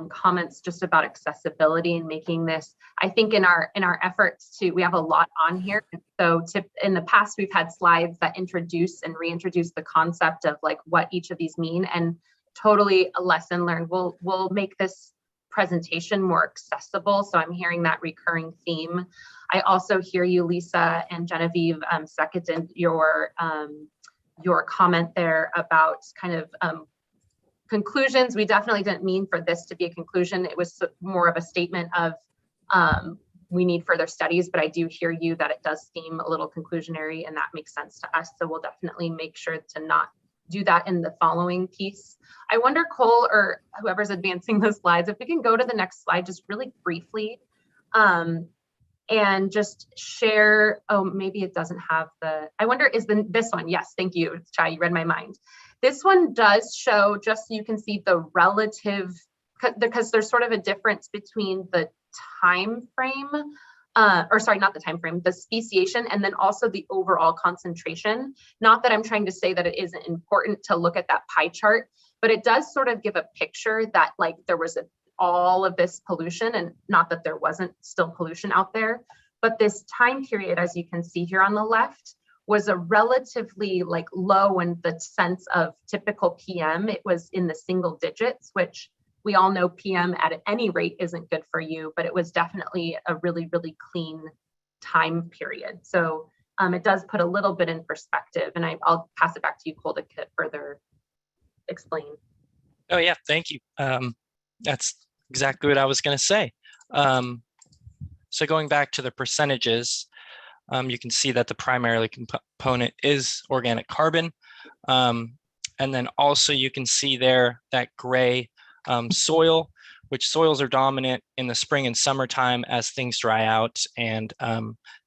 comments just about accessibility and making this, I think in our efforts we have a lot on here. So in the past, we've had slides that introduce and reintroduce the concept of like what each of these mean, and totally a lesson learned. We'll make this presentation more accessible. So I'm hearing that recurring theme. I also hear you, Lisa and Genevieve, seconded your comment there about kind of conclusions. We definitely didn't mean for this to be a conclusion. It was more of a statement of we need further studies, but I do hear you that it does seem a little conclusionary, and that makes sense to us. So we'll definitely make sure to not do that in the following piece. I wonder, Cole, or whoever's advancing the slides, if we can go to the next slide just really briefly, and just share, oh, maybe it doesn't have the, I wonder, is this one? Yes, thank you, Chai, you read my mind. This one does show, just so you can see the relative, because there's sort of a difference between the time frame, or sorry, not the time frame, the speciation, and then also the overall concentration. Not that I'm trying to say that it isn't important to look at that pie chart, but it does sort of give a picture that like there was all of this pollution, and not that there wasn't still pollution out there, but this time period, as you can see here on the left, was a relatively like low in the sense of typical PM. It was in the single digits, which we all know PM at any rate isn't good for you, but it was definitely a really, really clean time period. So it does put a little bit in perspective, and I'll pass it back to you, Cole, to further explain. Oh yeah, thank you. That's exactly what I was going to say. So going back to the percentages, you can see that the primary component is organic carbon. And then also you can see there that gray soil, which soils are dominant in the spring and summertime as things dry out and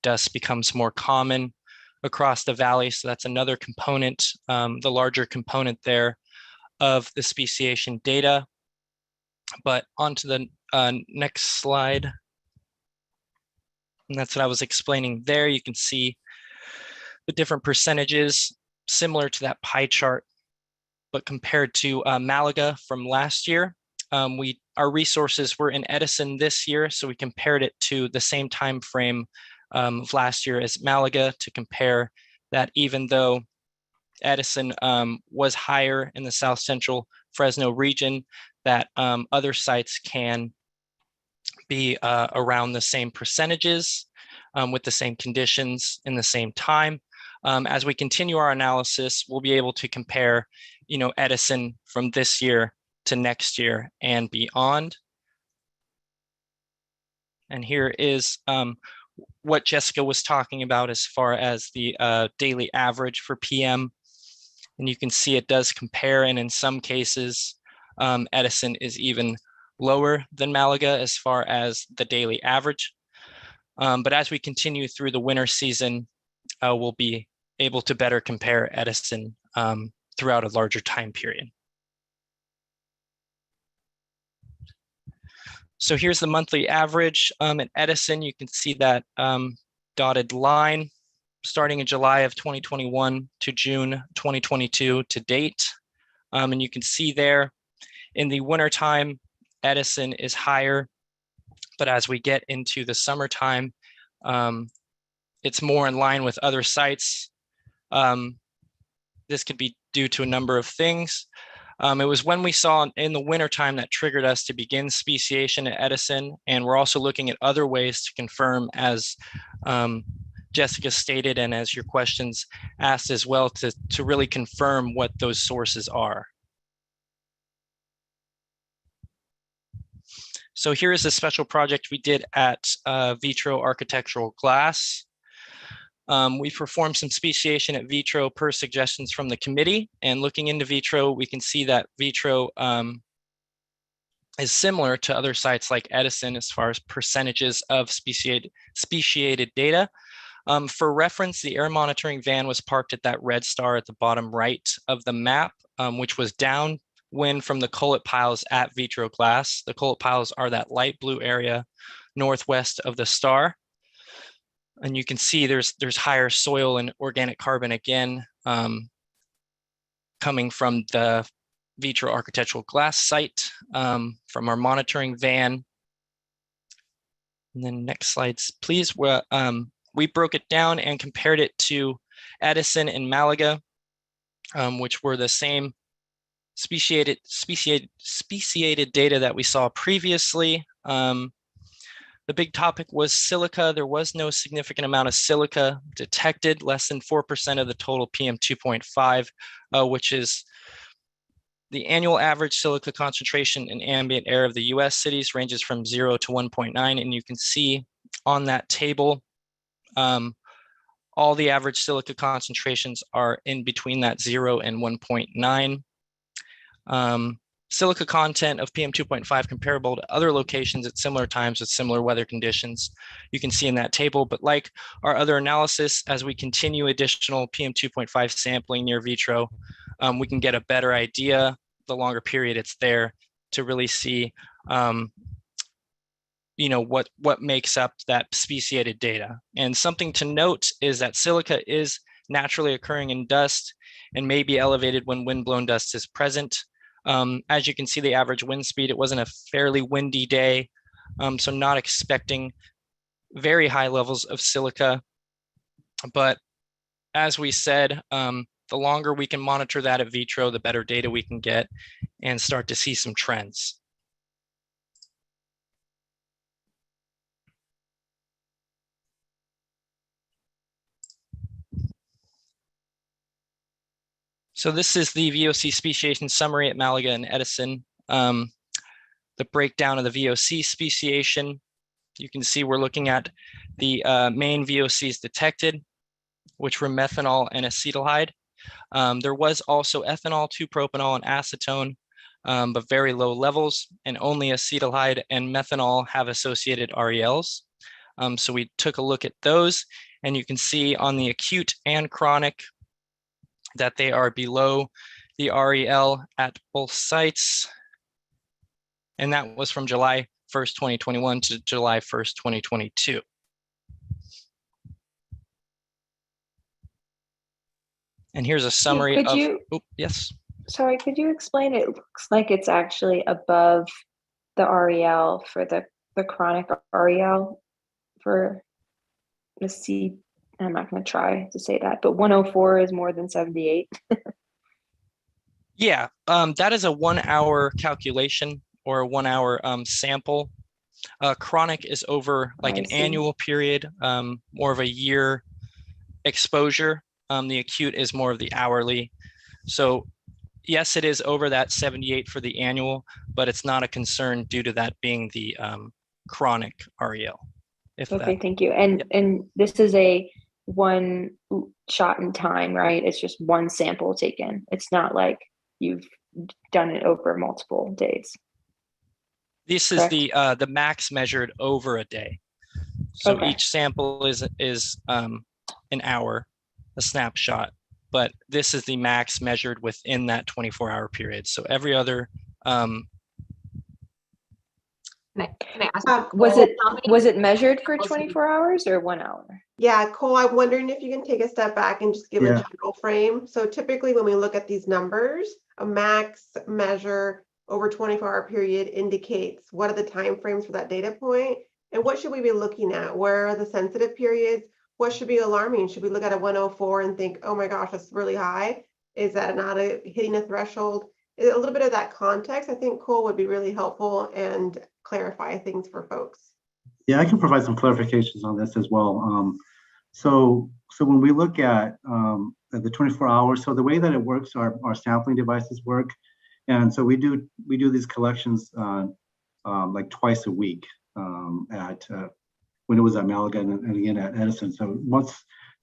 dust becomes more common across the valley. So that's another component, the larger component there of the speciation data. But onto the next slide. And that's what I was explaining there. You can see the different percentages similar to that pie chart, but compared to Malaga from last year, our resources were in Edison this year, so we compared it to the same time frame of last year as Malaga to compare that. Even though Edison was higher in the South Central Fresno region, that other sites can be around the same percentages with the same conditions in the same time. As we continue our analysis, we'll be able to compare, Edison from this year to next year and beyond. And here is what Jessica was talking about as far as the daily average for PM. And you can see it does compare, and in some cases, Edison is even lower than Malaga as far as the daily average. But as we continue through the winter season, we'll be able to better compare Edison throughout a larger time period. So here's the monthly average at Edison. You can see that dotted line starting in July of 2021 to June 2022 to date. And you can see there in the wintertime, Edison is higher, but as we get into the summertime, it's more in line with other sites. This could be due to a number of things. It was when we saw in the wintertime that triggered us to begin speciation at Edison, and we're also looking at other ways to confirm, as Jessica stated, and as your questions asked as well, to really confirm what those sources are. So here is a special project we did at Vitro Architectural Glass. We performed some speciation at Vitro per suggestions from the committee, and looking into Vitro, we can see that Vitro is similar to other sites like Edison as far as percentages of speciated data. For reference, the air monitoring van was parked at that red star at the bottom right of the map, which was downwind from the cullet piles at Vitro Glass. The cullet piles are that light blue area northwest of the star. And you can see there's higher soil and organic carbon again, coming from the Vitro Architectural Glass site, from our monitoring van. And then next slides, please. We broke it down and compared it to Edison and Malaga, which were the same speciated data that we saw previously. The big topic was silica. There was no significant amount of silica detected, less than 4% of the total PM 2.5, which is the annual average silica concentration in ambient air of the US cities ranges from 0 to 1.9. And you can see on that table, all the average silica concentrations are in between that 0 and 1.9. Silica content of PM 2.5 comparable to other locations at similar times with similar weather conditions. You can see in that table, but like our other analysis, as we continue additional PM 2.5 sampling near Vitro, we can get a better idea the longer period it's there to really see what makes up that speciated data. And something to note is that silica is naturally occurring in dust and may be elevated when windblown dust is present. As you can see, the average wind speed, it wasn't a fairly windy day, so not expecting very high levels of silica. But as we said, the longer we can monitor that at vitro, the better data we can get and start to see some trends. So this is the VOC speciation summary at Malaga and Edison. The breakdown of the VOC speciation. You can see we're looking at the main VOCs detected, which were methanol and acetaldehyde. There was also ethanol, 2-propanol, and acetone, but very low levels, and only acetaldehyde and methanol have associated RELs. So we took a look at those, and you can see on the acute and chronic that they are below the REL at both sites. And that was from July 1st, 2021 to July 1st, 2022. And here's a summary of, yes. Sorry, could you explain? It looks like it's actually above the REL for the chronic REL for the C. I'm not going to try to say that, but 104 is more than 78. Yeah, that is a 1-hour calculation or a 1-hour sample. Chronic is over like an annual period, more of a year exposure. The acute is more of the hourly. So yes, it is over that 78 for the annual, but it's not a concern due to that being the chronic REL. Okay, thank you. And this is a one shot in time, right? It's just one sample taken. It's not like you've done it over multiple days. This is the max measured over a day. So each sample is an hour, a snapshot, but this is the max measured within that 24-hour period. So every other Can I ask, was it measured for 24 hours or 1 hour? Yeah, Cole, I'm wondering if you can take a step back and just give a general frame. So typically when we look at these numbers, a max measure over 24-hour period indicates what are the time frames for that data point and what should we be looking at? Where are the sensitive periods? What should be alarming? Should we look at a 104 and think, oh my gosh, that's really high? Is that not hitting a threshold? A little bit of that context, I think, Cole, would be really helpful and clarify things for folks. Yeah, I can provide some clarifications on this as well. So when we look at the 24 hours, so the way that it works, our sampling devices work, and so we do these collections like twice a week at when it was at Malaga and again at Edison. So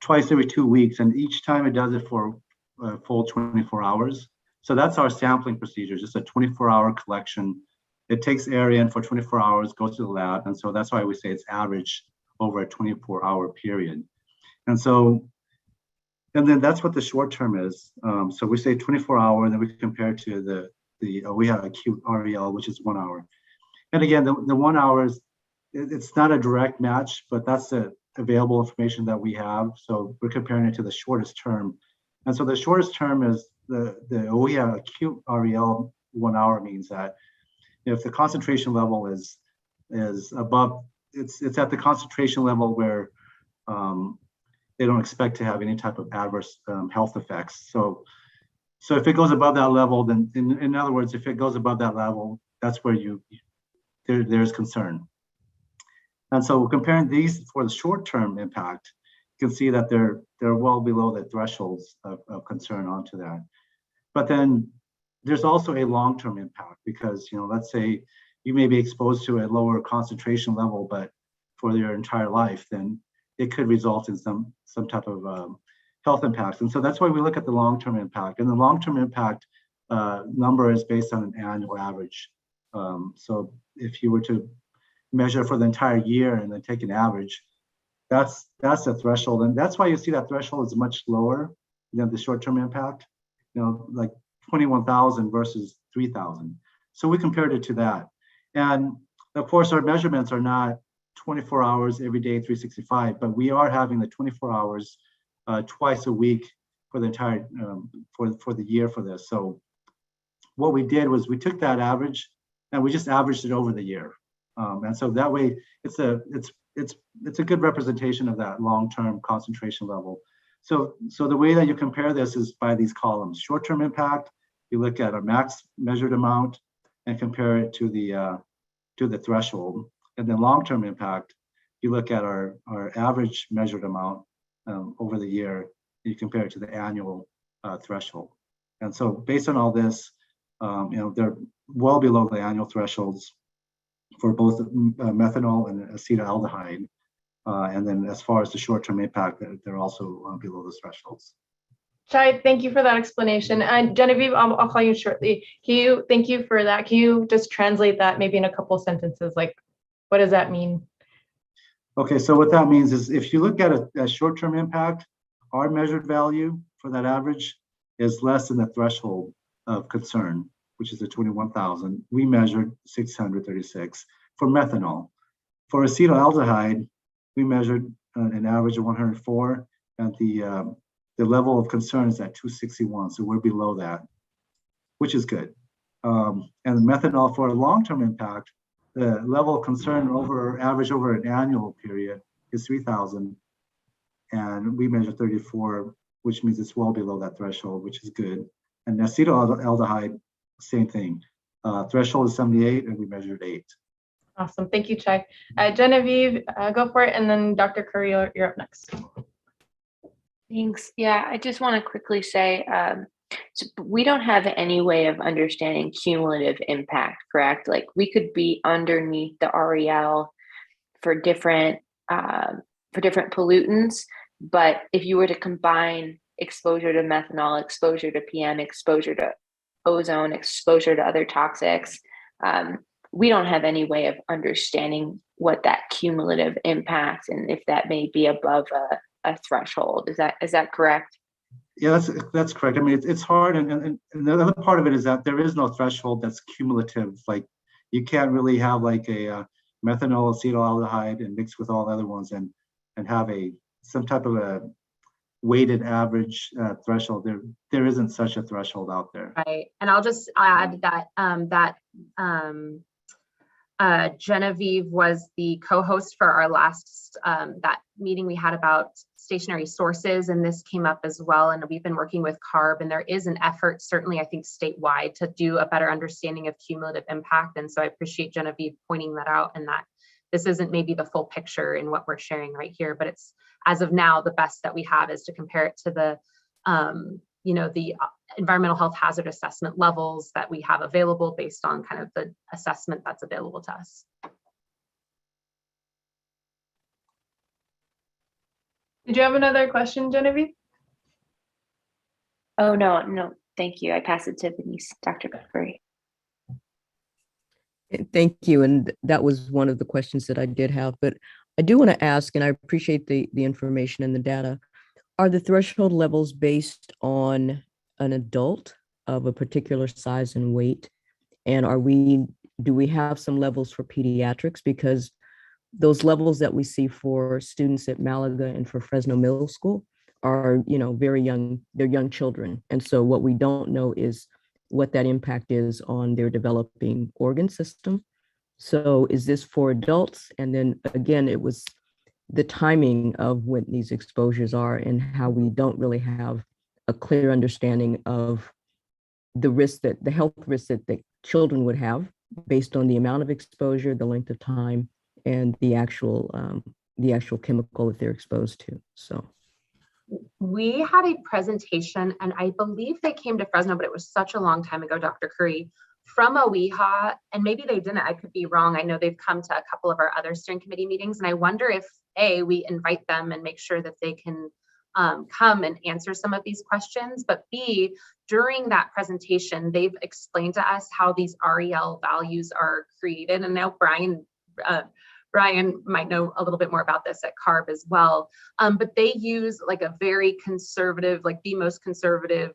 twice every 2 weeks, and each time it does it for a full 24 hours. So that's our sampling procedure, just a 24-hour collection. It takes air in for 24 hours, goes to the lab. And so that's why we say it's average over a 24-hour period. And then that's what the short term is. So we say 24 hour, and then we compare it to we have acute REL, which is 1 hour. And again, the 1 hour is, it's not a direct match, but that's the available information that we have. So we're comparing it to the shortest term. And so the shortest term is we have acute REL 1 hour means that if the concentration level is above, it's at the concentration level where they don't expect to have any type of adverse health effects. So if it goes above that level, then in other words, if it goes above that level, that's where there's concern. And so comparing these for the short-term impact, you can see that they're well below the thresholds of concern onto that. But then there's also a long-term impact because, let's say you may be exposed to a lower concentration level, but for your entire life, then it could result in some type of health impacts. And so that's why we look at the long-term impact. And the long-term impact number is based on an annual average. So if you were to measure for the entire year and then take an average, that's the threshold. And that's why you see that threshold is much lower than the short-term impact, like 21,000 versus 3,000. So we compared it to that. And of course, our measurements are not 24 hours every day, 365, but we are having the 24 hours twice a week for the entire, for the year for this. So what we did was we took that average and we just averaged it over the year. And so that way it's a good representation of that long-term concentration level. So the way that you compare this is by these columns. Short-term impact, you look at our max measured amount and compare it to the threshold. And then long-term impact, you look at our average measured amount over the year, and you compare it to the annual threshold. And so based on all this, they're well below the annual thresholds for both methanol and acetaldehyde. And then as far as the short-term impact, they're also below the thresholds. Shai, thank you for that explanation. And Genevieve, I'll call you shortly. Thank you for that. Can you just translate that maybe in a couple sentences? Like, what does that mean? Okay, so what that means is if you look at a short-term impact, our measured value for that average is less than the threshold of concern, which is the 21,000. We measured 636 for methanol. For acetaldehyde, we measured an average of 104, and the level of concern is at 261, so we're below that, which is good. And methanol for a long-term impact, the level of concern average over an annual period is 3,000, and we measure 34, which means it's well below that threshold, which is good. And acetaldehyde, same thing. Threshold is 78, and we measured 8. Awesome, thank you, Chai. Genevieve, go for it, and then Dr. Curry, you're up next. Thanks. Yeah, I just want to quickly say, so we don't have any way of understanding cumulative impact, correct? Like we could be underneath the REL for different pollutants, but if you were to combine exposure to methanol, exposure to PM, exposure to ozone, exposure to other toxics, we don't have any way of understanding what that cumulative impact and if that may be above a threshold. Is that correct? Yeah, that's correct. I mean, it's hard, and the other part of it is that there is no threshold that's cumulative. Like you can't really have like a methanol acetaldehyde and mix with all the other ones and have some type of a weighted average threshold. There isn't such a threshold out there. Right, and I'll just add that Genevieve was the co-host for our last that meeting we had about stationary sources, and this came up as well. And we've been working with CARB, and there is an effort, certainly I think statewide, to do a better understanding of cumulative impact. And so I appreciate Genevieve pointing that out, and that this isn't maybe the full picture in what we're sharing right here, but it's as of now the best that we have is to compare it to the the environmental health hazard assessment levels that we have available based on kind of the assessment that's available to us. Did you have another question, Genevieve? Oh, no, thank you. I pass it to Denise, Dr. Curry. Thank you. And that was one of the questions that I did have, but I do want to ask, and I appreciate the information and the data. Are the threshold levels based on an adult of a particular size and weight? And do we have some levels for pediatrics? Because those levels that we see for students at Malaga and for Fresno Middle School are, very young, they're young children. And so what we don't know is what that impact is on their developing organ system. So is this for adults? And then again, it was the timing of when these exposures are and how we don't really have a clear understanding of the health risk that children would have based on the amount of exposure, the length of time, and the actual chemical that they're exposed to. So we had a presentation, and I believe they came to Fresno, but it was such a long time ago, Dr. Curry, from OEHA, and maybe they didn't, I could be wrong. I know they've come to a couple of our other steering committee meetings, and I wonder if we invite them and make sure that they can come and answer some of these questions, but B, during that presentation, they've explained to us how these REL values are created. And now Brian might know a little bit more about this at CARB as well. But they use like a very conservative, like the most conservative,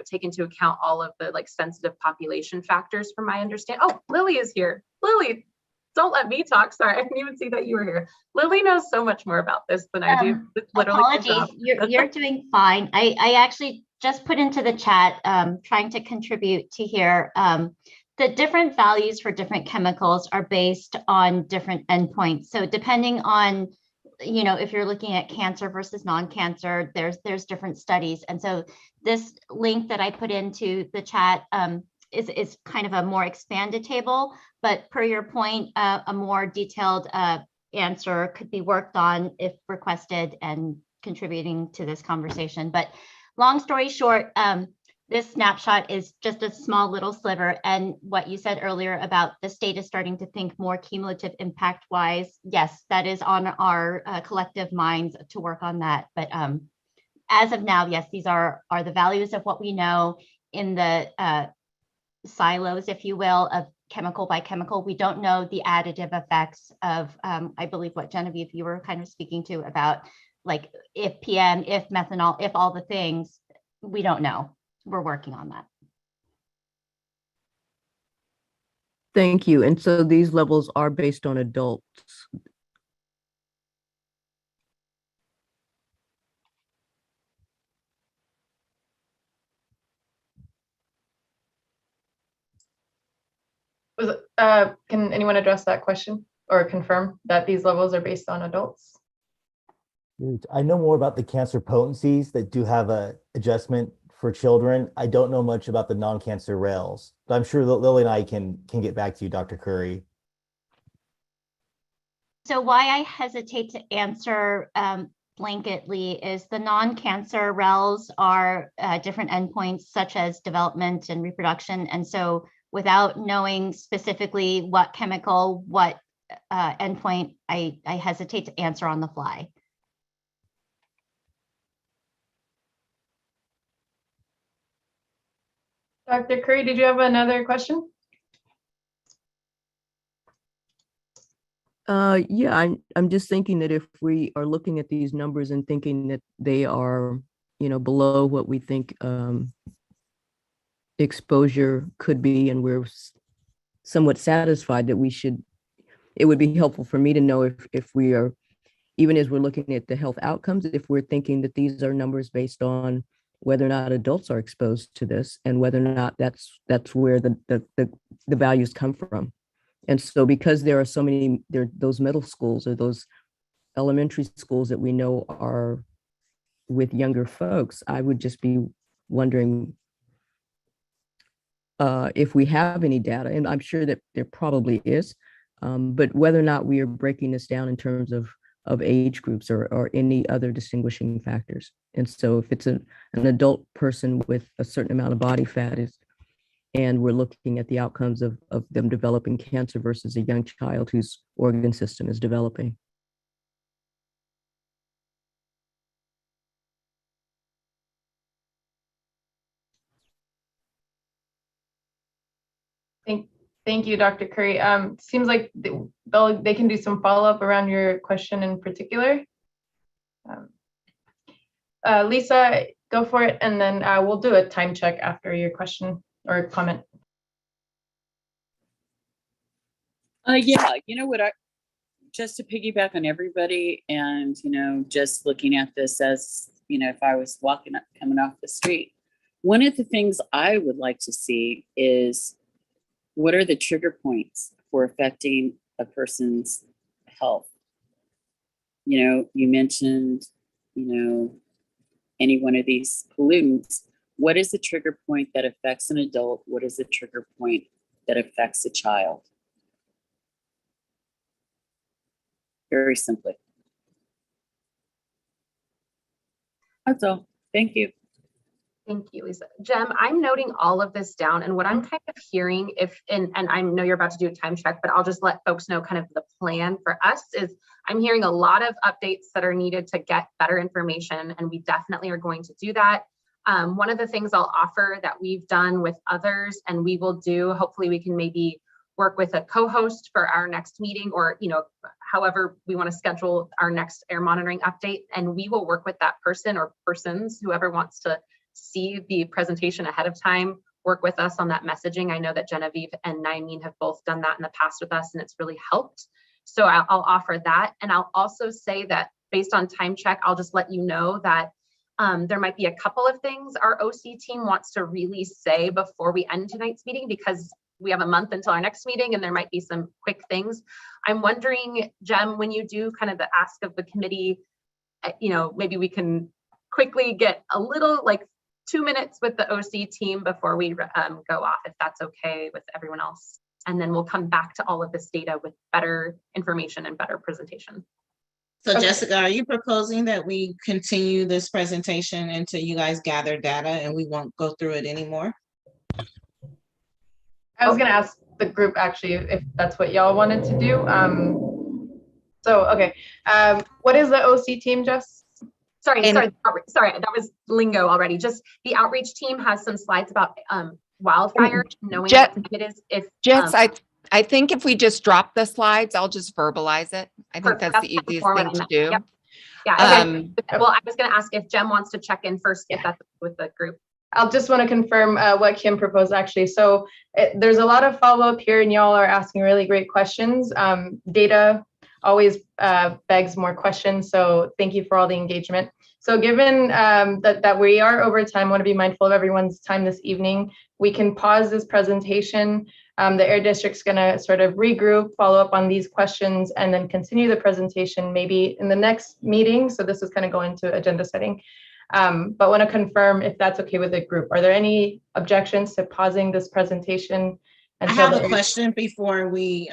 take into account all of the like sensitive population factors from my understanding. Oh, Lily is here. Lily, don't let me talk. Sorry, I didn't even see that you were here. Lily knows so much more about this than I do. It's literally apologies, you're doing fine. I actually just put into the chat, trying to contribute to here. The different values for different chemicals are based on different endpoints. So depending on, you know, if you're looking at cancer versus non-cancer, there's different studies. And so this link that I put into the chat is kind of a more expanded table, but per your point, a more detailed answer could be worked on if requested and contributing to this conversation. But long story short, this snapshot is just a small little sliver. And what you said earlier about the state is starting to think more cumulative impact wise. Yes, that is on our collective minds to work on that. But as of now, yes, these are the values of what we know in the silos, if you will, of chemical by chemical. We don't know the additive effects of, I believe what Genevieve, you were kind of speaking to about like if PM, if methanol, if all the things, we don't know. We're working on that. Thank you. And so these levels are based on adults. Can anyone address that question or confirm that these levels are based on adults? I know more about the cancer potencies that do have a adjustment for children. I don't know much about the non-cancer rails, but I'm sure that Lily and I can get back to you, Dr. Curry. So why I hesitate to answer blanketly is the non-cancer RELs are different endpoints such as development and reproduction. And so without knowing specifically what chemical, what endpoint, I hesitate to answer on the fly. Dr. Curry, did you have another question? Yeah, I'm just thinking that if we are looking at these numbers and thinking that they are, you know, below what we think exposure could be, and we're somewhat satisfied that we should, it would be helpful for me to know if we are, even as we're looking at the health outcomes, if we're thinking that these are numbers based on whether or not adults are exposed to this and whether or not that's where the values come from. And so because there are so many, those middle schools or those elementary schools that we know are with younger folks, I would just be wondering if we have any data, and I'm sure that there probably is, but whether or not we are breaking this down in terms of age groups or any other distinguishing factors. And so if it's an adult person with a certain amount of body fat and we're looking at the outcomes of them developing cancer versus a young child whose organ system is developing. Thank you, Dr. Curry. Seems like they can do some follow-up around your question in particular. Lisa, go for it, and then we'll do a time check after your question or comment. Yeah, you know what, just to piggyback on everybody and, you know, just looking at this as, you know, if I was coming off the street, one of the things I would like to see is what are the trigger points for affecting a person's health? You know, you mentioned, you know, any one of these pollutants. What is the trigger point that affects an adult? What is the trigger point that affects a child? Very simply. That's all. Thank you. Thank you, Lisa. Jem, I'm noting all of this down, and what I'm kind of hearing, and I know you're about to do a time check, but I'll just let folks know kind of the plan for us is I'm hearing a lot of updates that are needed to get better information, and we definitely are going to do that. One of the things I'll offer that we've done with others, and we will do, hopefully we can maybe work with a co-host for our next meeting, or, you know, however we want to schedule our next air monitoring update, and we will work with that person or persons, whoever wants to see the presentation ahead of time, work with us on that messaging. I know that Genevieve and Naimeen have both done that in the past with us, and it's really helped. So I'll offer that. And I'll also say that based on time check, I'll just let you know that there might be a couple of things our OC team wants to really say before we end tonight's meeting, because we have a month until our next meeting and there might be some quick things. I'm wondering, Jem, when you do kind of the ask of the committee, maybe we can quickly get a little, like 2 minutes with the OC team before we go off, if that's okay with everyone else. And then we'll come back to all of this data with better information and better presentation. So Jessica, are you proposing that we continue this presentation until you guys gather data and we won't go through it anymore? I was going to ask the group actually if that's what y'all wanted to do. Okay. What is the OC team, Jess? Sorry, that was lingo already. Just the outreach team has some slides about wildfire, knowing what it is. Jess, I think if we just drop the slides, I'll just verbalize it. I think that's the easiest thing to do. Yep. Yeah. Well, I was going to ask if Jem wants to check in first, if that's with the group. I'll just want to confirm what Kim proposed actually. So there's a lot of follow-up here and y'all are asking really great questions. Data always begs more questions. So thank you for all the engagement. So given that we are over time, I want to be mindful of everyone's time this evening. We can pause this presentation. The Air District's going to sort of regroup, follow up on these questions, and then continue the presentation maybe in the next meeting. So this is kind of going to agenda setting. But want to confirm if that's okay with the group. Are there any objections to pausing this presentation? I have a question before we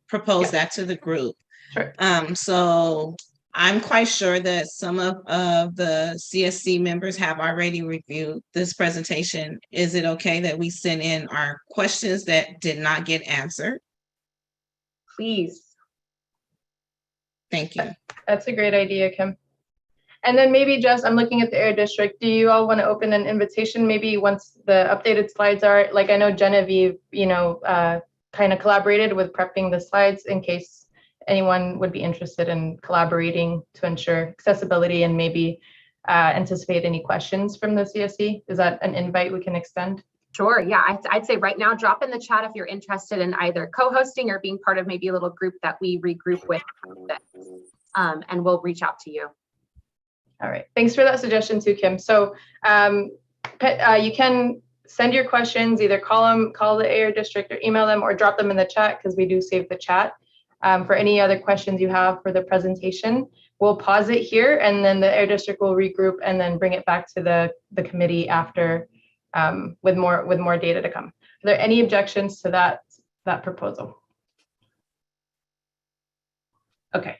propose that to the group. Sure. So I'm quite sure that some of the CSC members have already reviewed this presentation. Is it okay that we send in our questions that did not get answered? Please. Thank you. That's a great idea, Kim. And then maybe just, I'm looking at the Air District. Do you all want to open an invitation maybe once the updated slides are, like I know Genevieve, kind of collaborated with prepping the slides in case anyone would be interested in collaborating to ensure accessibility and maybe anticipate any questions from the CSC? Is that an invite we can extend? Sure, yeah, I'd say right now, drop in the chat if you're interested in either co-hosting or being part of maybe a little group that we regroup with, and we'll reach out to you. All right, thanks for that suggestion too, Kim. So you can send your questions, either call the Air District or email them or drop them in the chat because we do save the chat. For any other questions you have for the presentation, we'll pause it here and then the Air District will regroup and then bring it back to the committee after with more data to come. Are there any objections to that proposal? Okay.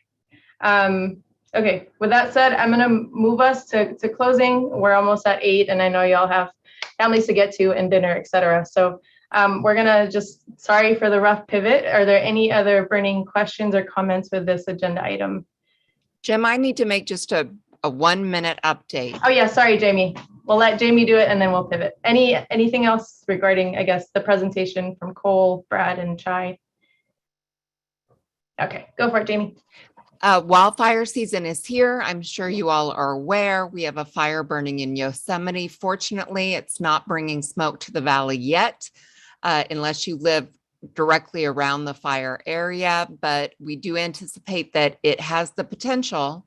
Okay, with that said, I'm going to move us to closing. We're almost at 8 and I know y'all have families to get to and dinner, etc. So we're gonna sorry for the rough pivot. Are there any other burning questions or comments with this agenda item? Jim, I need to make just a 1 minute update. Oh yeah, sorry, Jamie. We'll let Jamie do it and then we'll pivot. Anything else regarding, I guess, the presentation from Cole, Brad, and Chai? Okay, go for it, Jamie. Wildfire season is here. I'm sure you all are aware. We have a fire burning in Yosemite. Fortunately, it's not bringing smoke to the valley yet, unless you live directly around the fire area. But we do anticipate that it has the potential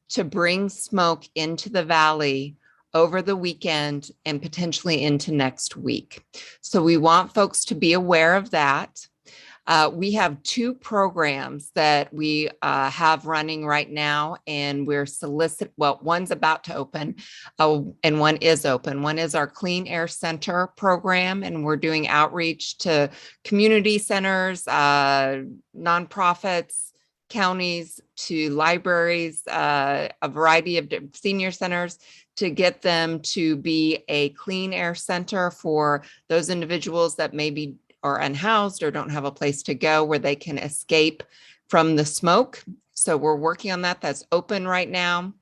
to bring smoke into the valley over the weekend and potentially into next week. So we want folks to be aware of that. We have 2 programs that we have running right now, and we're one's about to open and one is open. One is our Clean Air Center program, and we're doing outreach to community centers, nonprofits, counties, to libraries, a variety of senior centers to get them to be a clean air center for those individuals that maybe are unhoused or don't have a place to go where they can escape from the smoke. So we're working on that. That's open right now.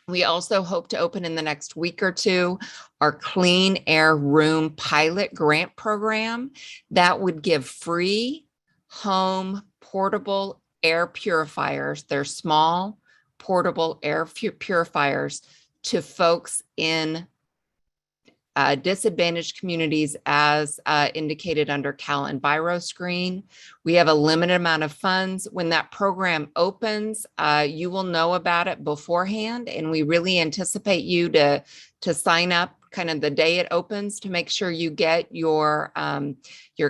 We also hope to open in the next week or 2 our Clean Air Room pilot grant program that would give free home portable air purifiers. They're small portable air purifiers to folks in disadvantaged communities as indicated under Cal Enviro Screen. We have a limited amount of funds. When that program opens, you will know about it beforehand, and we really anticipate you to sign up kind of the day it opens to make sure you get your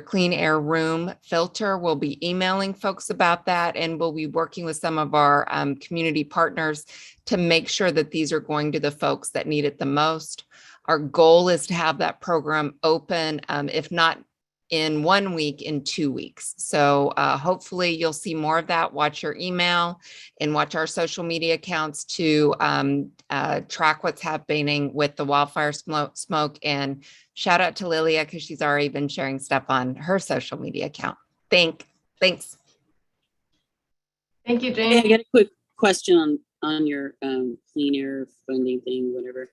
clean air room filter. We'll be emailing folks about that, and we'll be working with some of our community partners to make sure that these are going to the folks that need it the most. Our goal is to have that program open, if not in 1 week, in 2 weeks. So hopefully you'll see more of that. Watch your email and watch our social media accounts to track what's happening with the wildfire smoke. And shout out to Lilia, because she's already been sharing stuff on her social media account. Thanks. Thank you, Hey, I Jane. got a quick question on your clean air funding thing, whatever.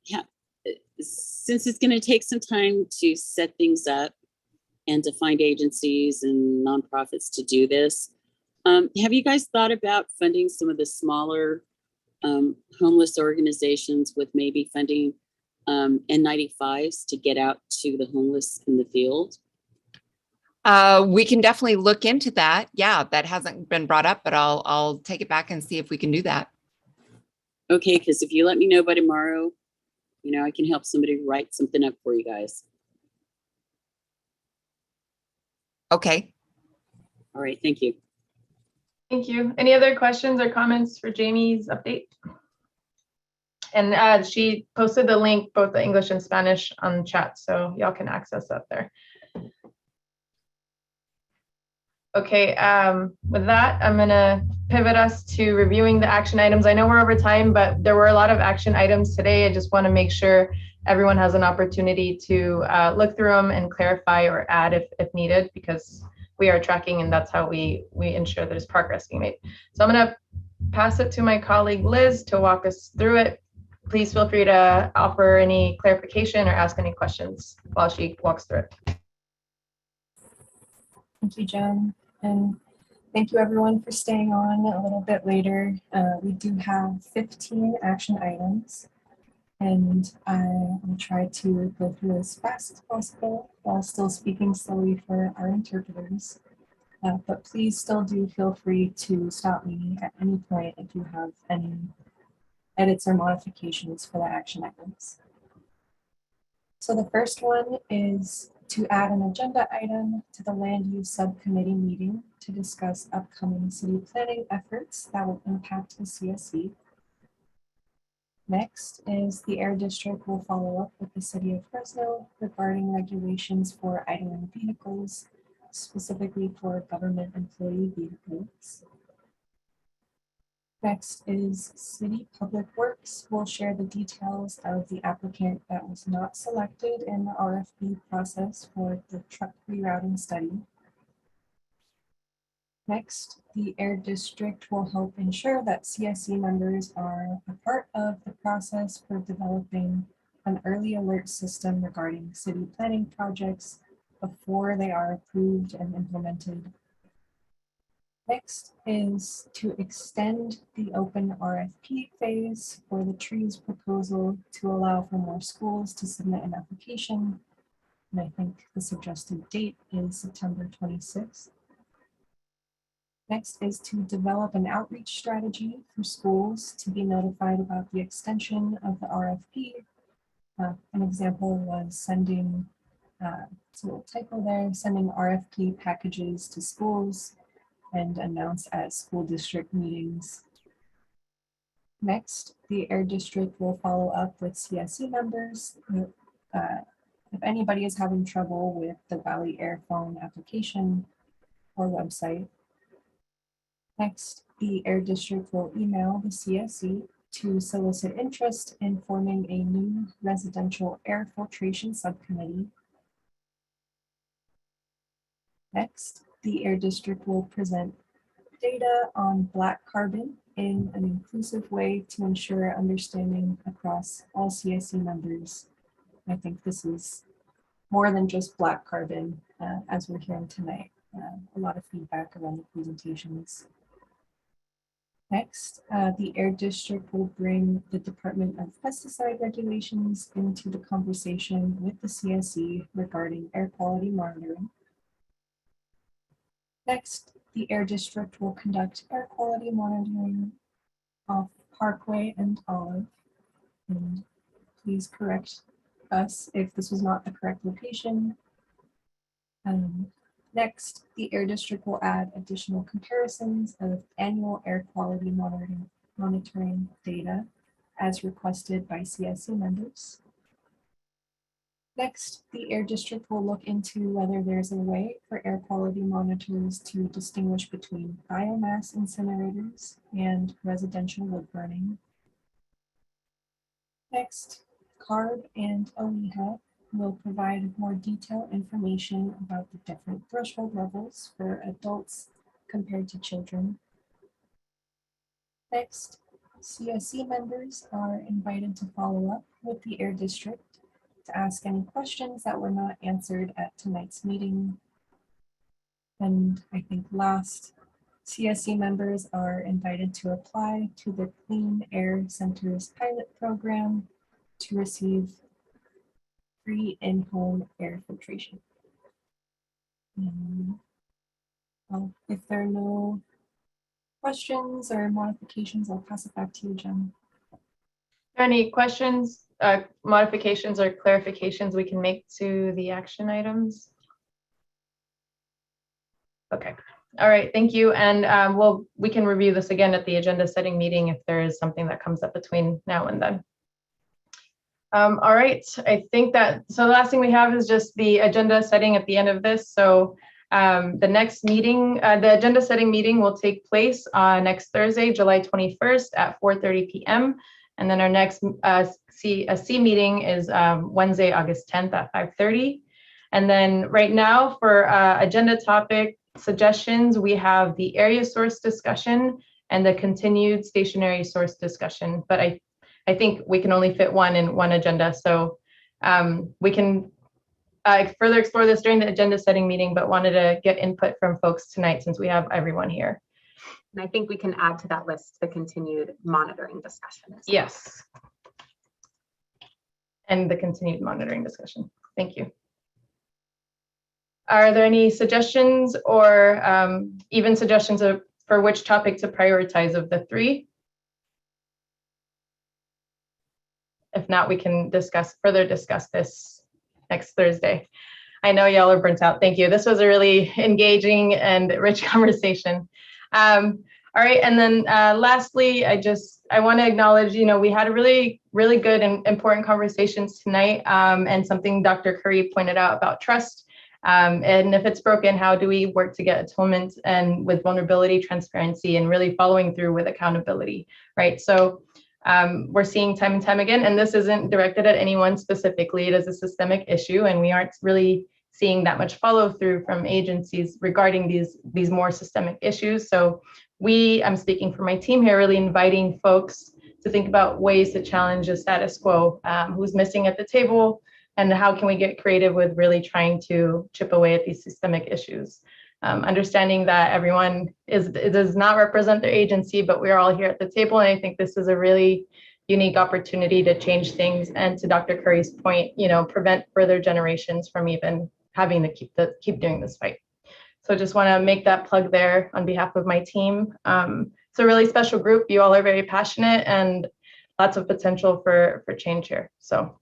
Yeah, since it's going to take some time to set things up and to find agencies and nonprofits to do this, have you guys thought about funding some of the smaller homeless organizations with maybe funding N95s to get out to the homeless in the field? We can definitely look into that. Yeah, that hasn't been brought up, but I'll take it back and see if we can do that. Okay, because if you let me know by tomorrow, you know, I can help somebody write something up for you guys. Okay. All right, thank you. Thank you. Any other questions or comments for Jamie's update? And she posted the link, both the English and Spanish, on chat, so y'all can access that there. Okay, with that, I'm gonna pivot us to reviewing the action items. I know we're over time, but there were a lot of action items today. I just want to make sure everyone has an opportunity to look through them and clarify or add if needed, because we are tracking and that's how we ensure there's progress being made. So I'm gonna pass it to my colleague Liz to walk us through it. Please feel free to offer any clarification or ask any questions while she walks through it. Thank you, Jen. And thank you everyone for staying on a little bit later. We do have 15 action items, and I will try to go through as fast as possible while still speaking slowly for our interpreters. But please still do feel free to stop me at any point if you have any edits or modifications for the action items. So the first one is to add an agenda item to the Land Use Subcommittee meeting to discuss upcoming city planning efforts that will impact the CSC. Next is the Air District will follow up with the City of Fresno regarding regulations for idling vehicles, specifically for government employee vehicles. Next is City Public Works will share the details of the applicant that was not selected in the RFP process for the truck rerouting study. Next, the Air District will help ensure that CSC members are a part of the process for developing an early alert system regarding city planning projects before they are approved and implemented. Next is to extend the open RFP phase for the trees proposal to allow for more schools to submit an application. And I think the suggested date is September 26th. Next is to develop an outreach strategy for schools to be notified about the extension of the RFP. An example was sending, it's a little typo there, sending RFP packages to schools and announce at school district meetings. Next, the Air District will follow up with CSC members. If anybody is having trouble with the Valley Air Phone application or website. Next, the Air District will email the CSC to solicit interest in forming a new residential air filtration subcommittee. Next, the Air District will present data on black carbon in an inclusive way to ensure understanding across all CSC members. I think this is more than just black carbon, as we're hearing tonight. A lot of feedback around the presentations. Next, the Air District will bring the Department of Pesticide Regulations into the conversation with the CSC regarding air quality monitoring. Next, the Air District will conduct air quality monitoring off Parkway and Olive. And please correct us if this was not the correct location. Next, the Air District will add additional comparisons of annual air quality monitoring data as requested by CSC members. Next, the Air District will look into whether there's a way for air quality monitors to distinguish between biomass incinerators and residential wood burning. Next, CARB and OEHA will provide more detailed information about the different threshold levels for adults compared to children. Next, CSC members are invited to follow up with the Air District to ask any questions that were not answered at tonight's meeting. And I think last, CSC members are invited to apply to the Clean Air Center's pilot program to receive free in-home air filtration. If there are no questions or modifications, I'll pass it back to you, Jen. Any questions, modifications, or clarifications we can make to the action items? Okay. All right. Thank you. And we can review this again at the agenda setting meeting if there is something that comes up between now and then. All right. I think that, so the last thing we have is just the agenda setting at the end of this. So the next meeting, the agenda setting meeting will take place next Thursday, July 21st at 4:30 p.m. And then our next CSC meeting is Wednesday, August 10th at 5:30. And then right now for agenda topic suggestions, we have the area source discussion and the continued stationary source discussion. But I think we can only fit one in one agenda. So we can further explore this during the agenda setting meeting, but wanted to get input from folks tonight since we have everyone here. And I think we can add to that list the continued monitoring discussion. Yes. And the continued monitoring discussion. Thank you. Are there any suggestions or even suggestions for which topic to prioritize of the three? If not, we can further discuss this next Thursday. I know y'all are burnt out. Thank you. This was a really engaging and rich conversation. All right, and then lastly, I want to acknowledge, we had a really, really good and important conversations tonight, and something Dr. Curry pointed out about trust. And if it's broken, how do we work to get atonement and with vulnerability, transparency, and really following through with accountability, right? So we're seeing time and time again, and this isn't directed at anyone specifically. It is a systemic issue, and we aren't really seeing that much follow through from agencies regarding these more systemic issues. So I'm speaking for my team here, really inviting folks to think about ways to challenge the status quo, who's missing at the table, and how can we get creative with really trying to chip away at these systemic issues. Understanding that everyone does not represent their agency, but we're all here at the table. And I think this is a really unique opportunity to change things. And to Dr. Curry's point, prevent further generations from even having to keep doing this fight. So just want to make that plug there on behalf of my team. It's a really special group. You all are very passionate and lots of potential for change here. So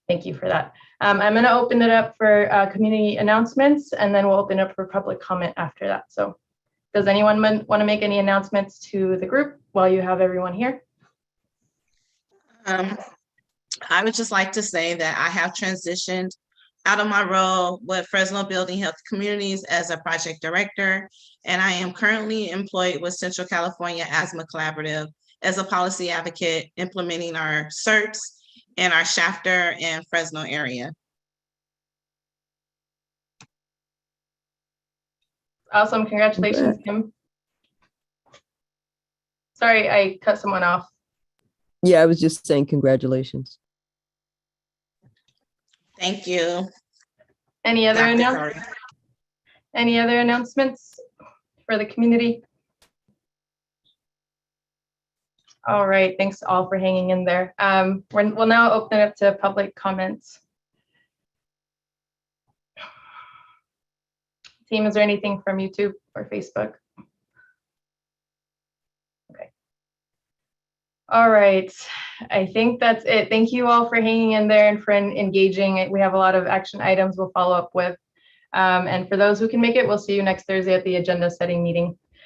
thank you for that. I'm going to open it up for community announcements, and then we'll open up for public comment after that. So does anyone want to make any announcements to the group while you have everyone here? I would just like to say that I have transitioned out of my role with Fresno Building Health Communities as a project director, and I am currently employed with Central California Asthma Collaborative as a policy advocate implementing our CERTs in our Shafter and Fresno area. Awesome, congratulations, Kim. Sorry, I cut someone off. Yeah, I was just saying congratulations. Thank you. Any other announcements for the community? All right, thanks all for hanging in there. We'll now open it up to public comments. Team, is there anything from YouTube or Facebook? Okay. All right, I think that's it. Thank you all for hanging in there and for engaging. We have a lot of action items we'll follow up with. And for those who can make it, we'll see you next Thursday at the agenda setting meeting.